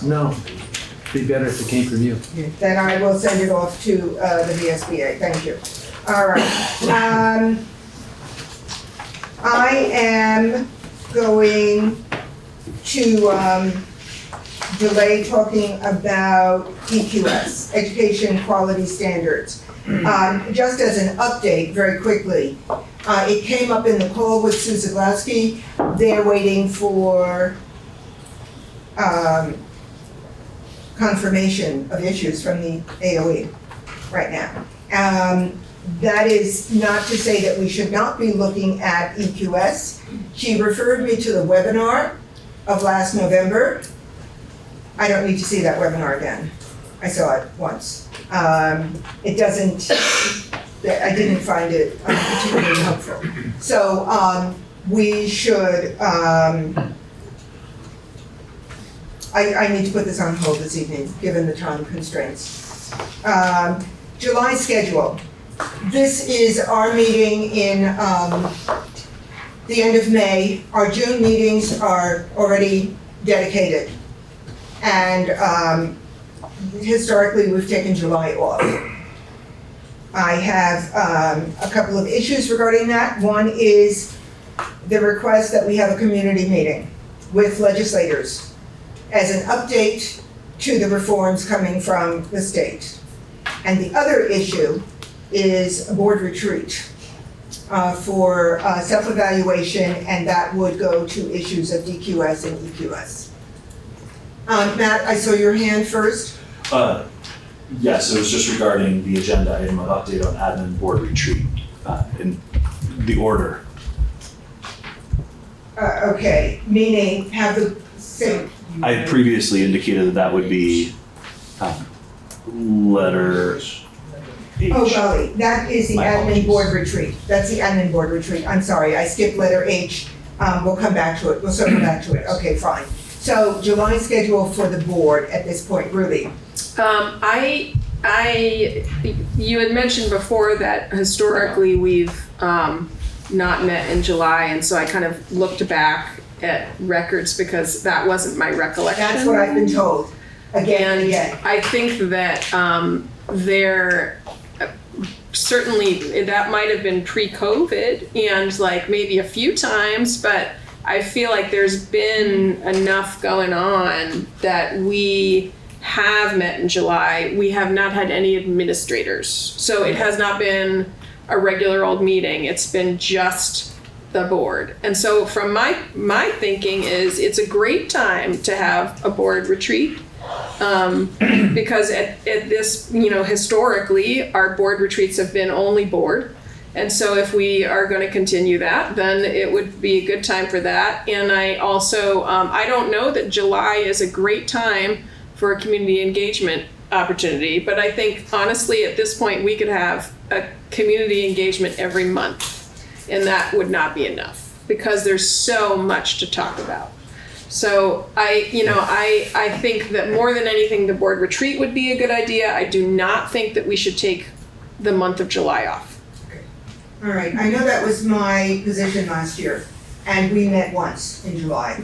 No, be better if it came from you. Then I will send it off to the VSBA. Thank you. All right. I am going to delay talking about EQS, Education Quality Standards. Just as an update, very quickly, it came up in the call with Sue Zaglowski. They're waiting for confirmation of issues from the AOE right now. That is not to say that we should not be looking at EQS. She referred me to the webinar of last November. I don't need to see that webinar again. I saw it once. It doesn't, I didn't find it particularly helpful. So we should, I need to put this on hold this evening, given the time constraints. July schedule. This is our meeting in the end of May. Our June meetings are already dedicated. And historically, we've taken July off. I have a couple of issues regarding that. One is the request that we have a community meeting with legislators as an update to the reforms coming from the state. And the other issue is a board retreat. for self-evaluation, and that would go to issues of DQS and EQS. Matt, I saw your hand first. Yes, it was just regarding the agenda item of update on admin board retreat in the order. Okay, meaning have the same. I had previously indicated that that would be letter H. Oh, golly, that is the My admin apologies. board retreat. That's the admin board retreat. I'm sorry, I skipped letter H. We'll come back to it. We'll circle back to it. Okay, fine. So July schedule for the board at this point, Ruby. You had mentioned before that historically we've not met in July, and so I kind of looked back at records because that wasn't my recollection. That's what I've been told, again and again. I think that there certainly that might have been pre-COVID and like maybe a few times, but I feel like there's been enough going on that we have met in July. We have not had any administrators, so it has not been a regular old meeting. It's been just the board. And so from my thinking is it's a great time to have a board retreat because at this, historically our board retreats have been only board. And so if we are going to continue that, then it would be a good time for that. And I also, I don't know that July is a great time for a community engagement opportunity, but I think honestly at this point we could have a community engagement every month, and that would not be enough because there's so much to talk about. So I think that more than anything the board retreat would be a good idea. I do not think that we should take the month of July off. All right, I know that was my position last year, and we met once in July.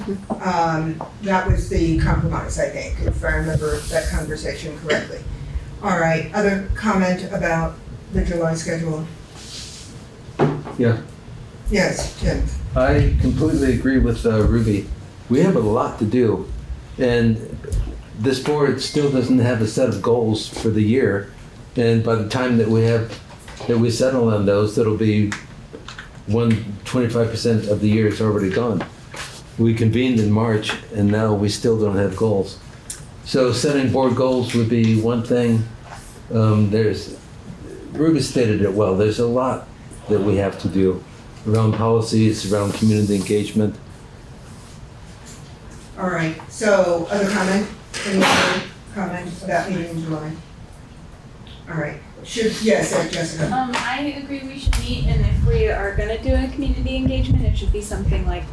That was the compromise, I think, if I remember that conversation correctly. All right, other comment about the July schedule? Yeah, Yes, Tim. I completely agree with Ruby. We have a lot to do, and this board still doesn't have a set of goals for the year. And by the time that we settle on those, it'll be 25% of the year is already gone. We convened in March, and now we still don't have goals. So setting board goals would be one thing. Ruby stated it well. There's a lot that we have to do around policies, around community engagement. All right, so other comment? Any other comment about meeting in July? All right, yes, Jessica. I agree we should meet, and if we are gonna do a community engagement, it should be something like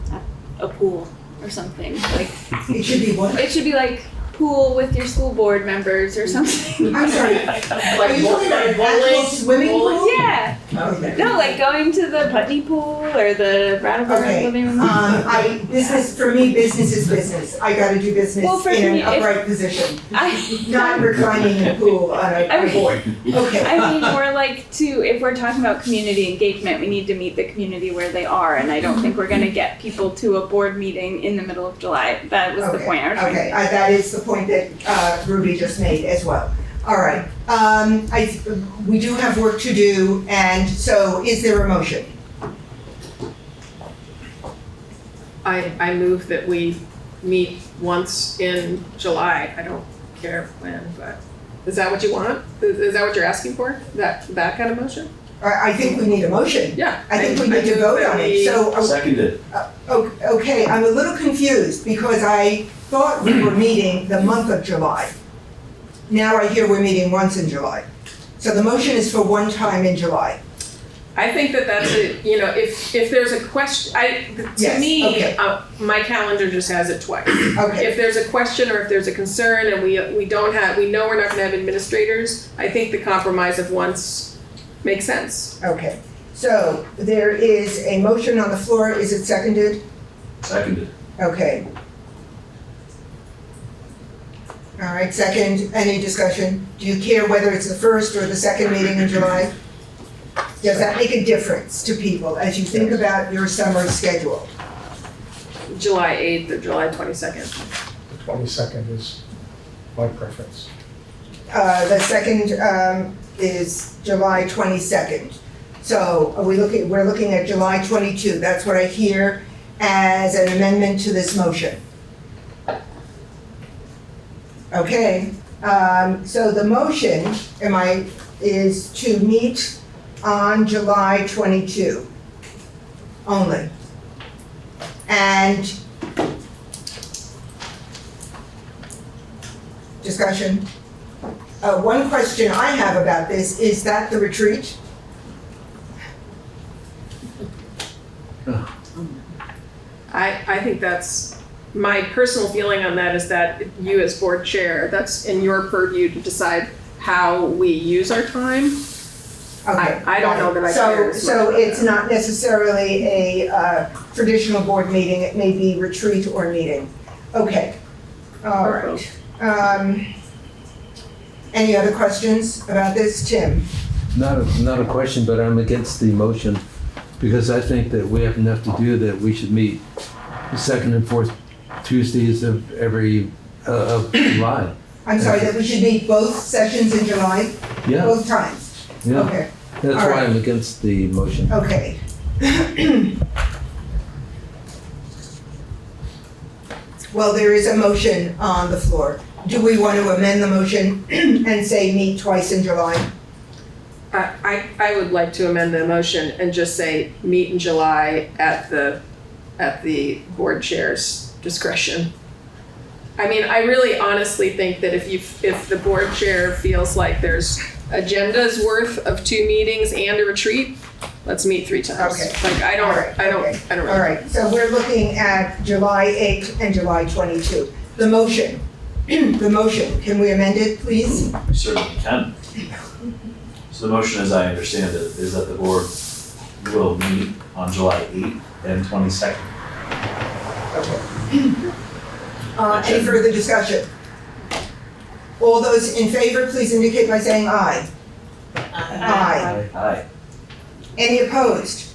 a pool or something, like. It should be what? It should be like pool with your school board members or something. I'm sorry, are you talking about an actual swimming pool? Yeah. Okay. No, like going to the Putney pool or the Brattleboro Okay, living room. for me, business is business. I gotta do business Well, for in me, an upright position, not reclining in a pool on a board. Okay. I mean, more like if we're talking about community engagement, we need to meet the community where they are, and I don't think we're gonna get people to a board meeting in the middle of July. That was the point I was trying to Okay, make. that is the point that Ruby just made as well. All right, we do have work to do, and so is there a motion? I move that we meet once in July. I don't care when, but is that what you want? Is that what you're asking for? That kind of motion? I think we need a motion. Yeah. I think we need to vote on it, so. Seconded. Okay, I'm a little confused because I thought we were meeting the month of July. Now I hear we're meeting once in July. So the motion is for one time in July. I think that's if there's a question, Yes, to me, okay. My calendar just has it twice. Okay. If there's a question or if there's a concern and we know we're not gonna have administrators, I think the compromise of once makes sense. Okay, so there is a motion on the floor. Is it seconded? Seconded. Okay. All right, second, any discussion? Do you care whether it's the first or the second meeting in July? Does that make a difference to people as you think about your summer schedule? July 8th or July 22nd. The 22nd is my preference. The second is July 22nd. So we're looking at July 22. That's what I hear as an amendment to this motion. Okay, so the motion, is to meet on July 22 only. And discussion. One question I have about this, is that the retreat? I think that's, my personal feeling on that is that you as board chair, that's in your purview to decide how we use our time. Okay. I don't know that I care as much So about it's that. not necessarily a traditional board meeting, it may be retreat or meeting. Okay, all right. Any other questions about this, Tim? Not a question, but I'm against the motion because I think that we have enough to do that we should meet the second and fourth Tuesdays of every, of July. I'm sorry, that we should meet both sessions in July? Yeah. Both times? Yeah. Okay, That's All why right. I'm against the motion. okay. Well, there is a motion on the floor. Do we want to amend the motion and say meet twice in July? I would like to amend the motion and just say meet in July at the board chair's discretion. I mean, I really honestly think that if the board chair feels like there's agenda's worth of 2 meetings and a retreat, let's meet 3 times. Okay. Like I don't really. All right, so we're looking at July 8th and July 22. The motion, can we amend it, please? We certainly can. So the motion, as I understand it, is that the board will meet on July 8th and 22nd. Any further discussion? All those in favor, please indicate by saying aye. Aye. Aye. Any opposed?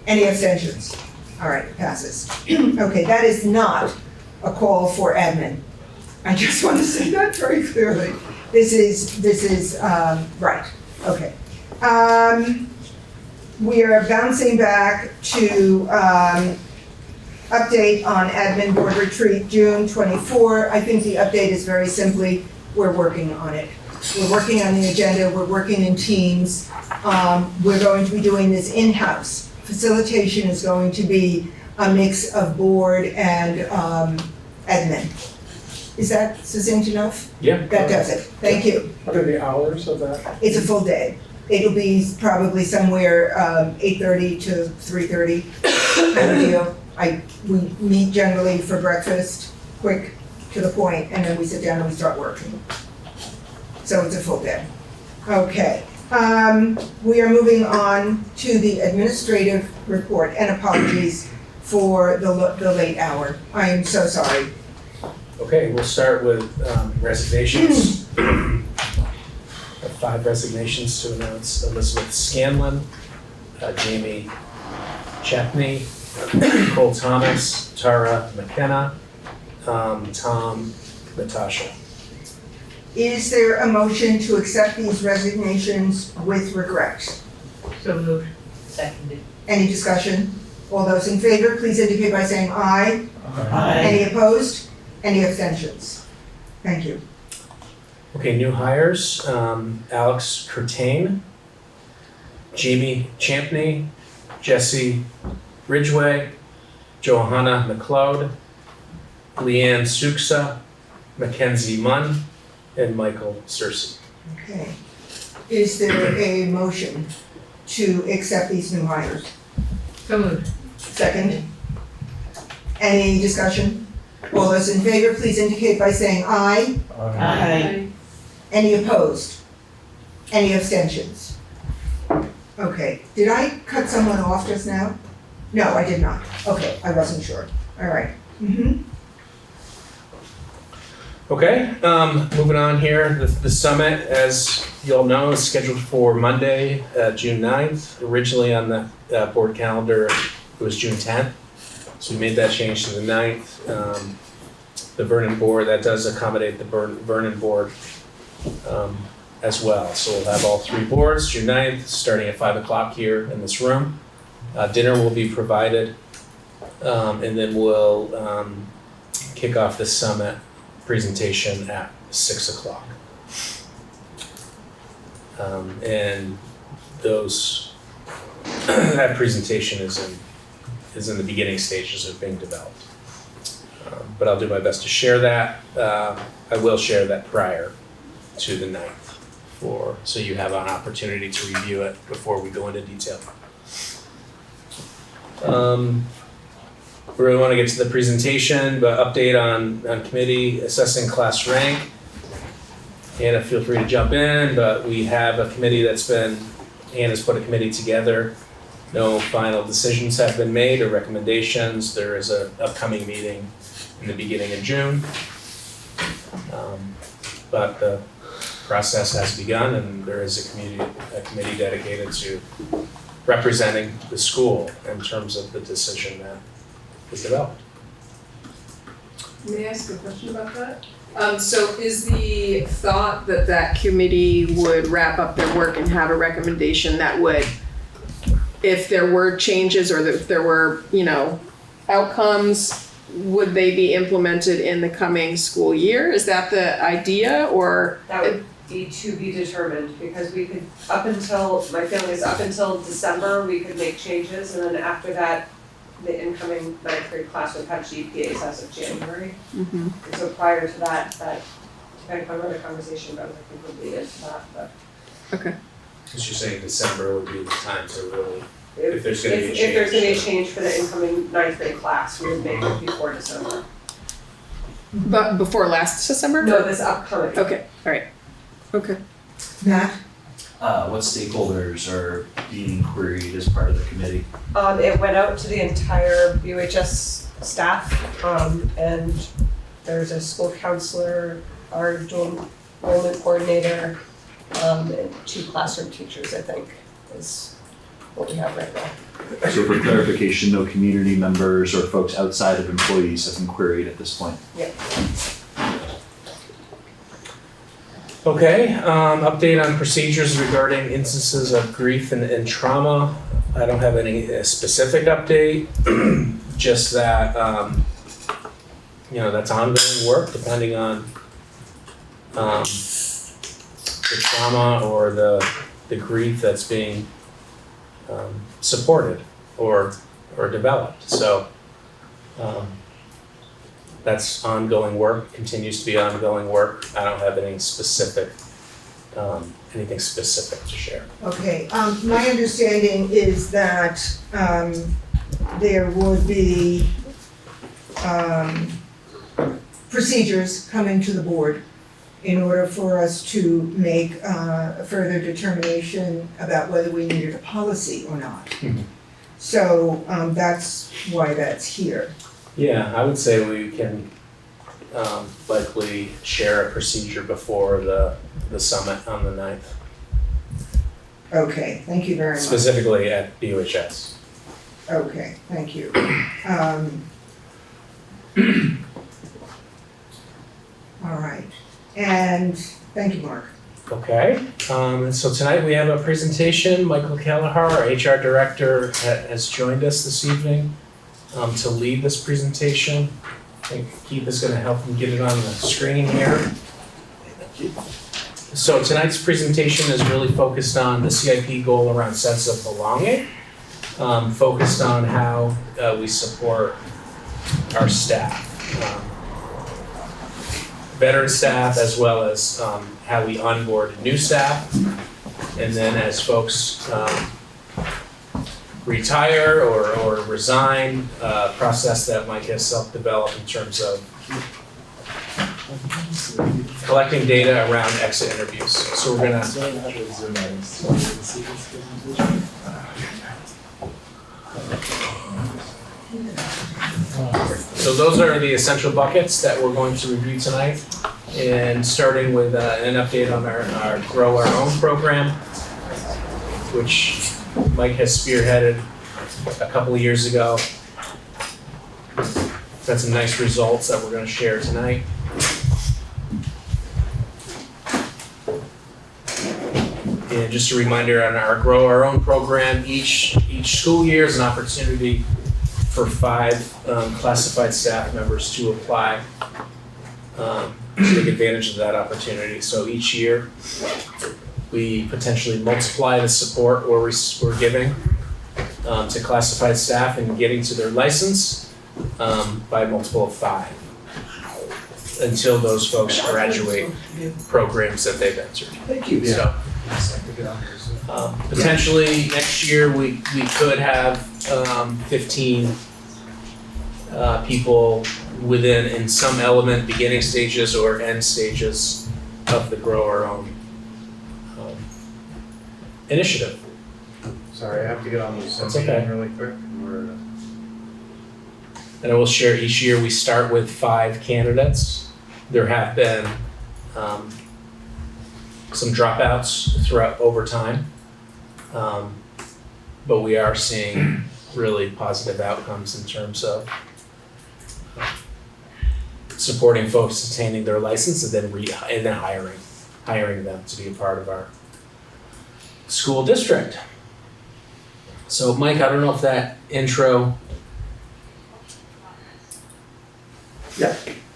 Any abstentions? All right, it passes. Okay, that is not a call for admin. I just want to say that very clearly. This is right, okay. We are bouncing back to update on admin board retreat, June 24. I think the update is very simply, we're working on it. We're working on the agenda, we're working in teams. We're going to be doing this in-house. Facilitation is going to be a mix of board and admin. Is that succinct enough? Yeah. That does it. Thank you. What are the hours of that? It's a full day. It'll be probably somewhere 8:30 to 3:30 kind of deal. We meet generally for breakfast, quick, to the point, and then we sit down and we start working. So it's a full day. Okay. We are moving on to the administrative report, and apologies for the late hour. I am so sorry. Okay, we'll start with resignations. I have 5 resignations to announce. Elizabeth Scanlon, Jamie Chapney, Cole Thomas, Tara McKenna, Tom, Natasha. Is there a motion to accept these resignations with regret? So moved. Seconded. Any discussion? All those in favor, please indicate by saying aye. Aye. Any opposed? Any abstentions? Thank you. Okay, new hires, Alex Curtain, Jamie Champney, Jesse Ridgway, Johanna McLeod, Leanne Suksa, Mackenzie Munn, and Michael Searcy. Okay. Is there a motion to accept these new hires? So moved. Second? Any discussion? All those in favor, please indicate by saying aye. Aye. Any opposed? Any abstentions? Okay, did I cut someone off just now? No, I did not. Okay, I wasn't sure. All right. Mm-hmm. Okay, moving on here, the summit, as you all know, is scheduled for Monday, June 9th. Originally on the board calendar, it was June 10th. So we made that change to the 9th. The Vernon board, that does accommodate the Vernon board. as well. So we'll have all 3 boards, June 9th, starting at 5 o'clock here in this room. Dinner will be provided, and then we'll kick off the summit presentation at 6 o'clock. And that presentation is in the beginning stages of being developed. But I'll do my best to share that. I will share that prior to the 9th so you have an opportunity to review it before we go into detail. We really want to get to the presentation, but update on committee assessing class rank. Anna, feel free to jump in, but we have a committee Anna's put a committee together. No final decisions have been made or recommendations. There is an upcoming meeting in the beginning of June. But the process has begun, and there is a committee dedicated to representing the school in terms of the decision that is developed. May I ask a question about that? So is the thought that committee would wrap up their work and have a recommendation that would, if there were changes or if there were, outcomes, would they be implemented in the coming school year? Is that the idea, or? That would be to be determined, because we could, my feeling is up until December, we could make changes, and then after that, the incoming 9th grade class would have GPAs as of January. Mm-hmm. And so prior to that, depending on where the conversation goes, I think would lead into that, but. Okay. Because you're saying December would be the time to really, if there's going to be a change. If there's going to be a change for the incoming 9th grade class, we would make it before December. But before last December? No, this upcoming. Okay, all right. Okay. Matt? What stakeholders are being queried as part of the committee? It went out to the entire BUHS staff, and there's a school counselor, our dual enrollment coordinator, and 2 classroom teachers, I think, is what we have right now. So for clarification, no community members or folks outside of employees have been queried at this point? Yep. Okay, update on procedures regarding instances of grief and trauma. I don't have any specific update, just that, that's ongoing work depending on the trauma or the grief that's being supported or developed. So that's ongoing work, continues to be ongoing work. I don't have any specific, anything specific to share. Okay, my understanding is that there would be procedures coming to the board in order for us to make a further determination about whether we needed a policy or not. Mhm. So that's why that's here. Yeah, I would say we can likely share a procedure before the summit on the 9th, Okay, thank you very much. specifically at BUHS. Okay, thank you. All right, and thank you, Mark. Okay, and so tonight we have a presentation. Michael Kelleher, our HR director, has joined us this evening to lead this presentation. I think Keith is going to help him get it on the screen here. So tonight's presentation is really focused on the CIP goal around sense of belonging, focused on how we support our staff, veteran staff, as well as how we onboard new staff. And then as folks retire or resign, process that Mike has self-developed in terms of collecting data around exit interviews. So we're gonna. So those are the essential buckets that we're going to review tonight. And starting with an update on our Grow Our Own program, which Mike has spearheaded a couple of years ago. Got some nice results that we're going to share tonight. And just a reminder on our Grow Our Own program, each school year is an opportunity for 5 classified staff members to apply to take advantage of that opportunity. So each year, we potentially multiply the support we're giving to classified staff and getting to their license by a multiple of 5 until those folks graduate programs that they've entered. Thank you. So, potentially next year we could have 15 people within in some element, beginning stages or end stages of the Grow Our Own initiative. Sorry, I have to get on this That's okay. really quick. And I will share each year we start with 5 candidates. There have been some dropouts throughout over time, but we are seeing really positive outcomes in terms of supporting folks attaining their license and then hiring them to be a part of our school district. So Mike, I don't know if that intro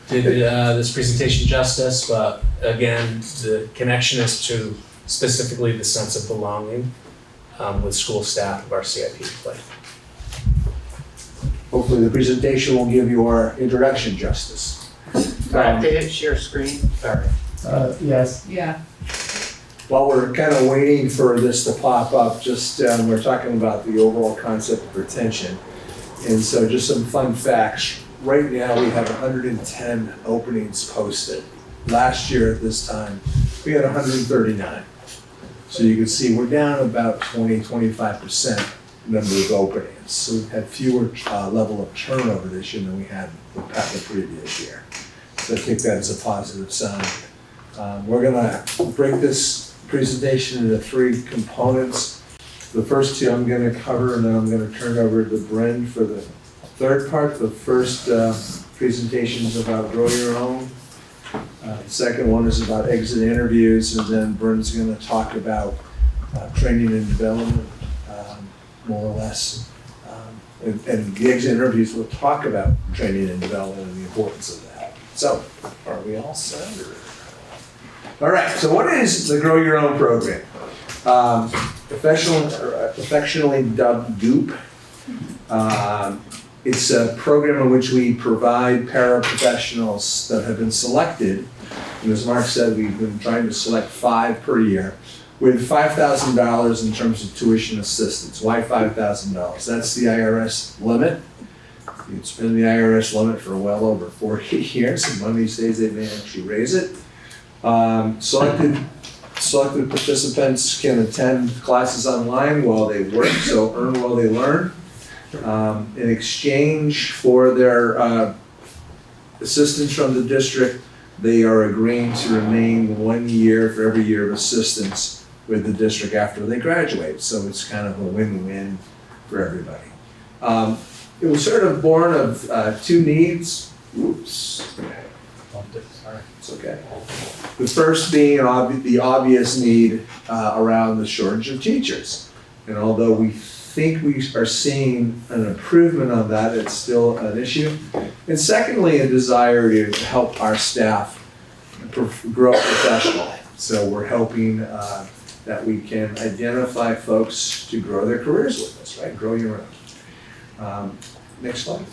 did this presentation justice, but again, the connection is to specifically the sense of belonging with school staff of our CIP play. Hopefully the presentation will give you our introduction justice. Do I have to hit share screen? Sorry. Yes. Yeah. While we're kind of waiting for this to pop up, just we're talking about the overall concept of retention. And so just some fun facts. Right now we have 110 openings posted. Last year at this time, we had 139. So you can see we're down about 20-25% number of openings. So we've had fewer level of turnover this year than we had the previous year. So I think that is a positive sign. We're gonna break this presentation into 3 components. The first 2 I'm gonna cover, and then I'm gonna turn it over to Bryn for the third part. The first presentation is about Grow Your Own. The second one is about exit interviews, and then Bryn's gonna talk about training and development, more or less. And the exit interviews will talk about training and development and the importance of that. So, are we all set? All right, so what is the Grow Your Own program? Affectionately dubbed GOOP. It's a program in which we provide paraprofessionals that have been selected, and as Mark said, we've been trying to select 5 per year, with $5,000 in terms of tuition assistance. Why $5,000? That's the IRS limit. It's been the IRS limit for well over 40 years, and one of these days they may actually raise it. Selected participants can attend classes online while they work, so earn while they learn. In exchange for their assistance from the district, they are agreeing to remain 1 year for every year of assistance with the district after they graduate. So it's kind of a win-win for everybody. It was sort of born of 2 needs. Oops. Sorry, it's okay. The first being the obvious need around the shortage of teachers. And although we think we are seeing an improvement on that, it's still an issue. And secondly, a desire to help our staff grow professionally. So we're hoping that we can identify folks to grow their careers with us, right? Grow your own. Next slide.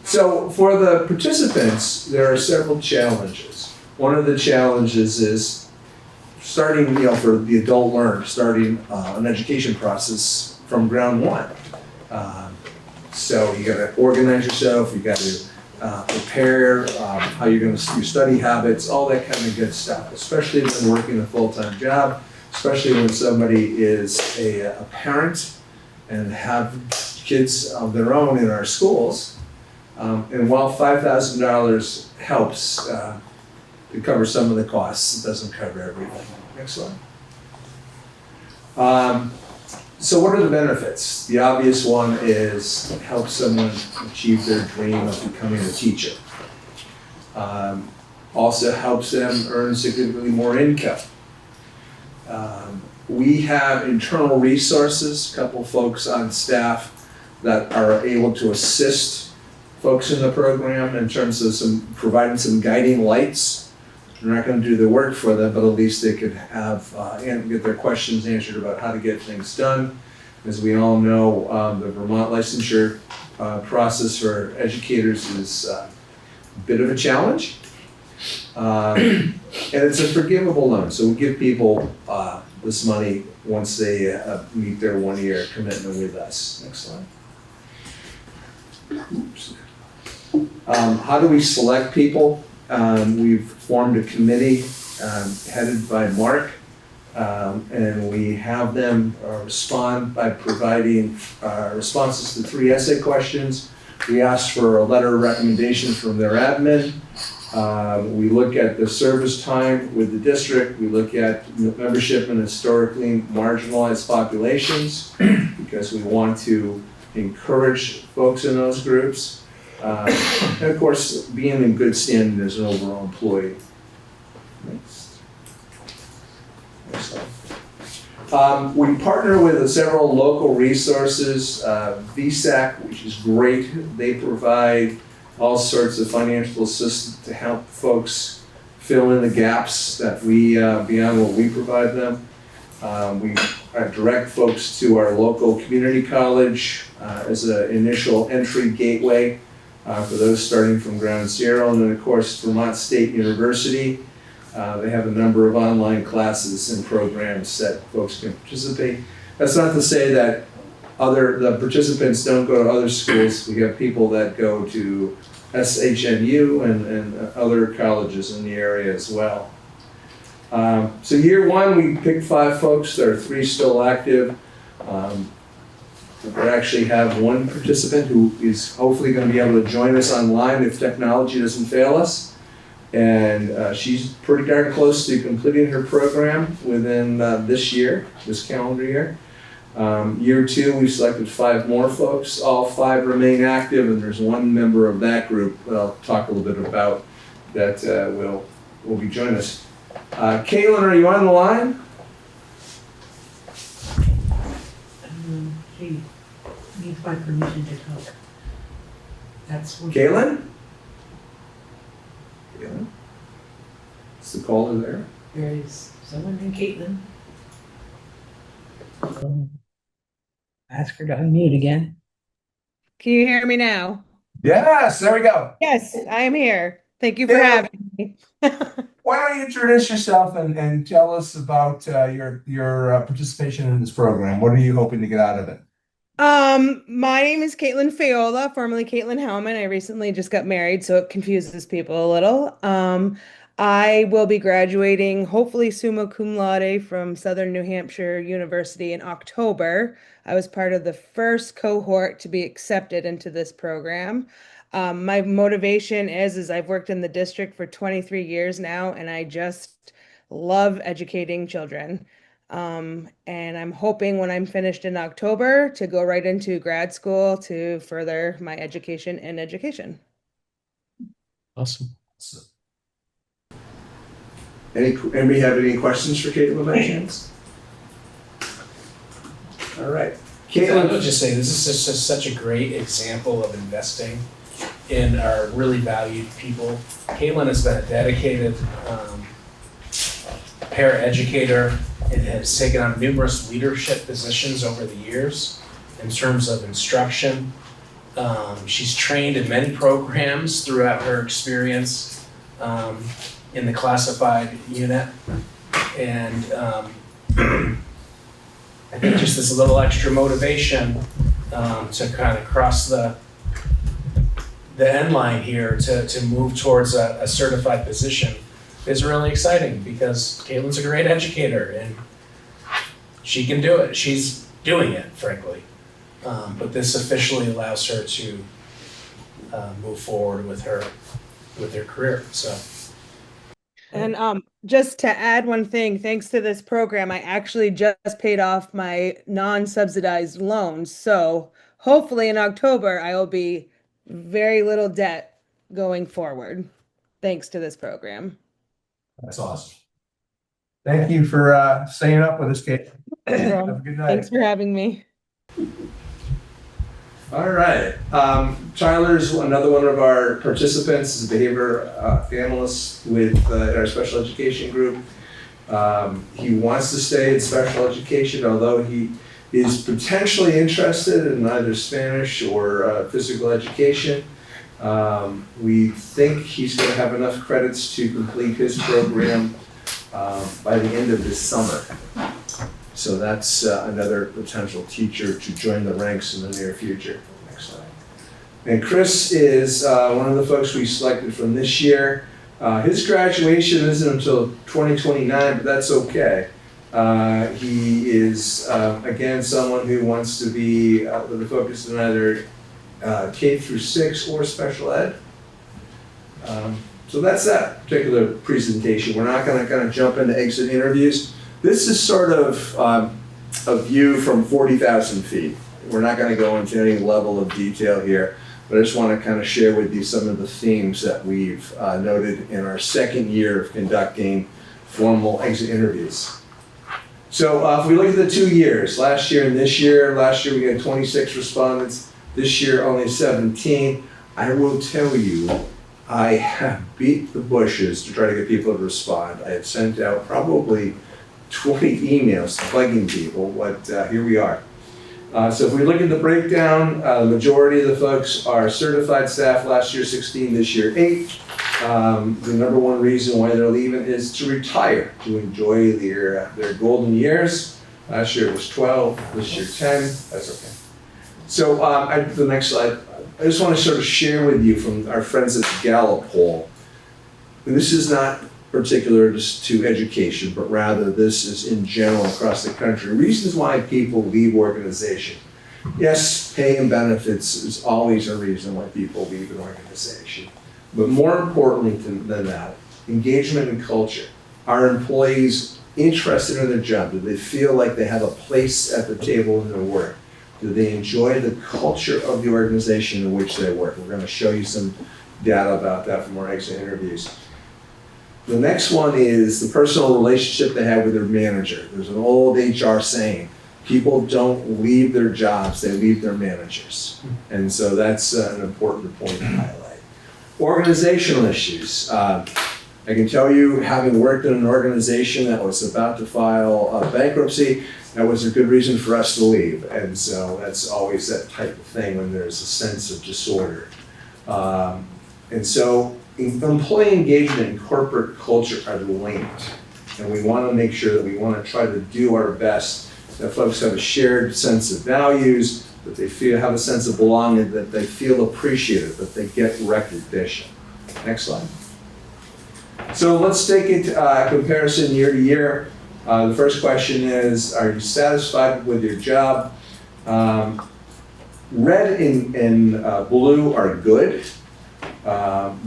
So for the participants, there are several challenges. One of the challenges is starting, for the adult learner, starting an education process from ground 1. So you gotta organize yourself, you gotta prepare how you're gonna your study habits, all that kind of good stuff, especially when working a full-time job, especially when somebody is a parent and have kids of their own in our schools. And while $5,000 helps to cover some of the costs, it doesn't cover everything. Next slide. So what are the benefits? The obvious one is help someone achieve their dream of becoming a teacher. Also helps them earn significantly more income. We have internal resources, a couple folks on staff that are able to assist folks in the program in terms of providing some guiding lights. We're not going to do the work for them, but at least they could have and get their questions answered about how to get things done. As we all know, the Vermont licensure process for educators is a bit of a challenge. And it's a forgivable loan, so we give people this money once they meet their 1-year commitment with us. Next slide. Oops. How do we select people? We've formed a committee headed by Mark, and we have them respond by providing responses to 3 essay questions. We ask for a letter of recommendation from their admin. We look at the service time with the district. We look at membership in historically marginalized populations because we want to encourage folks in those groups. And of course, being in good standing as an overall employee. Next. Next slide. We partner with several local resources, V.S.A, which is great. They provide all sorts of financial assistance to help folks fill in the gaps that we, beyond what we provide them. We direct folks to our local community college as an initial entry gateway for those starting from ground zero. And then of course, Vermont State University, they have a number of online classes and programs that folks can participate. That's not to say that the participants don't go to other schools. We have people that go to SHNU and other colleges in the area as well. So year 1, we picked 5 folks. There are 3 still active. We actually have 1 participant who is hopefully going to be able to join us online if technology doesn't fail us. And she's pretty darn close to completing her program within this calendar year. Year 2, we selected 5 more folks. All 5 remain active, and there's 1 member of that group that I'll talk a little bit about that will be joining us. Caitlin, are you on the line? She needs my permission to talk. That's what. Caitlin? Caitlin? Is the caller there? There is someone named Caitlin. Ask her to unmute again. Can you hear me now? Yes, there we go. Yes, I am here. Thank you for having me. Why don't you introduce yourself and tell us about your participation in this program? What are you hoping to get out of it? My name is Caitlin Fiola, formerly Caitlin Hellman. I recently just got married, so it confuses people a little. I will be graduating, hopefully summa cum laude, from Southern New Hampshire University in October. I was part of the first cohort to be accepted into this program. My motivation is I've worked in the district for 23 years now, and I just love educating children. And I'm hoping when I'm finished in October to go right into grad school to further my education in education. Awesome. Anybody have any questions for Caitlin by chance? All right. Caitlin, I'll just say this is just such a great example of investing in our really valued people. Caitlin has been a dedicated paraeducator and has taken on numerous leadership positions over the years in terms of instruction. She's trained in many programs throughout her experience in the classified unit. And I think just this little extra motivation to kind of cross the end line here to move towards a certified position is really exciting because Caitlin's a great educator and she can do it. She's doing it, frankly. But this officially allows her to move forward with her career. So. And just to add one thing, thanks to this program, I actually just paid off my non-subsidized loans. So hopefully in October, I will be very little debt going forward, thanks to this program. That's awesome. Thank you for staying up with us, Kate. Have a good night. Thanks for having me. All right. Tyler's another one of our participants, is a behavior analyst with our special education group. He wants to stay in special education, although he is potentially interested in either Spanish or physical education. We think he's going to have enough credits to complete his program by the end of this summer. So that's another potential teacher to join the ranks in the near future. Next slide. And Chris is one of the folks we selected from this year. His graduation isn't until 2029, but that's okay. He is, again, someone who wants to be with a focus in either K through 6 or special ed. So that's that particular presentation. We're not going to kind of jump into exit interviews. This is sort of a view from 40,000 feet. We're not going to go into any level of detail here, but I just want to kind of share with you some of the themes that we've noted in our second year of conducting formal exit interviews. So if we look at the 2 years, last year and this year, last year we had 26 respondents, this year only 17. I will tell you, I have beat the bushes to try to get people to respond. I have sent out probably 20 emails bugging people, but here we are. So if we look at the breakdown, the majority of the folks are certified staff, last year 16, this year 8. The number one reason why they're leaving is to retire, to enjoy their golden years. Last year it was 12, this year 10, that's okay. So the next slide, I just want to sort of share with you from our friends at the Gallup poll. And this is not particular to education, but rather this is in general across the country. Reasons why people leave organization. Yes, pay and benefits is always a reason why people leave an organization. But more importantly than that, engagement and culture. Are employees interested in their job? Do they feel like they have a place at the table in their work? Do they enjoy the culture of the organization in which they work? We're going to show you some data about that from our exit interviews. The next one is the personal relationship they have with their manager. There's an old HR saying, people don't leave their jobs, they leave their managers. And so that's an important point to highlight. Organizational issues. I can tell you, having worked in an organization that was about to file bankruptcy, that was a good reason for us to leave. And so that's always that type of thing when there's a sense of disorder. And so employee engagement and corporate culture are linked. And we want to make sure that we want to try to do our best, that folks have a shared sense of values, that they have a sense of belonging, that they feel appreciated, that they get recognition. Next slide. So let's take it comparison year to year. The first question is, are you satisfied with your job? Red and blue are good.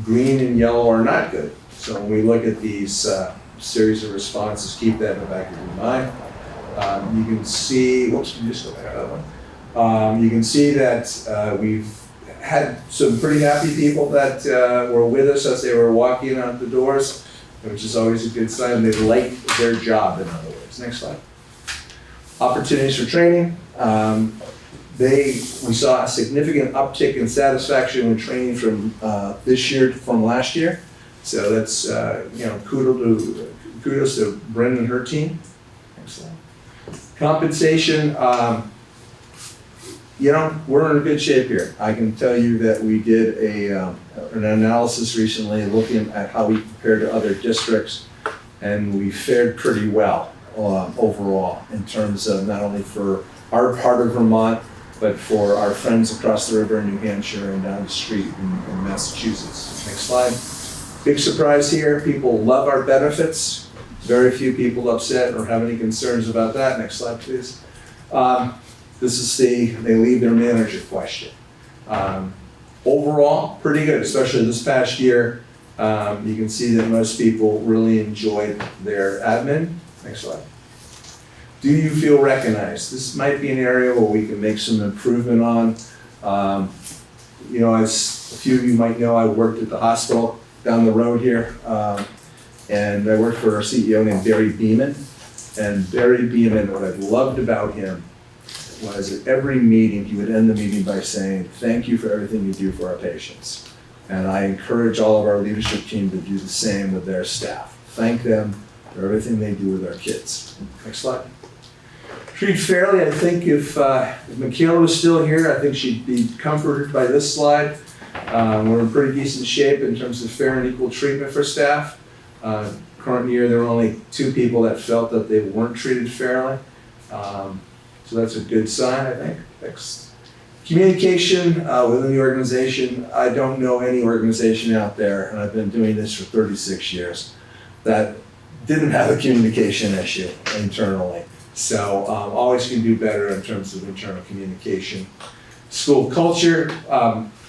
Green and yellow are not good. So when we look at these series of responses, keep that in the back of your mind. You can see, whoops, you just go back that one. You can see that we've had some pretty happy people that were with us as they were walking out the doors, which is always a good sign. They like their job, in other words. Next slide. Opportunities for training. We saw a significant uptick in satisfaction when training from this year from last year. So that's kudos to Brendan and her team. Excellent. Compensation. We're in good shape here. I can tell you that we did an analysis recently looking at how we compare to other districts, and we fared pretty well overall in terms of not only for our part of Vermont, but for our friends across the river in New Hampshire and down the street in Massachusetts. Next slide. Big surprise here, people love our benefits. Very few people upset or have any concerns about that. Next slide, please. This is they leave their manager question. Overall, pretty good, especially this past year. You can see that most people really enjoyed their admin. Next slide. Do you feel recognized? This might be an area where we can make some improvement on. As a few of you might know, I worked at the hospital down the road here. And I worked for our CEO named Barry Beeman. And Barry Beeman, what I loved about him was at every meeting, he would end the meeting by saying, "Thank you for everything you do for our patients." And I encourage all of our leadership team to do the same with their staff. Thank them for everything they do with our kids. Next slide. Treat fairly, I think if Mikaela was still here, I think she'd be comforted by this slide. We're in pretty decent shape in terms of fair and equal treatment for staff. Current year, there were only 2 people that felt that they weren't treated fairly. So that's a good sign, I think. Next. Communication within the organization. I don't know any organization out there, and I've been doing this for 36 years, that didn't have a communication issue internally. So always can do better in terms of internal communication. School culture.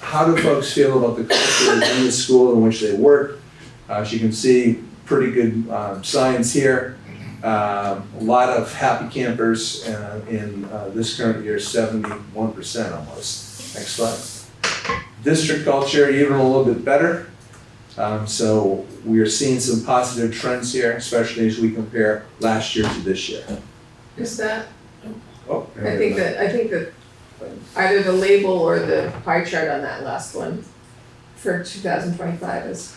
How do folks feel about the culture in the school in which they work? As you can see, pretty good signs here. A lot of happy campers in this current year, 71% almost. Next slide. District culture, even a little bit better. So we are seeing some positive trends here, especially as we compare last year to this year. Is that, Oh, I think that either the label or the pie chart on that last one for 2025 is.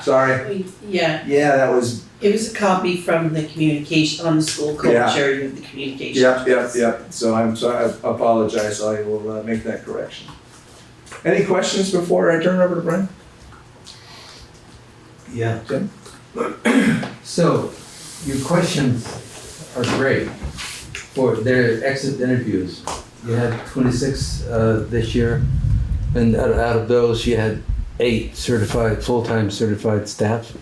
Sorry. Yeah, Yeah, that was. it was a copy from the communication, on the school culture, and the communication. Yep. So I'm sorry, I apologize. I will make that correction. Any questions before I turn it over to Brent? Yeah. Tim? So, your questions are great. For their exit interviews, you had 26 this year, and out of those, you had 8 certified, full-time certified staff.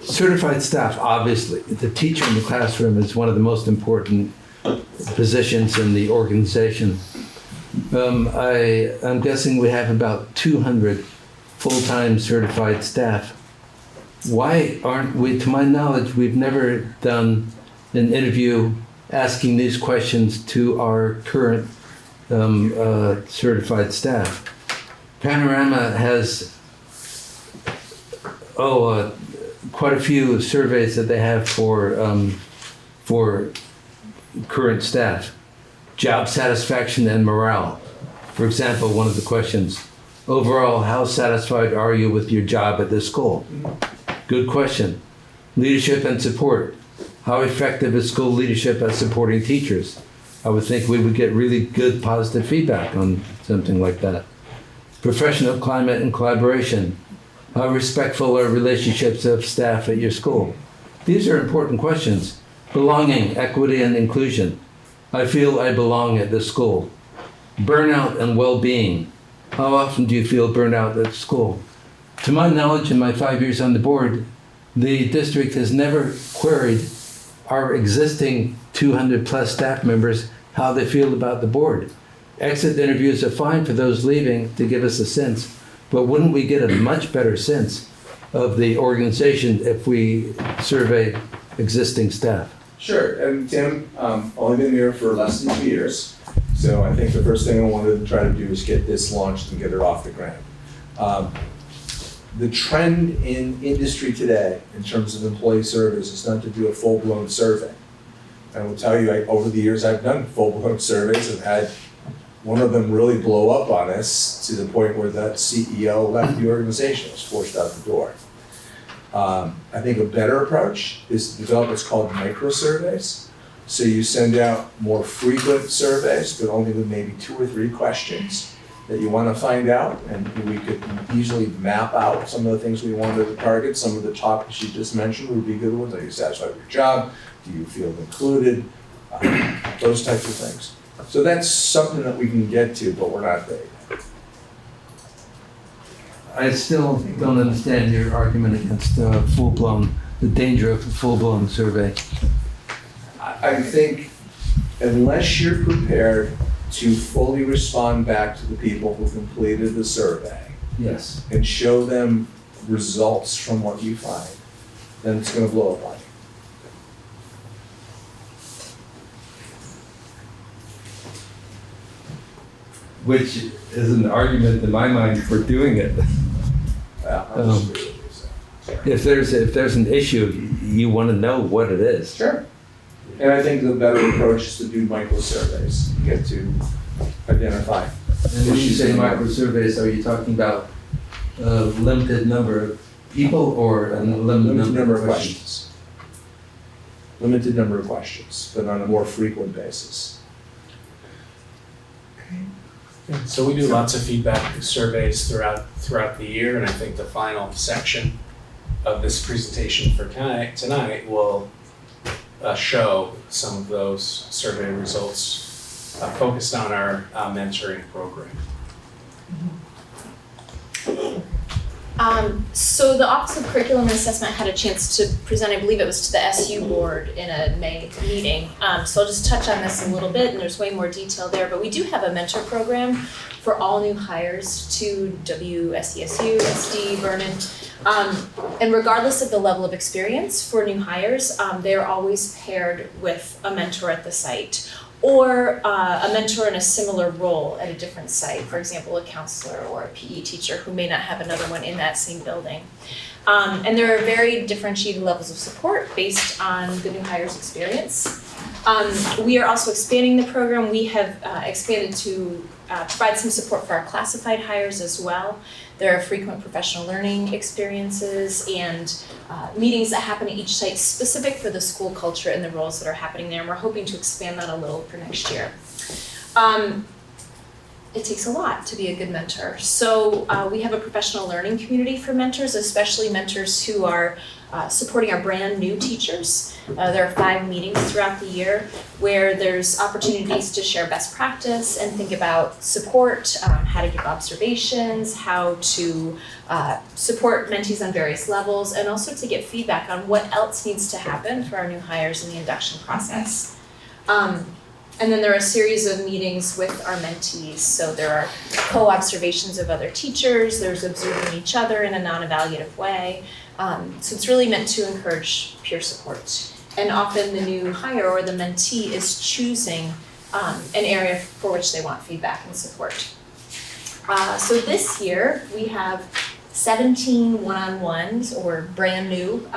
Certified staff, obviously, the teacher in the classroom is one of the most important positions in the organization. I'm guessing we have about 200 full-time certified staff. Why aren't we, to my knowledge, we've never done an interview asking these questions to our current certified staff. Panorama has quite a few surveys that they have for current staff. Job satisfaction and morale. For example, one of the questions, overall, how satisfied are you with your job at this school? Good question. Leadership and support. How effective is school leadership at supporting teachers? I would think we would get really good positive feedback on something like that. Professional climate and collaboration. How respectful are relationships of staff at your school? These are important questions. Belonging, equity, and inclusion. I feel I belong at this school. Burnout and well-being. How often do you feel burnout at school? To my knowledge, in my 5 years on the board, the district has never queried our existing 200 plus staff members how they feel about the board. Exit interviews are fine for those leaving to give us a sense, but wouldn't we get a much better sense of the organization if we surveyed existing staff? Sure, and Tim, only been here for less than 2 years, so I think the first thing I wanted to try to do is get this launched and get it off the ground. The trend in industry today, in terms of employee surveys, is not to do a full-blown survey. I will tell you, over the years I've done full-blown surveys and had one of them really blow up on us to the point where that CEO left the organization, was forced out the door. I think a better approach is to develop what's called micro-surveys. So you send out more frequent surveys, but only with maybe 2 or 3 questions that you want to find out, and we could easily map out some of the things we wanted to target. Some of the topics you just mentioned would be good ones. Are you satisfied with your job? Do you feel included? Those types of things. So that's something that we can get to, but we're not there yet. I still don't understand your argument against the danger of a full-blown survey. I think unless you're prepared to fully respond back to the people who completed the survey. Yes. And show them results from what you find, then it's going to blow up on you. Which is an argument in my mind for doing it. I'll disagree with you, so. if there's an issue, you want to know what it is. Sure. And I think the better approach is to do micro surveys, get to identify. And when you say micro surveys, are you talking about a limited number of people or a limited number of questions? Limited number of questions, but on a more frequent basis. So we do lots of feedback surveys throughout the year, and I think the final section of this presentation for tonight will show some of those survey results focused on our mentoring program. So the Office of Curriculum and Assessment had a chance to present, I believe it was to the SU board in a May meeting. So I'll just touch on this a little bit, and there's way more detail there, but we do have a mentor program for all new hires to WSESU, SD, Vernon. And regardless of the level of experience for new hires, they are always paired with a mentor at the site, or a mentor in a similar role at a different site, for example, a counselor or a PE teacher who may not have another one in that same building. And there are very differentiated levels of support based on the new hire's experience. We are also expanding the program. We have expanded to provide some support for our classified hires as well. There are frequent professional learning experiences and meetings that happen at each site specific for the school culture and the roles that are happening there, and we're hoping to expand that a little for next year. It takes a lot to be a good mentor. So we have a professional learning community for mentors, especially mentors who are supporting our brand new teachers. There are 5 meetings throughout the year where there's opportunities to share best practice and think about support, how to give observations, how to support mentees on various levels, and also to get feedback on what else needs to happen for our new hires in the induction process. And then there are a series of meetings with our mentees. So there are co-observations of other teachers, there's observing each other in a non-evaluative way. So it's really meant to encourage peer support. And often the new hire or the mentee is choosing an area for which they want feedback and support. So this year we have 17 one-on-ones or brand new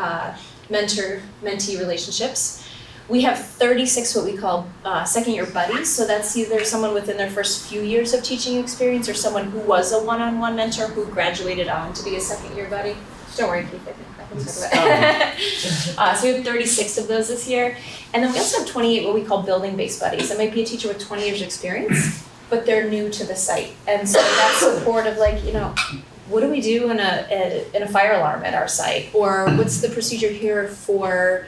mentor-mentee relationships. We have 36 what we call second year buddies. So that's either someone within their first few years of teaching experience or someone who was a one-on-one mentor who graduated on to be a second year buddy. Don't worry, Keith, I can talk about it. So we have 36 of those this year. And then we also have 28 what we call building-based buddies. That might be a teacher with 20 years experience, but they're new to the site. And so that support of like, what do we do in a fire alarm at our site? Or what's the procedure here for,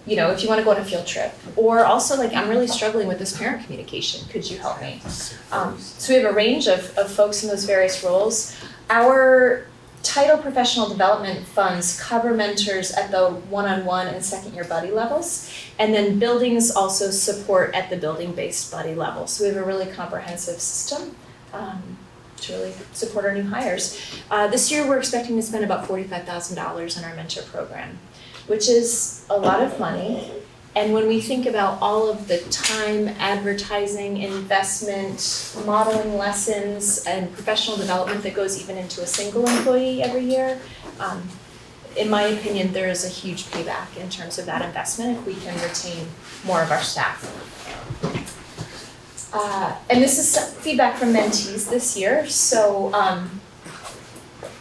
if you want to go on a field trip, or also like, I'm really struggling with this parent communication, could you help me? So we have a range of folks in those various roles. Our title professional development funds cover mentors at the one-on-one and second year buddy levels, and then buildings also support at the building-based buddy level. So we have a really comprehensive system to really support our new hires. This year we're expecting to spend about $45,000 on our mentor program, which is a lot of money. And when we think about all of the time, advertising, investment, modeling lessons, and professional development that goes even into a single employee every year, in my opinion, there is a huge payback in terms of that investment if we can retain more of our staff. And this is feedback from mentees this year. So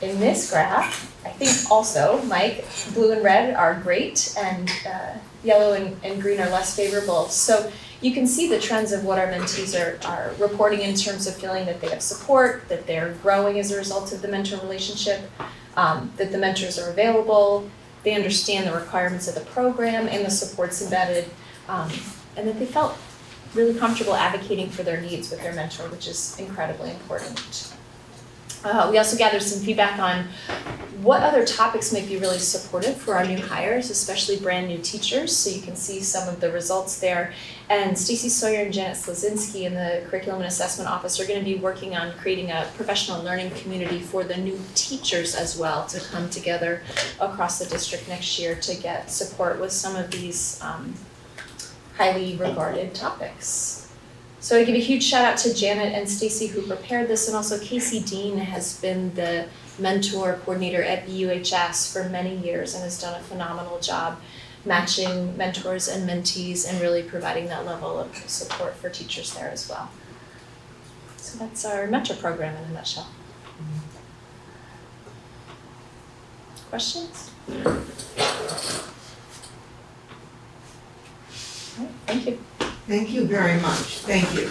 in this graph, I think also, Mike, blue and red are great, and yellow and green are less favorable. So you can see the trends of what our mentees are reporting in terms of feeling that they have support, that they're growing as a result of the mentor relationship, that the mentors are available, they understand the requirements of the program and the supports embedded, and that they felt really comfortable advocating for their needs with their mentor, which is incredibly important. We also gathered some feedback on what other topics might be really supportive for our new hires, especially brand new teachers. So you can see some of the results there. And Stacy Sawyer and Janet Slazinski in the Curriculum and Assessment Office are going to be working on creating a professional learning community for the new teachers as well to come together across the district next year to get support with some of these highly regarded topics. So I give a huge shout out to Janet and Stacy who prepared this, and also Casey Dean has been the mentor coordinator at VUHS for many years and has done a phenomenal job matching mentors and mentees and really providing that level of support for teachers there as well. So that's our mentor program in a nutshell. Questions? All right, thank you. Thank you very much. Thank you.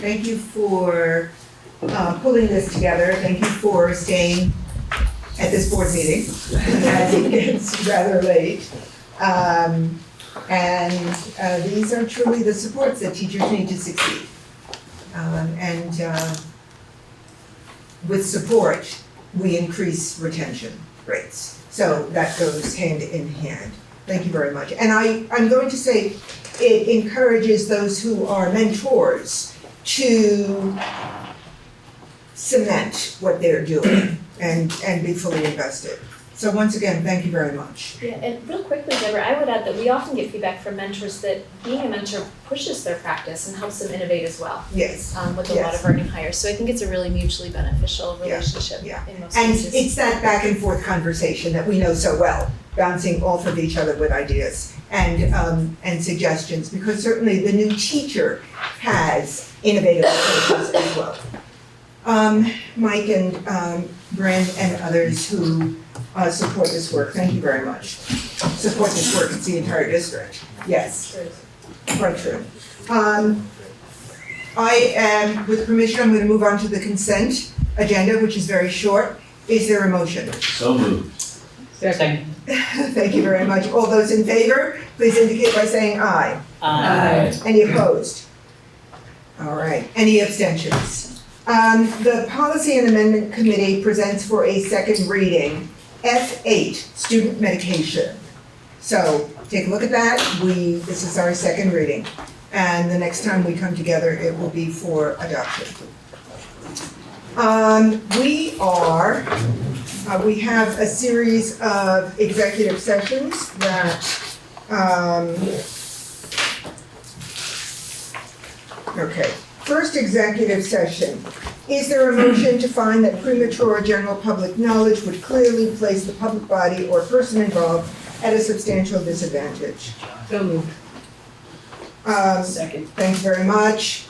Thank you for pulling this together. Thank you for staying at this board meeting as it gets rather late. These are truly the supports that teachers need to succeed. With support, we increase retention rates. So that goes hand in hand. Thank you very much. And I'm going to say it encourages those who are mentors to cement what they're doing and be fully invested. So once again, thank you very much. Yeah, and real quickly, Deborah, I would add that we often get feedback from mentors that being a mentor pushes their practice and helps them innovate as well. Yes. With a lot of earning hires. So I think it's a really mutually beneficial relationship in most cases. And it's that back and forth conversation that we know so well, bouncing off of each other with ideas and suggestions, because certainly the new teacher has innovative approaches as well. Mike and Bryn and others who support this work, thank you very much. Support this work, it's the entire district. Yes, quite true. With permission, I'm going to move on to the consent agenda, which is very short. Is there a motion? So moved. Second. Thank you very much. All those in favor, please indicate by saying aye. Aye. Any opposed? All right. Any abstentions? The Policy and Amendment Committee presents for a second reading F8, student medication. So take a look at that. This is our second reading. And the next time we come together, it will be for adoption. We have a series of executive sessions that, okay. First executive session. Is there a motion to find that premature general public knowledge would clearly place the public body or person involved at a substantial disadvantage? So moved. Second. Thank you very much.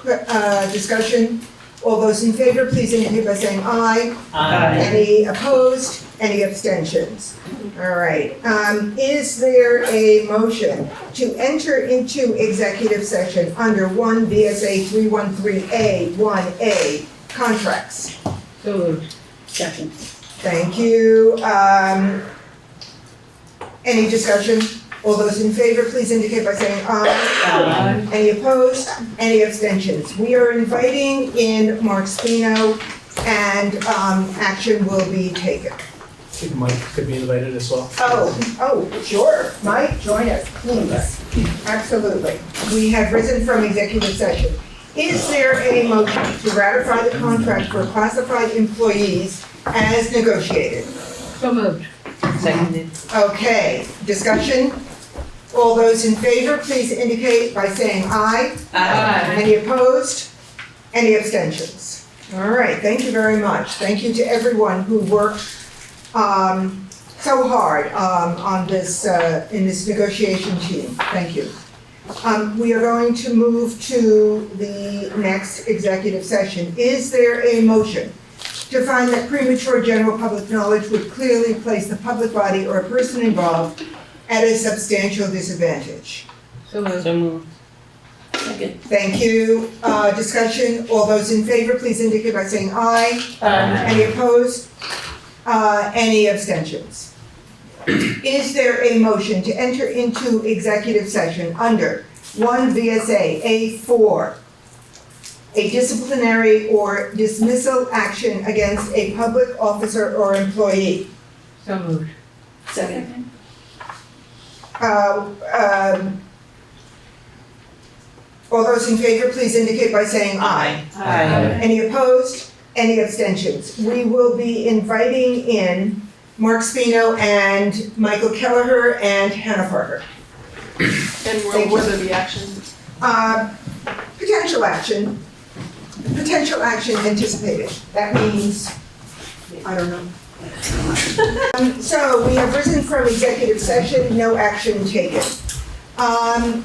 Discussion? All those in favor, please indicate by saying aye. Aye. Any opposed? Any abstentions? All right. Is there a motion to enter into executive session under 1 V.S.A. 313A 1A contracts? So moved. Second. Thank you. Any discussion? All those in favor, please indicate by saying aye. Aye. Any opposed? Any abstentions? We are inviting in Mark Spino, and action will be taken. I think Mike could be invited as well. Oh, sure. Mike, join us, please. Absolutely. We have risen from executive session. Is there a motion to ratify the contract for classified employees as negotiated? So moved. Seconded. Okay, discussion? All those in favor, please indicate by saying aye. Aye. Any opposed? Any abstentions? All right, thank you very much. Thank you to everyone who worked so hard on this in this negotiation team. Thank you. We are going to move to the next executive session. Is there a motion to find that premature general public knowledge would clearly place the public body or person involved at a substantial disadvantage? So moved. So moved. Second. Thank you. Discussion, all those in favor, please indicate by saying aye. Aye. Any opposed? Any abstentions? Is there a motion to enter into executive session under 1 V.S.A. A4, a disciplinary or dismissal action against a public officer or employee? So moved. Second. All those in favor, please indicate by saying aye. Aye. Any opposed? Any abstentions? We will be inviting in Mark Spino and Michael Kelleher and Hannah Parker. And what are the actions? Potential action anticipated. That means, I don't know. So we have risen from executive session, no action taken.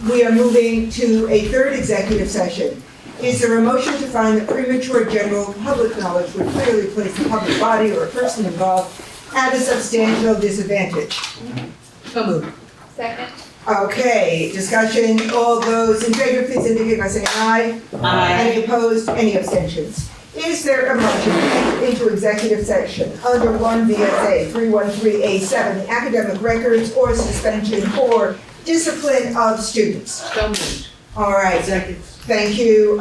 We are moving to a third executive session. Is there a motion to find that premature general public knowledge would clearly place the public body or a person involved at a substantial disadvantage? So moved. Second. Okay, discussion. All those in favor, please indicate by saying aye. Aye. Any opposed? Any abstentions? Is there a motion to enter into executive session under 1 V.S.A. 313A7, the academic records or suspension for discipline of students? So moved. All right. Second. Thank you.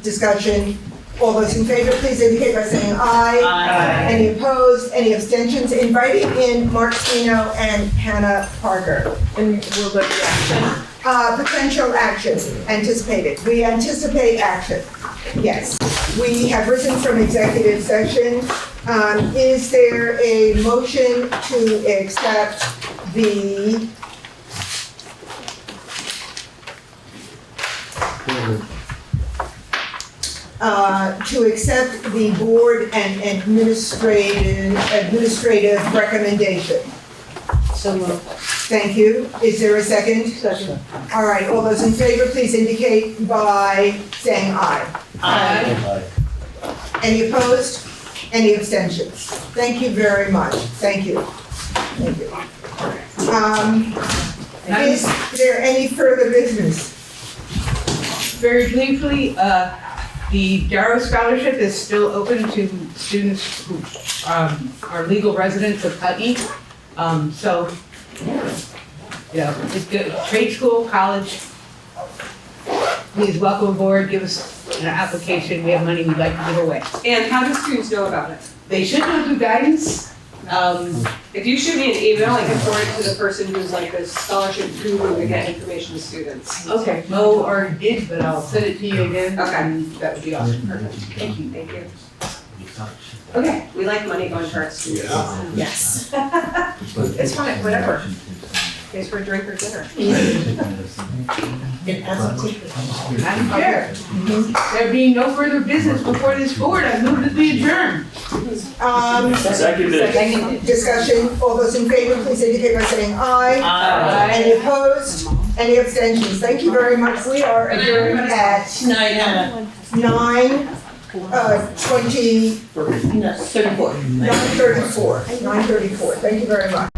Discussion. All those in favor, please indicate by saying aye. Aye. Any opposed? Any abstentions? Inviting in Mark Spino and Hannah Parker. And we'll look at action. Potential action anticipated. We anticipate action. Yes. We have risen from executive session. Is there a motion to accept the board and administrative recommendation? So moved. Thank you. Is there a second? Second. All right, all those in favor, please indicate by saying aye. Aye. Any opposed? Any abstentions? Thank you very much. Thank you. Thank you. Is there any further business? Very briefly, the Darrow Scholarship is still open to students who are legal residents of Putney. So, it's good. Trade school, college, please welcome aboard, give us an application. We have money we'd like to give away. And how do students know about it? They should know through guidance. If you shoot me an email, I can forward it to the person who's like the scholarship guru to get information to students. Okay, Mo already did, but I'll send it to you again. Okay. And that would be awesome. Perfect. Thank you. Okay, we like money going to our students. Yes. It's fine, whatever. Pays for a drink or dinner. Madam Chair, there being no further business before this board, I move that we adjourn. Seconded. Discussion. All those in favor, please indicate by saying aye. Aye. Any opposed? Any abstentions? Thank you very much. We are adjourned at 9:34. 9:34. Thank you very much.